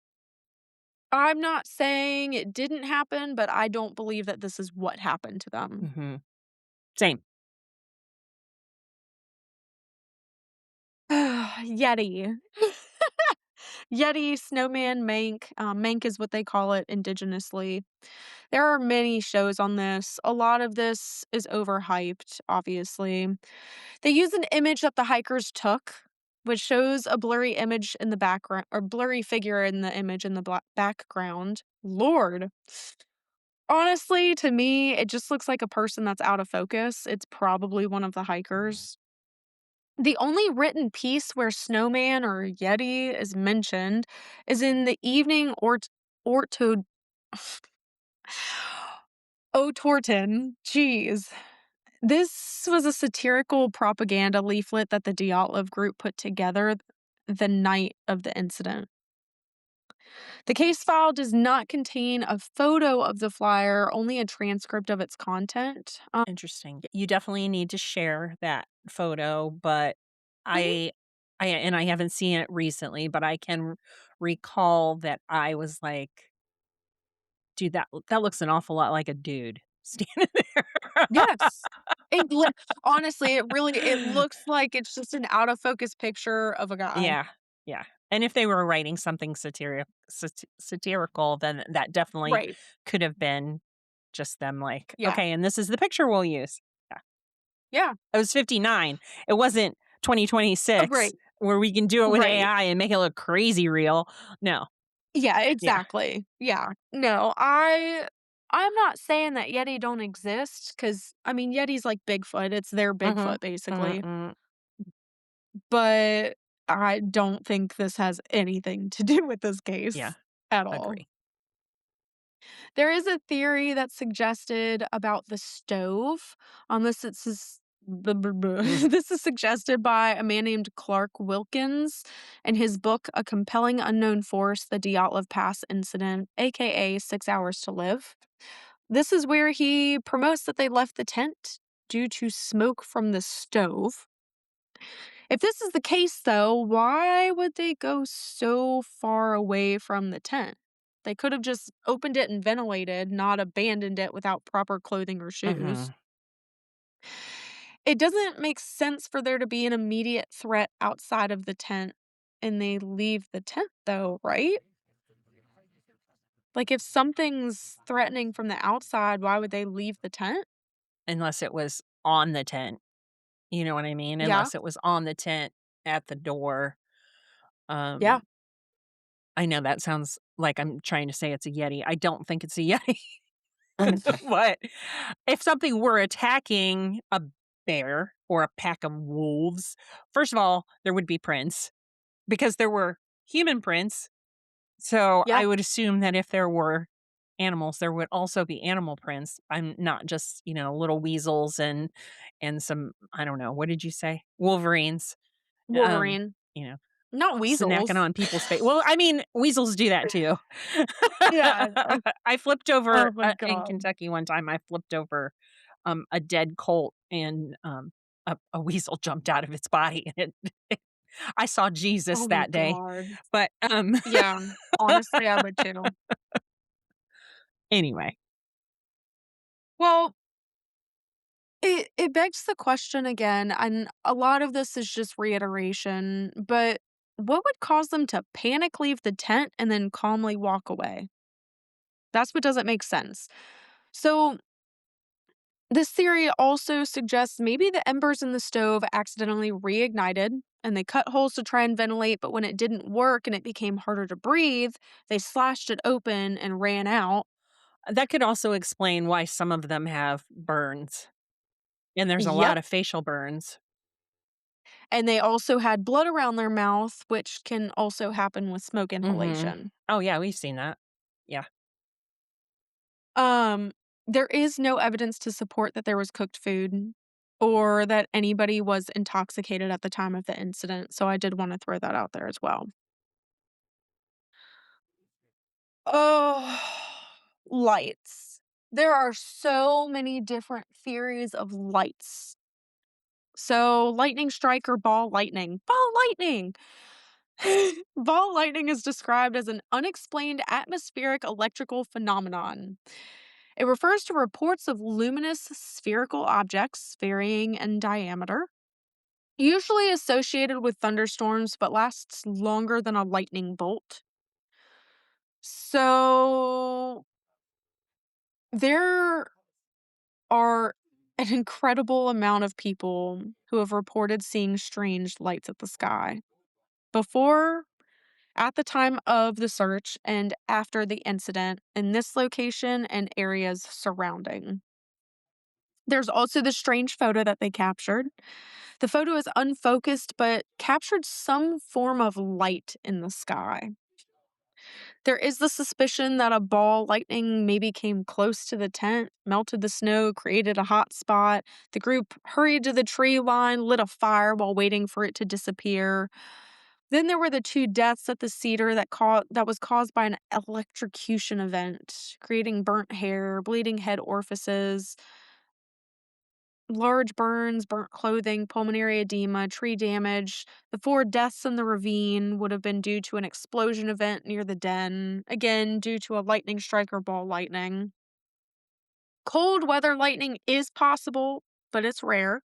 I'm not saying it didn't happen, but I don't believe that this is what happened to them. Mhm. Same. Yeti. Yeti, snowman, mank. Mank is what they call it indigenously. There are many shows on this. A lot of this is overhyped, obviously. They use an image that the hikers took, which shows a blurry image in the background or blurry figure in the image in the background. Lord. Honestly, to me, it just looks like a person that's out of focus. It's probably one of the hikers. The only written piece where snowman or yeti is mentioned is in the evening orto Otorton. Jeez. This was a satirical propaganda leaflet that the Dyatlov group put together the night of the incident. The case file does not contain a photo of the flyer, only a transcript of its content. Interesting. You definitely need to share that photo, but Mhm. I I haven't seen it recently, but I can recall that I was like, "Dude, that looks an awful lot like a dude standing Yes. It li honestly, it there." looks like it's just an out of focus picture of a guy. Yeah, yeah, and if they were writing something satirical, then that definitely Right. could have been just them like, Yeah. "Okay, and this is the picture we'll use." Yeah. Yeah. It was '59. It wasn't 2026 Right. where we can do it with Right. AI and make it look crazy real. No. Yeah, Yeah. exactly. Yeah. No, I'm not saying that Yeti don't exist because I mean, Yeti's like Bigfoot, it's their Mhm. Bigfoot, basically, Mm-mm. but I don't think this has anything to do with this Yeah, case at all. agree. There is a theory that's suggested about the stove. This it's Mm, this is suggested by a man named Clark Wilkins in his book A Compelling Unknown Force: The Dyatlov Pass Incident, aka 6 Hours to Live. This is where he promotes that they left the tent due to smoke from the stove. If this is the case, though, why would they go so far away from the tent? They could have just opened it and ventilated, not abandoned it without proper clothing or shoes. mhm. It doesn't make sense for there to be an immediate threat outside of the tent and they leave the tent, though, right? Like, if something's threatening from the outside, why would they leave the tent? Unless it was on the tent, you know what I mean? Yeah, Unless it was on the tent at the door. yeah. Um, I know that sounds like I'm trying to say it's a Yeti. I don't think it's a Yeti. But if something were attacking a bear or a pack of wolves, first of all, there would be prints because there were human prints. So Yeah, I would assume that if there were animals, there would also be animal prints. I'm not just, little weasels and some I don't know, what did you say? Wolverines. Um, Wolverine. you know, Not snacking weasels. on people's face. Well, I mean, weasels do that too. Yeah. I flipped over, Oh my in god. Kentucky one time, I flipped over, a dead colt and, a weasel jumped out of its body and I saw Jesus Oh my that day. god. But, Yeah, honestly, I would too. anyway. Well, it begs the question again, and a lot of this is just reiteration, but what would cause them to panic leave the tent and then calmly walk away? That's what doesn't make sense. So, This theory also suggests maybe the embers in the stove accidentally reignited and they cut holes to try and ventilate, but when it didn't work and it became harder to breathe, they slashed it open and ran out. That could also explain why some of them have burns, and there's a lot Yep. of facial burns. And they also had blood around their mouth, which can also happen with smoke Mhm. inhalation. Oh, yeah, we've seen that. Yeah. Um, there is no evidence to support that there was cooked food or that anybody was intoxicated at the time of the incident, so I did wanna throw that out there as well. Oh, lights. There are so many different theories of lights. So, lightning strike or ball lightning. Ball lightning! Ball lightning is described as an unexplained atmospheric electrical phenomenon. It refers to reports of luminous spherical objects varying in diameter, usually associated with thunderstorms, but lasts longer than a lightning bolt. So, there are an incredible amount of people who have reported seeing strange lights at the sky. Before, at the time of the search, and after the incident in this location and areas surrounding. There's also the strange photo that they captured. The photo is unfocused but captured some form of light in the sky. There is the suspicion that a ball lightning maybe came close to the tent, melted the snow, created a hot spot. The group hurried to the tree line, lit a fire while waiting for it to disappear. Then there were the two deaths at the cedar that was caused by an electrocution event, creating burnt hair, bleeding head orifices, large burns, burnt clothing, pulmonary edema, tree damage. The four deaths in the ravine would have been due to an explosion event near the den, again, due to a lightning strike or ball lightning. Cold weather lightning is possible, but it's rare.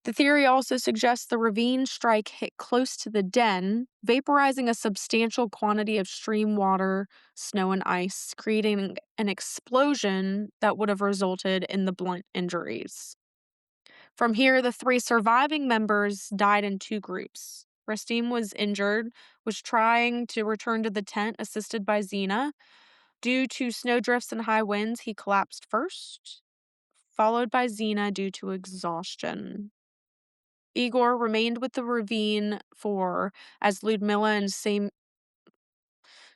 The theory also suggests the ravine strike hit close to the den, vaporizing a substantial quantity of stream water, snow, and ice, creating an explosion that would have resulted in the blunt injuries. From here, the three surviving members died in two groups. Rastim was injured, was trying to return to the tent assisted by Xena. Due to snowdrifts and high winds, he collapsed first, followed by Xena due to exhaustion. Igor remained with the ravine for as Ludmilla and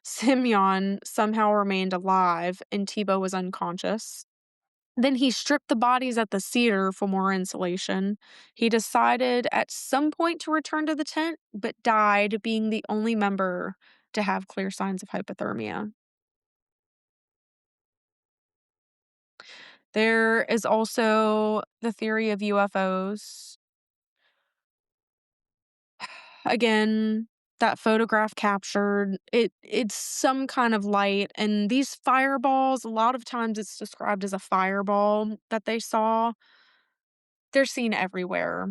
Semyon somehow remained alive and Tebow was unconscious. Then he stripped the bodies at the cedar for more insulation. He decided at some point to return to the tent, but died, being the only member to have clear signs of hypothermia. There is also the theory of UFOs. Again, that photograph captured it's some kind of light, and these fireballs, a lot of times it's described as a fireball that they saw. They're seen everywhere.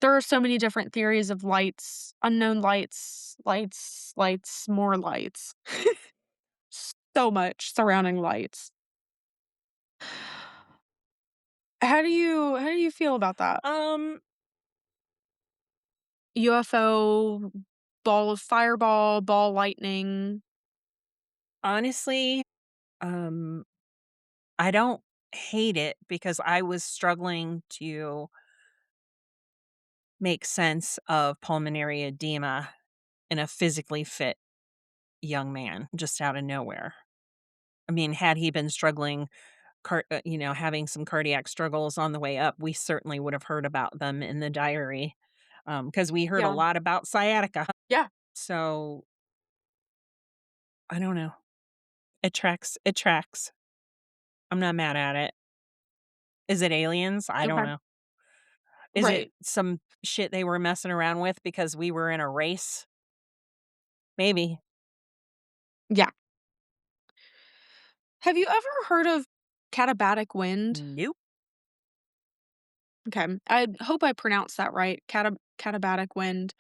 There are so many different theories of lights, unknown lights, lights, lights, more lights. So much surrounding lights. How do you feel about that? Um, UFO, fireball, ball lightning. honestly, um, I don't hate it because I was struggling to make sense of pulmonary edema in a physically fit young man just out of nowhere. I mean, had he been struggling, having some cardiac struggles on the way up, we certainly would have heard about them in the diary, because we heard a Yeah. lot about sciatica. Yeah. So, I don't know. It tracks, it tracks. I'm not mad at it. Is it aliens? I don't Okay. know. Is it Right. some shit they were messing around with because we were in a race? Maybe. Yeah. Have you ever heard of katabatic wind? Nope. Okay. I hope I pronounced that right. Katabatic wind.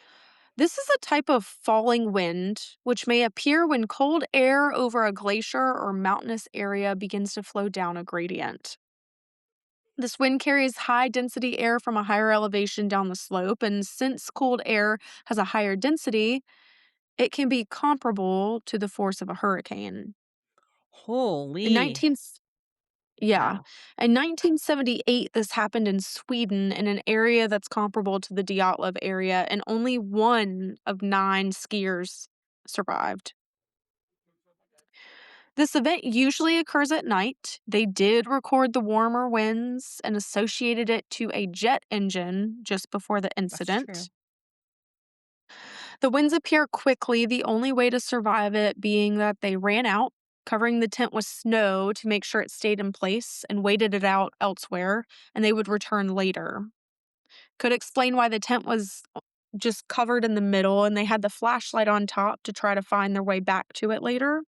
This is a type of falling wind which may appear when cold air over a glacier or mountainous area begins to flow down a gradient. This wind carries high density air from a higher elevation down the slope, and since cooled air has a higher density, it can be comparable to the force of a hurricane. In Holy. 19 yeah. Wow. In 1978, this happened in Sweden in an area that's comparable to the Dyatlov area, and only one of 9 skiers survived. This event usually occurs at night. They did record the warmer winds and associated it to a jet engine just before the That's true. incident. The winds appear quickly, the only way to survive it being that they ran out, covering the tent with snow to make sure it stayed in place, and waited it out elsewhere, and they would return later. Could explain why the tent was just covered in the middle and they had the flashlight on top to try to find their way back to it later.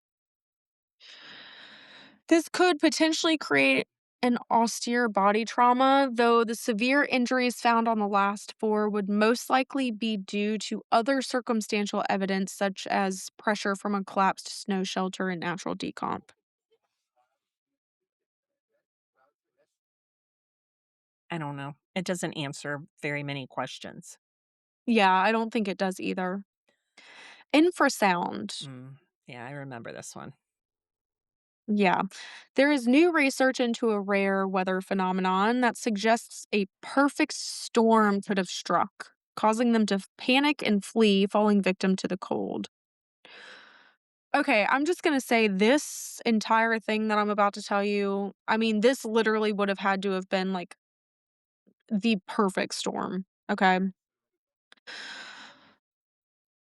This could potentially create an austere body trauma, though the severe injuries found on the last 4 would most likely be due to other circumstantial evidence, such as pressure from a collapsed snow shelter and natural decomp. I don't know. It doesn't answer very many questions. Yeah, I don't think it does either. Infrasound. Mm. Yeah, I remember this one. Yeah. There is new research into a rare weather phenomenon that suggests a perfect storm could have struck, causing them to panic and flee, falling victim to the cold. Okay, I'm just gonna say this entire thing that I'm about to tell you, I mean, this literally would have had to have been like the perfect storm. Okay.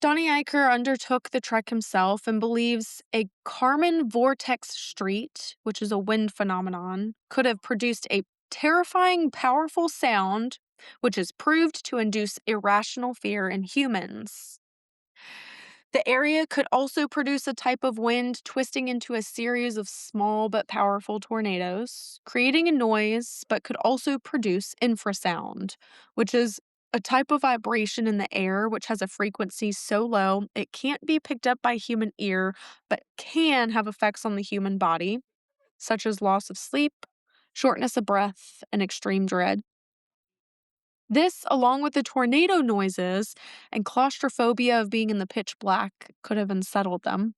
Donnie Eicher undertook the trek himself and believes a Kármán vortex street, which is a wind phenomenon, could have produced a terrifying, powerful sound, which is proved to induce irrational fear in humans. The area could also produce a type of wind twisting into a series of small but powerful tornadoes, creating a noise, but could also produce infrasound, which is a type of vibration in the air which has a frequency so low it can't be picked up by human ear, but can have effects on the human body, such as loss of sleep, shortness of breath, and extreme dread. This, along with the tornado noises and claustrophobia of being in the pitch black, could have unsettled them.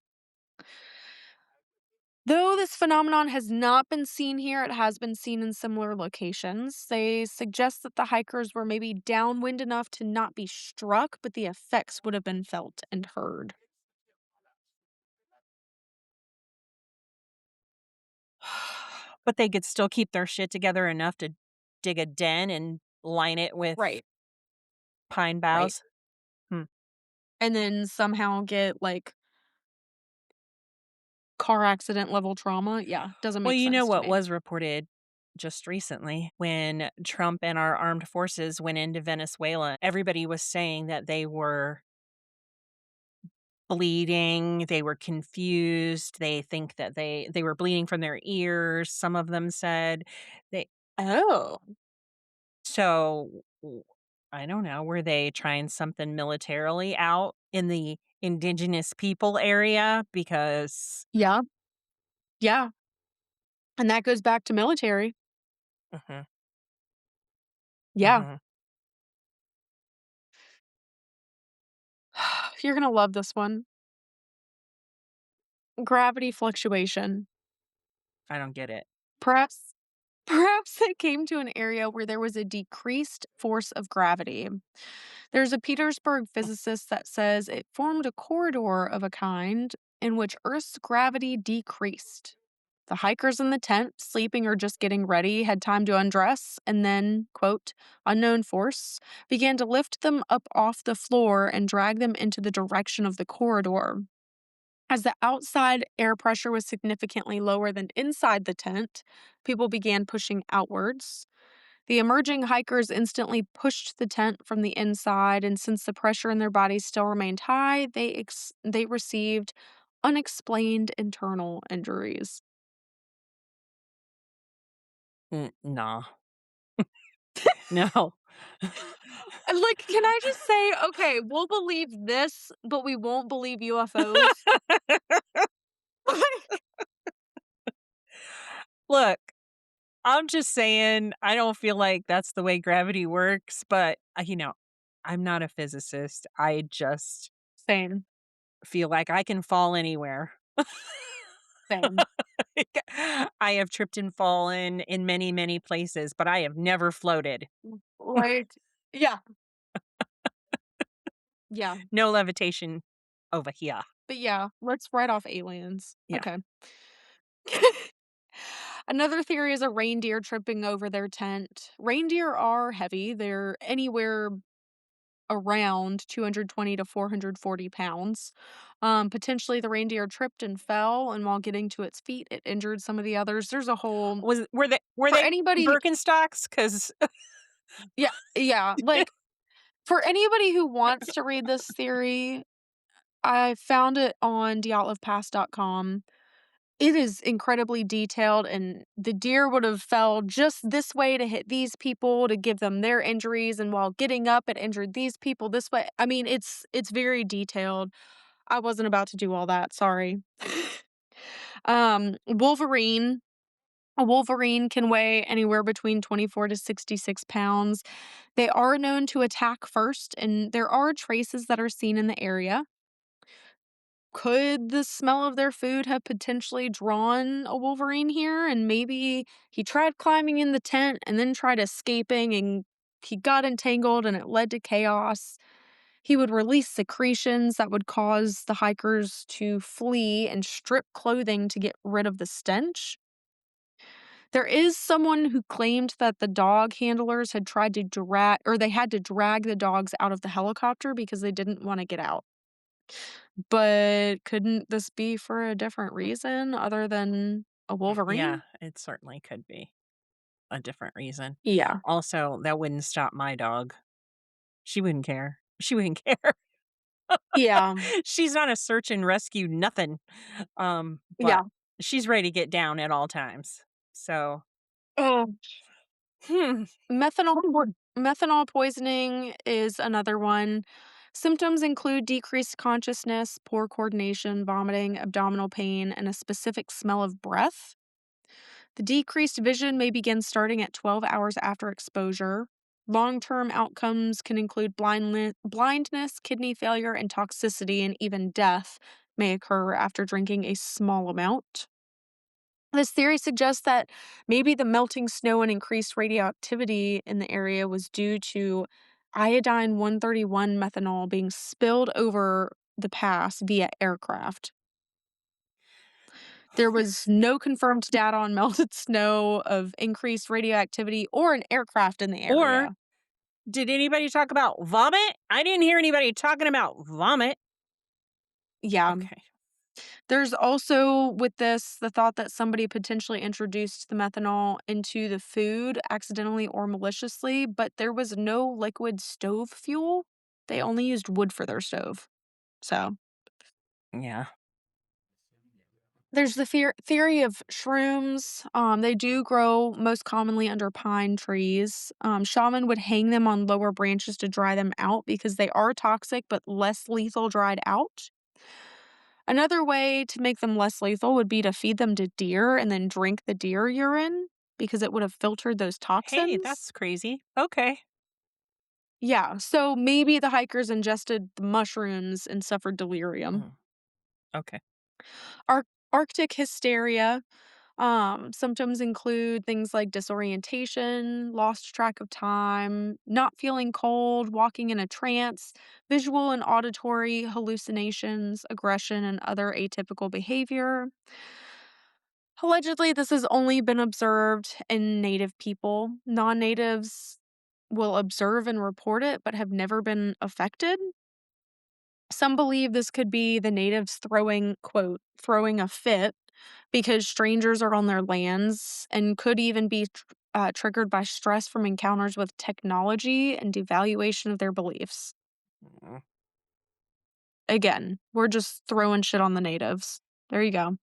Though this phenomenon has not been seen here, it has been seen in similar locations. They suggest that the hikers were maybe downwind enough to not be struck, but the effects would have been felt and heard. But they could still keep their shit together enough to dig a den and line it with Right, pine right. boughs? Hmm. And then somehow get like car accident level trauma. Yeah, doesn't Well, make you know sense to what me. was reported just recently when Trump and our armed forces went into Venezuela, everybody was saying that they were bleeding, they were confused, they think that they were bleeding from their ears, some of them said. They Oh, so w I don't know, were they trying something militarily out in the indigenous people area? Because yeah, yeah. And that goes back to military. Mhm, Yeah. mhm. You're going to love this one. Gravity fluctuation. I don't get it. Perhaps Perhaps it came to an area where there was a decreased force of gravity. There's a Petersburg physicist that says it formed a corridor of a kind in which Earth's gravity decreased. The hikers in the tent, sleeping or just getting ready, had time to undress, and then, quote, unknown force began to lift them up off the floor and drag them into the direction of the corridor. As the outside air pressure was significantly lower than inside the tent, people began pushing outwards. The emerging hikers instantly pushed the tent from the inside, and since the pressure in their bodies still remained high, they received unexplained internal injuries. Nah. No. Like, can I just say, okay, we'll believe this, but we won't believe UFOs? Look, I'm just saying, I don't feel like that's the way gravity works, but, I'm not a physicist. I just Same, feel like I can fall anywhere. same. Like, I have tripped and fallen in many, many places, but I have never floated. Like, yeah, yeah. No levitation over here. But yeah, let's write off aliens. Yeah. Okay. Another theory is a reindeer tripping over their tent. Reindeer are heavy. They're anywhere around 220 to 440 pounds. Potentially, the reindeer tripped and fell, and while getting to its feet, it injured some of the others. There's a whole Were for they anybody. Birkenstocks? Because Yeah, yeah. Like for anybody who wants to read this theory, I found it on dyatlovpass.com. It is incredibly detailed, and the deer would have fell just this way to hit these people to give them their injuries, and while getting up, it injured these people this way. I mean, it's very detailed. I wasn't about to do all that, sorry. Wolverine. A wolverine can weigh anywhere between 24 to 66 pounds. They are known to attack first, and there are traces that are seen in the area. Could the smell of their food have potentially drawn a wolverine here? And maybe he tried climbing in the tent and then tried escaping and he got entangled and it led to chaos. He would release secretions that would cause the hikers to flee and strip clothing to get rid of the stench. There is someone who claimed that the dog handlers had tried to drag, or they had to drag the dogs out of the helicopter because they didn't want to get out. But couldn't this be for a different reason other than a yeah, wolverine? it certainly could be a different reason. Yeah. Also, that wouldn't stop my dog. She wouldn't care. She wouldn't care. Yeah. She's not a search and rescue nothing. But Yeah. she's ready to get down at all times. So, Oh. hmm, Methanol poisoning is another one. Symptoms include decreased consciousness, poor coordination, vomiting, abdominal pain, and a specific smell of breath. The decreased vision may begin starting at 12 hours after exposure. Long term outcomes can include blindness, kidney failure, and toxicity, and even death may occur after drinking a small amount. This theory suggests that maybe the melting snow and increased radioactivity in the area was due to iodine 131 methanol being spilled over the pass via aircraft. There was no confirmed data on melted snow of increased radioactivity or an aircraft in the or area. did anybody talk about vomit? I didn't hear anybody talking about vomit. Yeah. Okay. There's also with this the thought that somebody potentially introduced the methanol into the food accidentally or maliciously, but there was no liquid stove fuel. They only used wood for their stove. So Yeah. there's the theory of shrooms. They do grow most commonly under pine trees. Shaman would hang them on lower branches to dry them out because they are toxic but less lethal dried out. Another way to make them less lethal would be to feed them to deer and then drink the deer urine because it would have filtered those Hey, toxins. that's crazy. Okay. Yeah, so maybe the hikers ingested the mushrooms and suffered delirium. Mm, okay. Arctic hysteria. Symptoms include things like disorientation, lost track of time, not feeling cold, walking in a trance, visual and auditory hallucinations, aggression, and other atypical behavior. Allegedly, this has only been observed in native people. Non natives will observe and report it, but have never been affected. Some believe this could be the natives throwing, quote, throwing a fit because strangers are on their lands and could even be triggered by stress from encounters with technology and devaluation of their beliefs. Mm, Again, we're just throwing shit on the natives. There you go.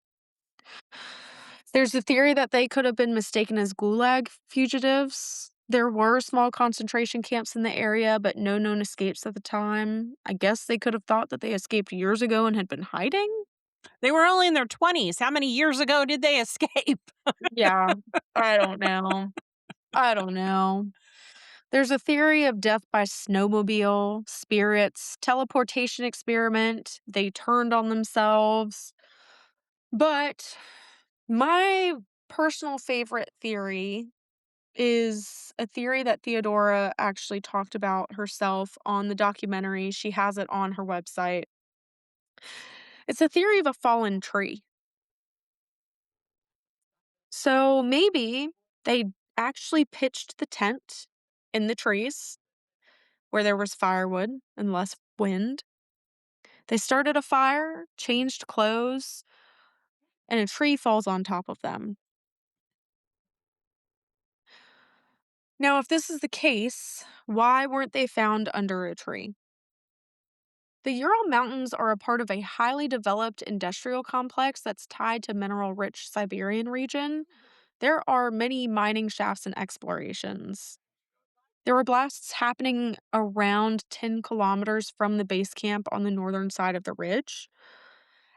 There's a theory that they could have been mistaken as Gulag fugitives. There were small concentration camps in the area, but no known escapes at the time. I guess they could have thought that they escaped years ago and had been hiding. They were only in their 20s. How many years ago did they escape? Yeah, I don't know. I don't know. There's a theory of death by snowmobile, spirits, teleportation experiment. They turned on themselves. But my personal favorite theory is a theory that Theodora actually talked about herself on the documentary. She has it on her website. It's a theory of a fallen tree. So maybe they actually pitched the tent in the trees where there was firewood and less wind. They started a fire, changed clothes, and a tree falls on top of them. Now, if this is the case, why weren't they found under a tree? The Ural Mountains are a part of a highly developed industrial complex that's tied to mineral rich Siberian region. There are many mining shafts and explorations. There were blasts happening around 10 kilometers from the base camp on the northern side of the ridge.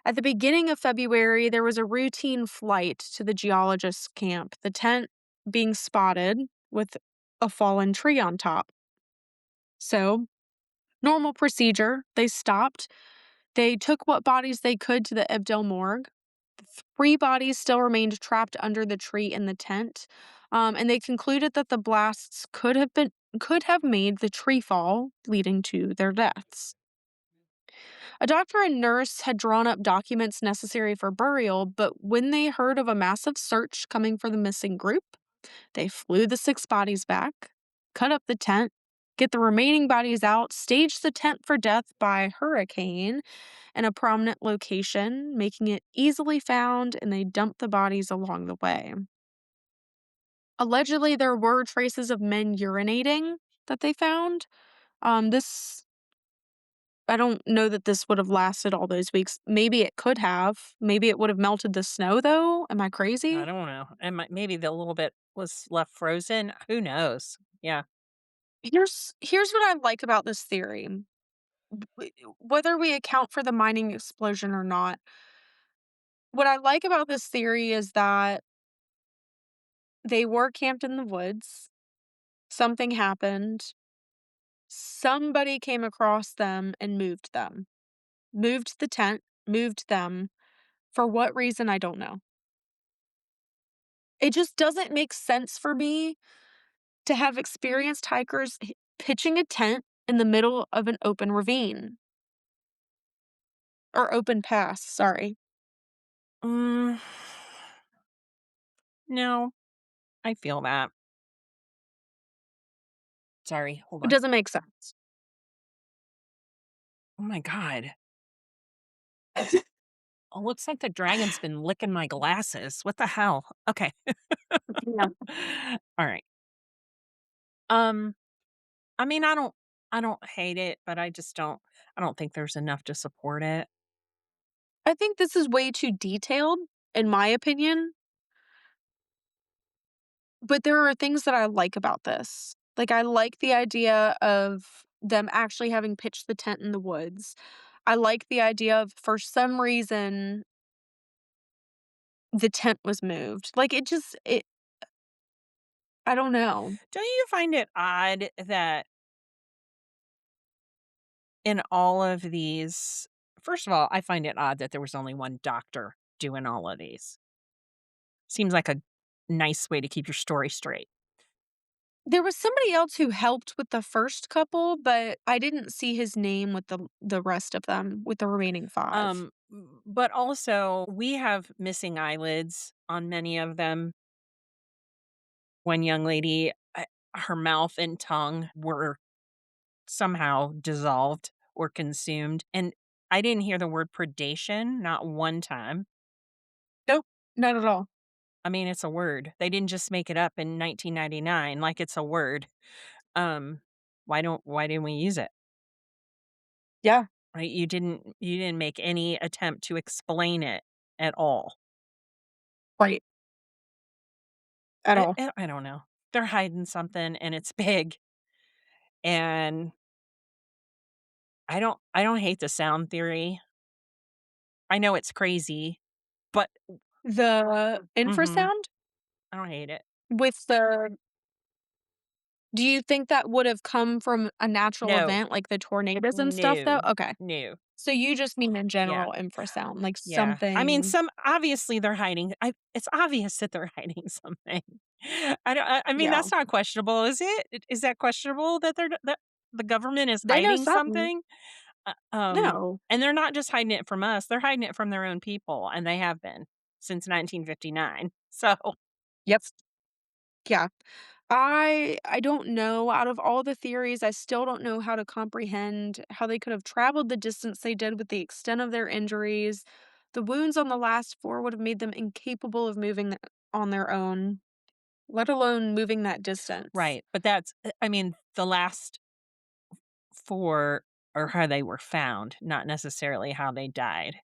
At the beginning of February, there was a routine flight to the geologist's camp, the tent being spotted with a fallen tree on top. So, normal procedure, they stopped. They took what bodies they could to the Ibdel morgue. Three bodies still remained trapped under the tree in the tent, and they concluded that the blasts could have made the tree fall, leading to their deaths. A doctor and nurse had drawn up documents necessary for burial, but when they heard of a massive search coming for the missing group, they flew the six bodies back, cut up the tent, get the remaining bodies out, staged the tent for death by hurricane in a prominent location, making it easily found, and they dumped the bodies along the way. Allegedly, there were traces of men urinating that they found. This I don't know that this would have lasted all those weeks. Maybe it could have. Maybe it would have melted the snow, though. Am I I crazy? don't know. And maybe the little bit was left frozen. Who knows? Yeah. Here's what I like about this theory. Whether we account for the mining explosion or not, what I like about this theory is that they were camped in the woods. Something happened. Somebody came across them and moved them. Moved the tent, moved them. For what reason, I don't know. It just doesn't make sense for me to have experienced hikers pitching a tent in the middle of an open ravine or open pass, sorry. Mm, no, I feel that. Sorry. Hold It on. doesn't make sense. Oh my God. Oh, looks like the dragon's been licking my glasses. What the hell? Okay. Yeah. All right. Um, I mean, I don't hate it, but I don't think there's enough to support it. I think this is way too detailed, in my opinion, but there are things that I like about this. Like, I like the idea of them actually having pitched the tent in the woods. I like the idea of, for some reason, the tent was moved. Like, I don't know. Don't you find it odd that in all of these first of all, I find it odd that there was only one doctor doing all of these. Seems like a nice way to keep your story straight. There was somebody else who helped with the first couple, but I didn't see his name with the rest of them, with the remaining 5. But also we have missing eyelids on many of them. One young lady, her mouth and tongue were somehow dissolved or consumed, and I didn't hear the word predation not one time. Nope, not at all. I mean, it's a word. They didn't just make it up in 1999 like it's a word. Um, why didn't we use it? Yeah, Right? You didn't make any attempt to explain it at all. right, at all. I don't know. They're hiding something and it's big. And I don't hate the sound theory. I know it's crazy, but The mhm, infrasound I don't hate it. with the do you think that would have come from a natural No, event like the tornadoes and stuff though? no, Okay. no. So you just mean in Yeah, general infrasound, like yeah. I mean, something. some obviously they're hiding. It's obvious that they're hiding something. I don't. I mean, Yeah. that's not questionable, is it? Is that questionable that that the government is They know hiding something. something? No. And they're not just hiding it from us, they're hiding it from their own people, and they have been since 1959. So, Yep. Yeah. I don't know, out of all the theories, I still don't know how to comprehend how they could have traveled the distance they did with the extent of their injuries. The wounds on the last 4 would have made them incapable of moving on their own, let alone moving that distance. right, but that's I mean, the last 4 are how they were found, not necessarily how they died,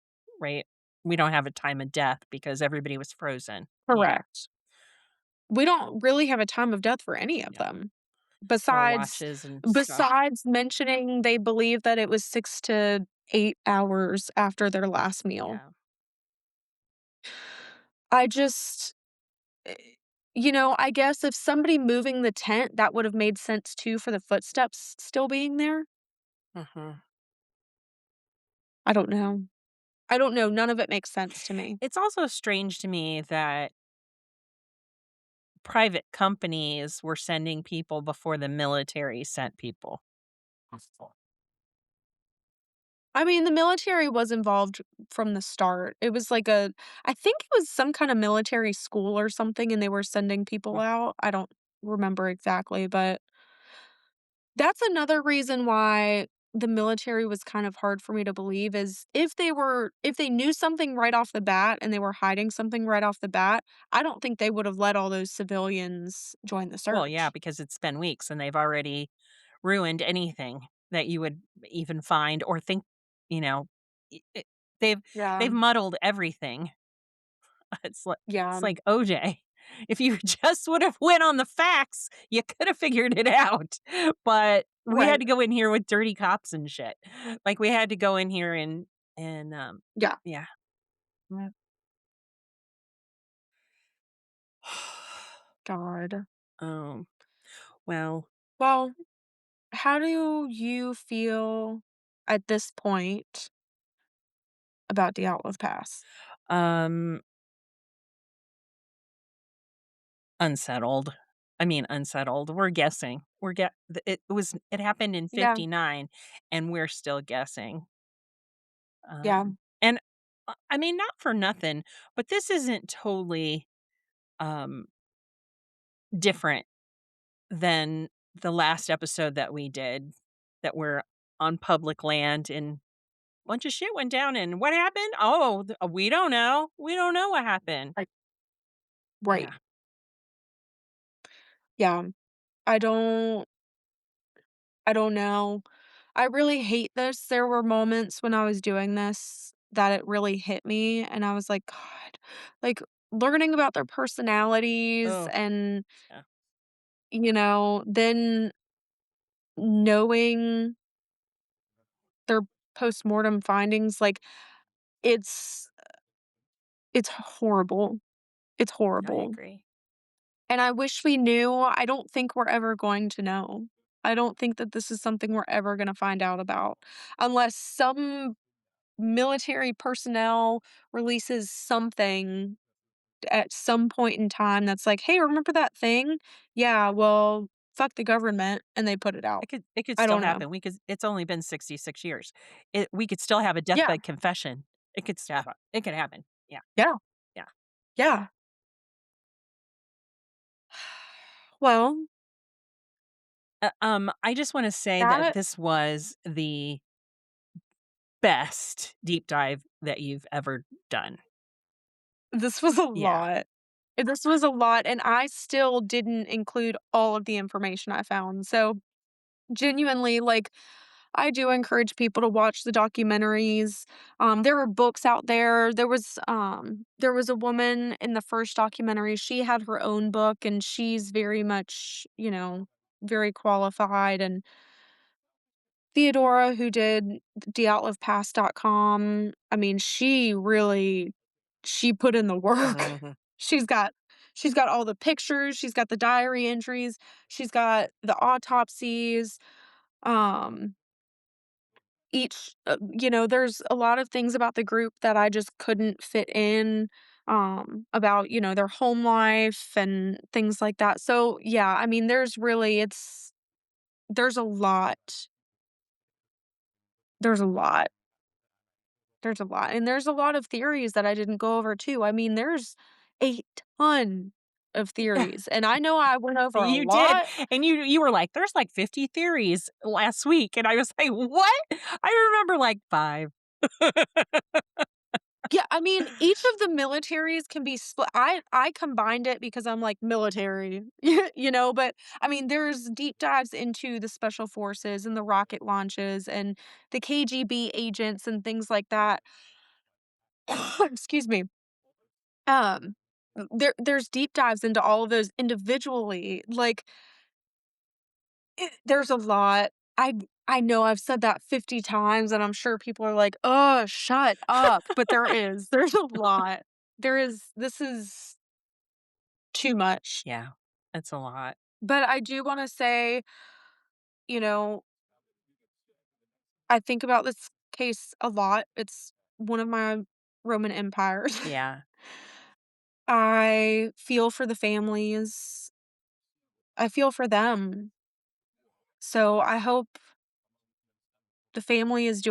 right? We don't have a time of death because everybody was frozen. Yeah, Correct. We don't really have a time of death for any of no. them. No Besides watches and stuff. besides mentioning they believe that it was 6 to 8 hours after their last meal. Yeah. I just eh, I guess if somebody moving the tent, that would have made sense too for the footsteps still being there. Mhm. I don't know. I don't know, none of it makes sense to me. It's also strange to me that private companies were sending people before the military sent people. I mean, the military was involved from the start. It was like I think it was some kind of military school or something, and they were sending people Mm. out. I don't remember exactly, but that's another reason why the military was kind of hard for me to believe is if they knew something right off the bat and they were hiding something right off the bat, I don't think they would have let all those civilians join the Well, yeah, search. because it's been weeks and they've already ruined anything that you would even find or think, you know, I they've Yeah. they've muddled everything. Yeah. It's like OJ. If you just would have went on the facts, you could have figured it out. But we had Right. to go in here with dirty cops and shit. Like we had to go in here and Yeah. yeah. Mm. God. Um well, Well, how do you feel at this point about Dyatlov Pass? um unsettled. I mean unsettled. We're guessing. It happened in Yeah. 59 and we're still guessing. Yeah. And I mean not for nothing, but this isn't totally um different than the last episode that we did that were on public land and bunch of shit went down and what happened? Oh, we don't know. We don't know what happened. Like, right. Yeah. Yeah. I don't I don't know. I really hate this. There were moments when I was doing this that it really hit me, and I was like, "God," like, learning about their personalities Oh, and, yeah. then knowing their postmortem findings, like, it's it's horrible. It's I horrible, agree. and I wish we knew. I don't think we're ever going to know. I don't think that this is something we're ever gonna find out about unless some military personnel releases something at some point in time that's like, "Hey, remember that thing? Yeah, well, fuck the government," and they put it out. It could I still don't know. happen. It's only been 66 years. We could still have a Yeah, deathbed confession. It could happen. Yeah. yeah, Yeah. yeah. Well, I just want to say that that this was the best deep dive that you've ever done. this was a Yeah. lot. This was a lot, and I still didn't include all of the information I found. So, genuinely, like, I do encourage people to watch the documentaries. There are books out there. There was a woman in the first documentary. She had her own book, and she's very much, very qualified. And Theodora, who did Dyatlov I mean, she put in the work. Mhm. She's got she's got all the pictures, she's got the diary entries, she's got the autopsies, um, there's a lot of things about the group that I just couldn't fit in, about, their home life and things like that. So, yeah, I mean, there's a lot. There's a lot. There's a lot, and there's a lot of theories that I didn't go over too. I mean, there's a ton of theories, and I know I went over a You did, lot. and you were like, "There's, like, 50 theories last week," and I was like, "What?" I remember, like, 5. Yeah, I mean, each of the militaries can be split. I combined it because I'm like military, but I mean, there's deep dives into the special forces and the rocket launches and the KGB agents and things like that. Excuse me. Um, there's deep dives into all of those individually. Like, there's a lot. I know I've said that 50 times, and I'm sure people are like, "Oh, shut up," but there's a lot. This is too much. Yeah, it's a lot. But I do wanna say, you know, I think about this case a lot. It's one of my Roman empires. Yeah. I feel for the families. I feel for them. So I hope families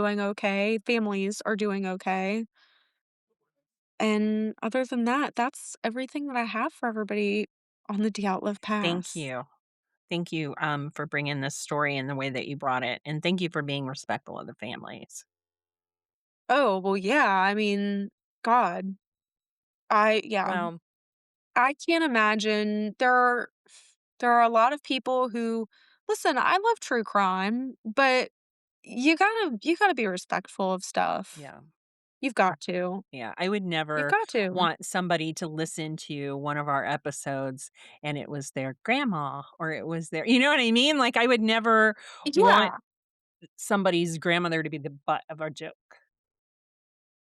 are doing okay, and other than that, that's everything that I have for everybody on the Dyatlov Thank Pass. you. Thank you, for bringing this story in the way that you brought it, and thank you for being respectful of the families. Oh, well, yeah, I mean, God, yeah, Well, I can't imagine there are a lot of people who listen, I love true crime, but you gotta be respectful of stuff. yeah. You've got to. Yeah, I would You've never got to. want somebody to listen to one of our episodes and it was their grandma or it was their you know what I mean? Like, I would never want Yeah, somebody's grandmother to be the butt of our joke.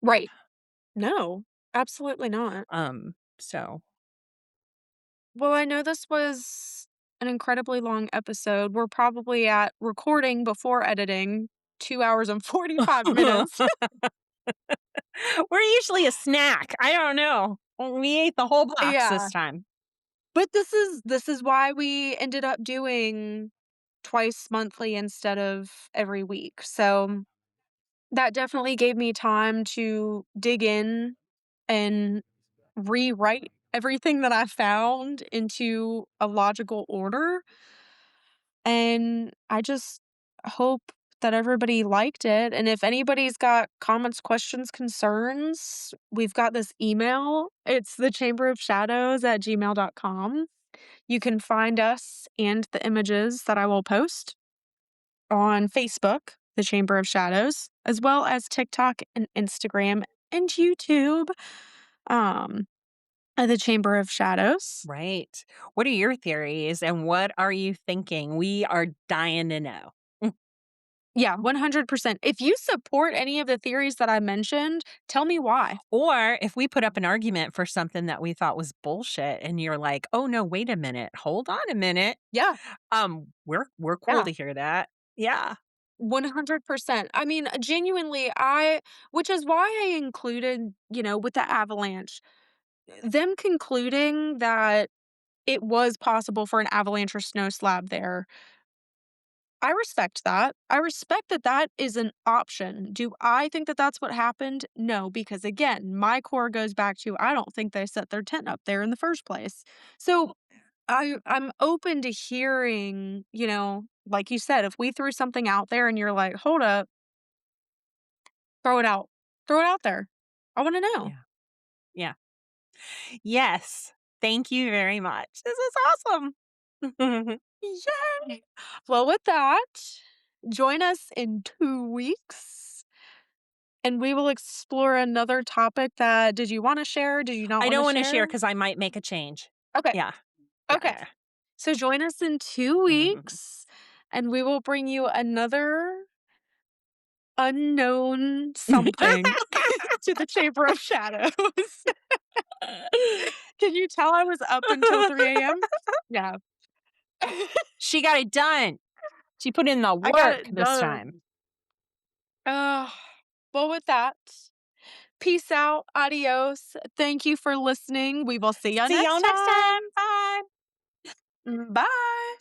right. No, absolutely not. So Well, I know this was an incredibly long episode. We're probably at recording before editing 2 hours and 45 we're minutes. usually a snack. I don't know. We ate the whole box this Yeah, time. but this is why we ended up doing twice monthly instead of every week. So, that definitely gave me time to dig in and rewrite everything that I found into a logical order. And I just hope that everybody liked it. And if anybody's got comments, questions, concerns, we've got this email. It's the chamber of shadows at gmail.com. You can find us and the images that I will post on Facebook, the Chamber of Shadows, as well as TikTok and Instagram and YouTube, um, the Chamber of Shadows. Right. What are your theories and what are you thinking? We are dying to know. Yeah, 100%. If you support any of the theories that I mentioned, tell me why. Or if we put up an argument for something that we thought was bullshit and you're like, "Oh, no, wait a minute. Hold on a minute." Yeah, We're cool yeah, to hear that. Yeah. 100%. I mean, genuinely, which is why I included, with the avalanche, them concluding that it was possible for an avalanche or snow slab there. I respect that. I respect that that is an option. Do I think that that's what happened? No, because again, my core goes back to I don't think they set their tent up there in the first place. So I'm open to hearing, like you said, if we threw something out there and you're like, hold up, throw it out. Throw it out there. I want to know. Yeah. Yeah. Yes. Thank you very much. This is awesome. Yay! Well, with that, join us in 2 weeks and we will explore another topic that did you wanna share? Did you not I wanna don't wanna share? share because I might make a change. Okay, Yeah. Yeah, okay. yeah. So join us in 2 Mhm. weeks, and we will bring you another unknown something to the Chamber of Shadows. Can you tell I was up until 3 AM? Yeah. She got it done. She put in the I got work it this time. done. Uh, well, with that, peace out, adios. Thank you for listening. We will see you See next y'all next time. time. Bye. Bye.